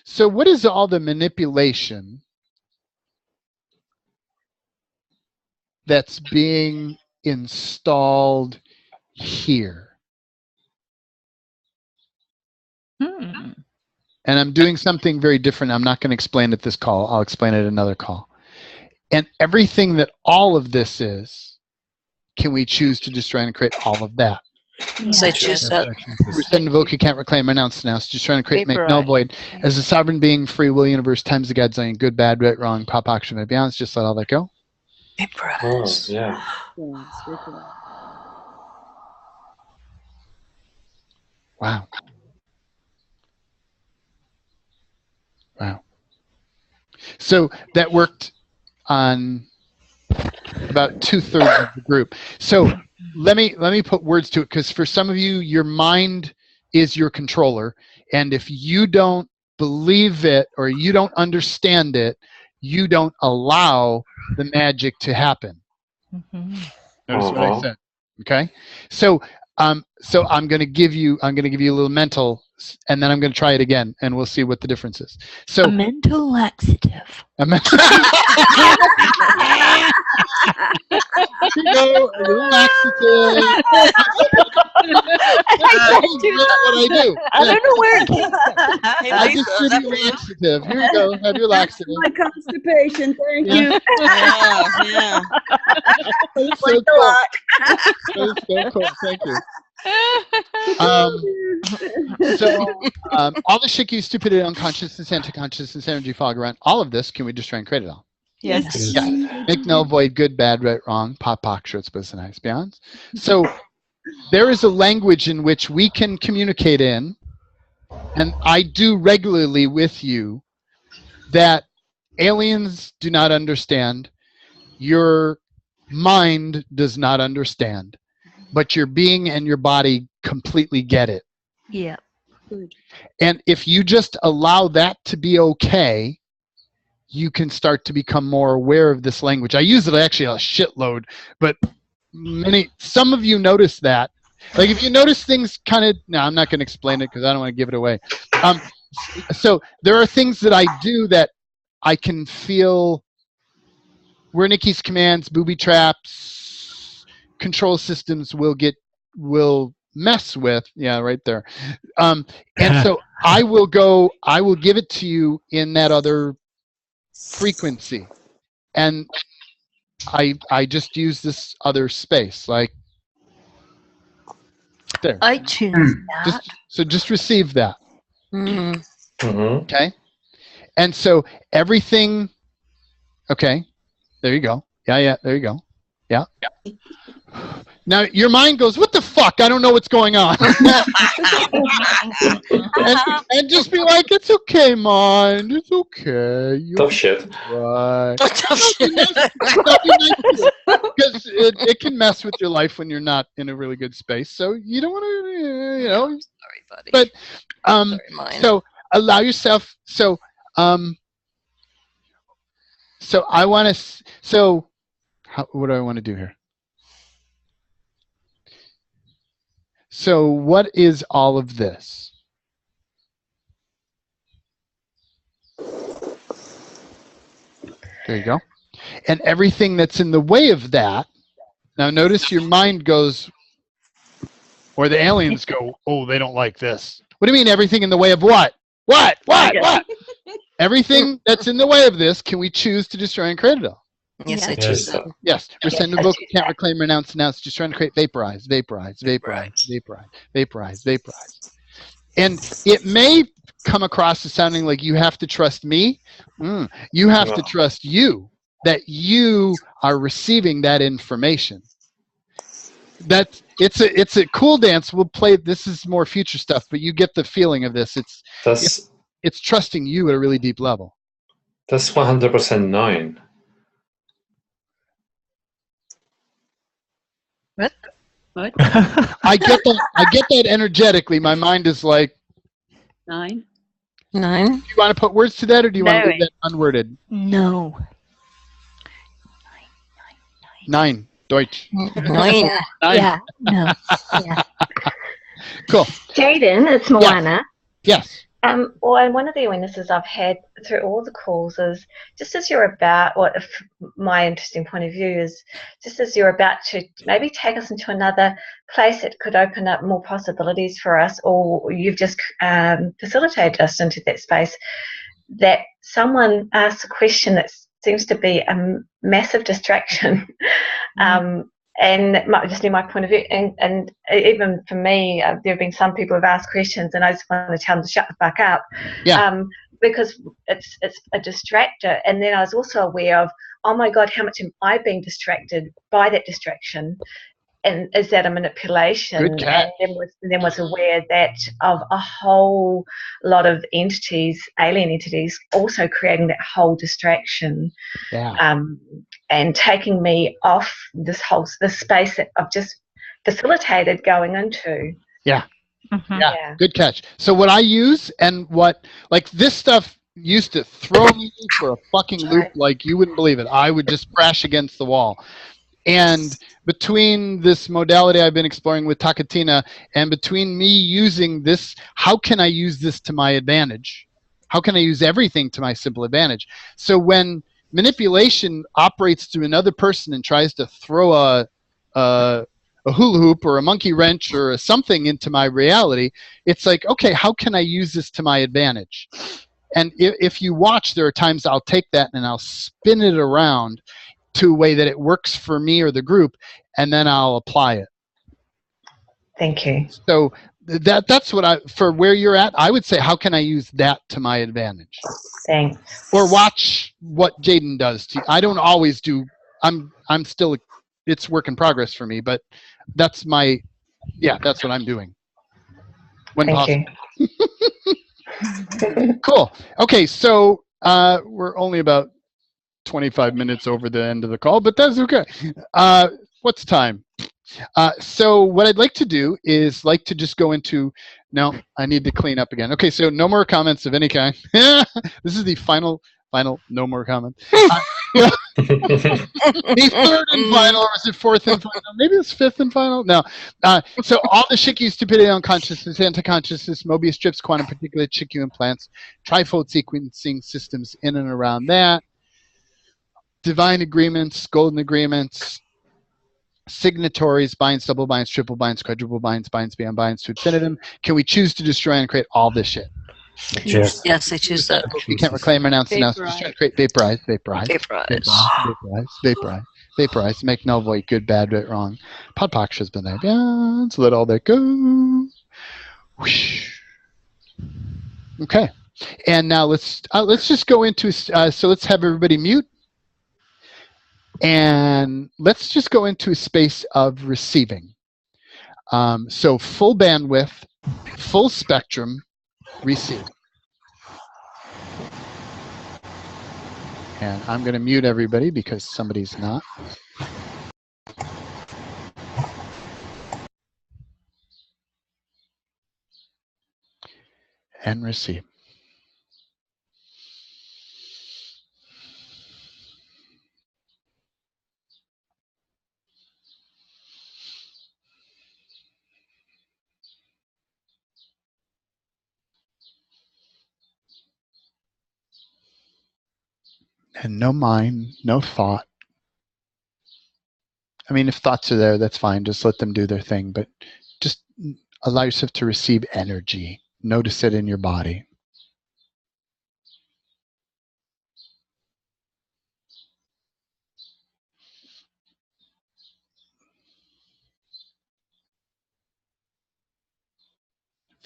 So what is all the manipulation that's being installed here? And I'm doing something very different. I'm not going to explain it this call. I'll explain it another call. And everything that all of this is, can we choose to just try and create all of that? So I choose that. Resend, invoke, you can't reclaim, announce, just trying to create, make, null, void. As a sovereign being, free will, universe, times the Godzillion, good, bad, right, wrong, pop, action, and balance, just let all that go. Vaporize. Oh, yeah. Wow. Wow. So that worked on about 2/3 of the group. So let me put words to it, because for some of you, your mind is your controller, and if you don't believe it or you don't understand it, you don't allow the magic to happen. Notice what I said. Okay. So I'm going to give you a little mental, and then I'm going to try it again, and we'll see what the difference is. So A mental laxative. A mental laxative. What I do. I don't know where it came from. I distribute laxative. Here you go. Have your laxative. My constipation. Thank Yeah. you. Yeah. That's so Like a cool. lot. That's so cool. Thank you. So all the shit, you stupidity, unconsciousness, anti-consciousness, energy fog around all of this, can we just try and create it all? Yes. Yeah. Make, null, void, good, bad, right, wrong, pop, short, split, and beyond. So there is a language in which we can communicate in, and I do regularly with you, that aliens do not understand, your mind does not understand, but your being and your body completely get it. Yeah. And if you just allow that to be okay, you can start to become more aware of this language. I use it actually a shitload, but some of you notice that. Like if you notice things kind of, no, I'm not going to explain it because I don't want to give it away. So there are things that I do that I can feel where Nikki's commands, booby traps, control systems will mess with. Yeah, right there. And so I will give it to you in that other frequency, and I just use this other space, like there. I choose that. Just receive that. Mm-hmm. Okay. And so everything. Okay. There you go. Yeah. There you go. Yeah. Now your mind goes, what the fuck? I don't know what's going on. and just be like, it's okay, mind. It's okay. Tough shit. Right. Tough shit. Because it can mess with your life when you're not in a really good space. So you don't want to, Sorry, buddy. But Sorry, mine. so allow yourself. So I want to. So what do I want to do here? So what is all of this? There you go. And everything that's in the way of that. Now notice your mind goes, or the aliens go, oh, they don't like this. What do you mean everything in the way of what? What? Everything that's in the way of this, can we choose to destroy and create it all? Yes, I Yes. choose that. Yes. Rescind, I revoke, choose can't that. reclaim, renounce, announce, destroy, and create, vaporize, vaporize, vaporize, vaporize, vaporize, vaporize. And it may come across as sounding like you have to trust me. You have to trust you, that you are receiving that information. That it's a cool dance. We'll play. This is more future stuff, but you get the feeling of this. It's trusting you at a really deep level. That's 100% knowing. What? What? I get that energetically. My mind is like 9. 9. Do you want to put words to that, or do you want to leave that unworded? No. 9. Deutsch. 9. Yeah. No. Yeah. Cool. Jaden, it's Moana. Yes. Well, and one of the awarenesses I've had through all the calls is just as you're about, my interesting point of view is just as you're about to maybe take us into another place that could open up more possibilities for us, or you've just facilitated us into that space, that someone asks a question that seems to be a massive distraction. And just in my point of view, and even for me, there have been some people who've asked questions, and I just want to tell them to shut the fuck up, because it's a distractor. And then I was also aware of, oh my God, how much am I being distracted by that distraction? And is that a manipulation? Good catch. And then was aware that of a whole lot of entities, alien entities, also creating that whole distraction. Yeah. And taking me off this space that I've just facilitated going into. Yeah. Yeah. Good catch. So what I use and this stuff used to throw me for a fucking loop like you wouldn't believe it. I would just crash against the wall. And between this modality I've been exploring with Takatina and between me using this, how can I use this to my advantage? How can I use everything to my simple advantage? So when manipulation operates through another person and tries to throw a hula hoop or a monkey wrench or something into my reality, it's like, okay, how can I use this to my advantage? And if you watch, there are times I'll take that and I'll spin it around to a way that it works for me or the group, and then I'll apply it. Thank you. So that's what for where you're at, I would say, how can I use that to my advantage? Thanks. Or watch what Jaden does. I don't always do. I'm still, it's work in progress for me, but that's that's what I'm doing. When Thank possible. Cool. Okay, so we're only about 25 minutes over the end of the call, but that's okay. What's time? So what I'd like to do is just go into, no, I need to clean up again. Okay, so no more comments of any kind. This is the final, no more comments. The third and final, or is it fourth and final? Maybe it's fifth and final? No. So all the Shikyu, stupidity, unconsciousness, anti-consciousness, Mobius strips, quantum particulate, Shikyu implants, trifold sequencing systems in and around that, divine agreements, golden agreements, signatories, binds, double binds, triple binds, quadruple binds, binds beyond binds to infinitum. Can we choose to destroy and create all this shit? Yes. Yes, I choose that. You can't reclaim, renounce, announce, destroy, and create, vaporize, make null, void, good, bad, right, wrong. Podpaksha's been there. Yeah, let's let all that go. Whoosh. Okay. And now let's just go into, so let's have everybody mute. And let's just go into a space of receiving. So full bandwidth, full spectrum, receive. And I'm going to mute everybody because somebody's not. And receive. And no mind, no thought. I mean, if thoughts are there, that's fine. Just let them do their thing. But just allow yourself to receive energy. Notice it in your body.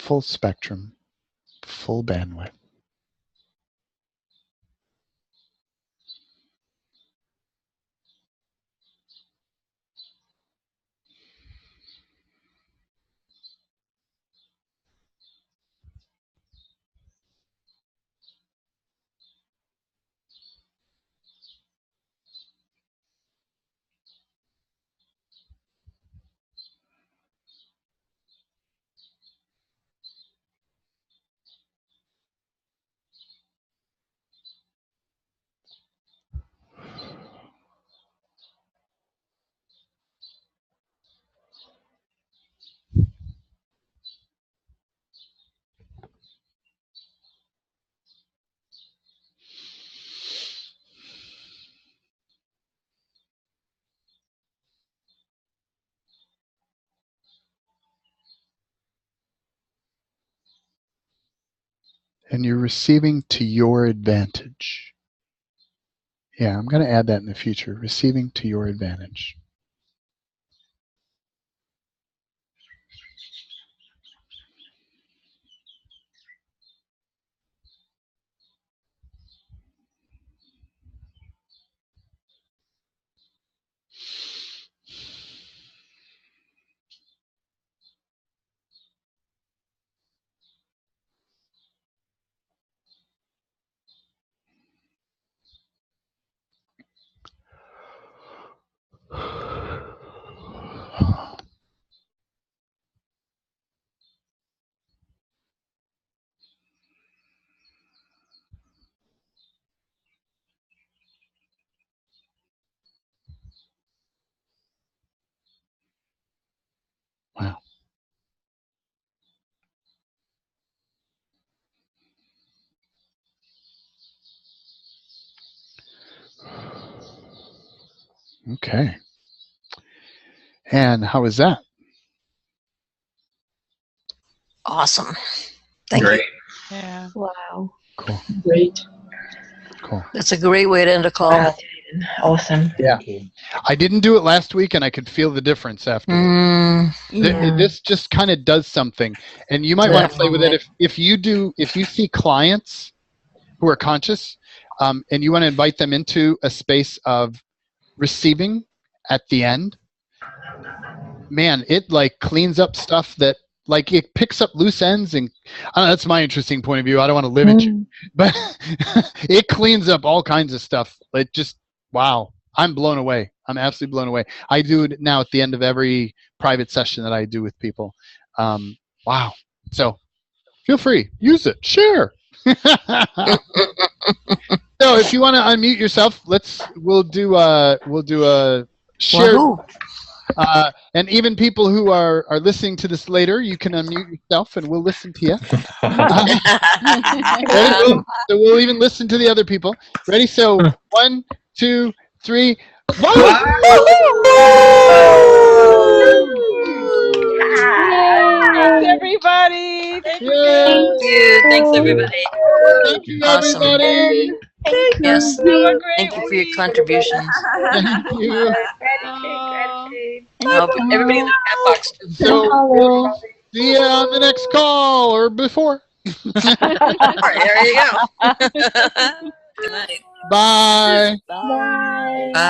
full spectrum, full bandwidth. And you're receiving to your advantage. Yeah, I'm going to add that in the future. Receiving to your advantage. Wow. Okay. And how was that? Awesome. Thank Great. you. Yeah. Wow. Cool. Great. Cool. That's a great way to end a call. Wow, awesome. Yeah. I didn't do it last week, and I could feel the difference afterwards. This just kind of does something, and you might want to play with it if you see clients who are conscious, and you want to invite them into a space of receiving at the end. Man, it like cleans up stuff that like it picks up loose ends, and that's my interesting point of view. I don't want to limit you, but it cleans up all kinds of stuff. It just wow. I'm blown away. I'm absolutely blown away. I do it now at the end of every private session that I do with people. Wow. So feel free. Use it. Share. So if you want to unmute yourself, we'll do a share. And even people who are listening to this later, you can unmute yourself and we'll listen to you. So we'll even listen to the other people. Ready? So 1, 2, 3. Thanks, everybody. Thank you. Thanks, everybody. Thank you, Awesome. everybody. Yes. Have a great Thank you for your contributions. Thank you. Gratitude. I hope everybody in the chat box too. So we'll see you on the next call or before. There you go. Good night. Bye. Bye. Bye.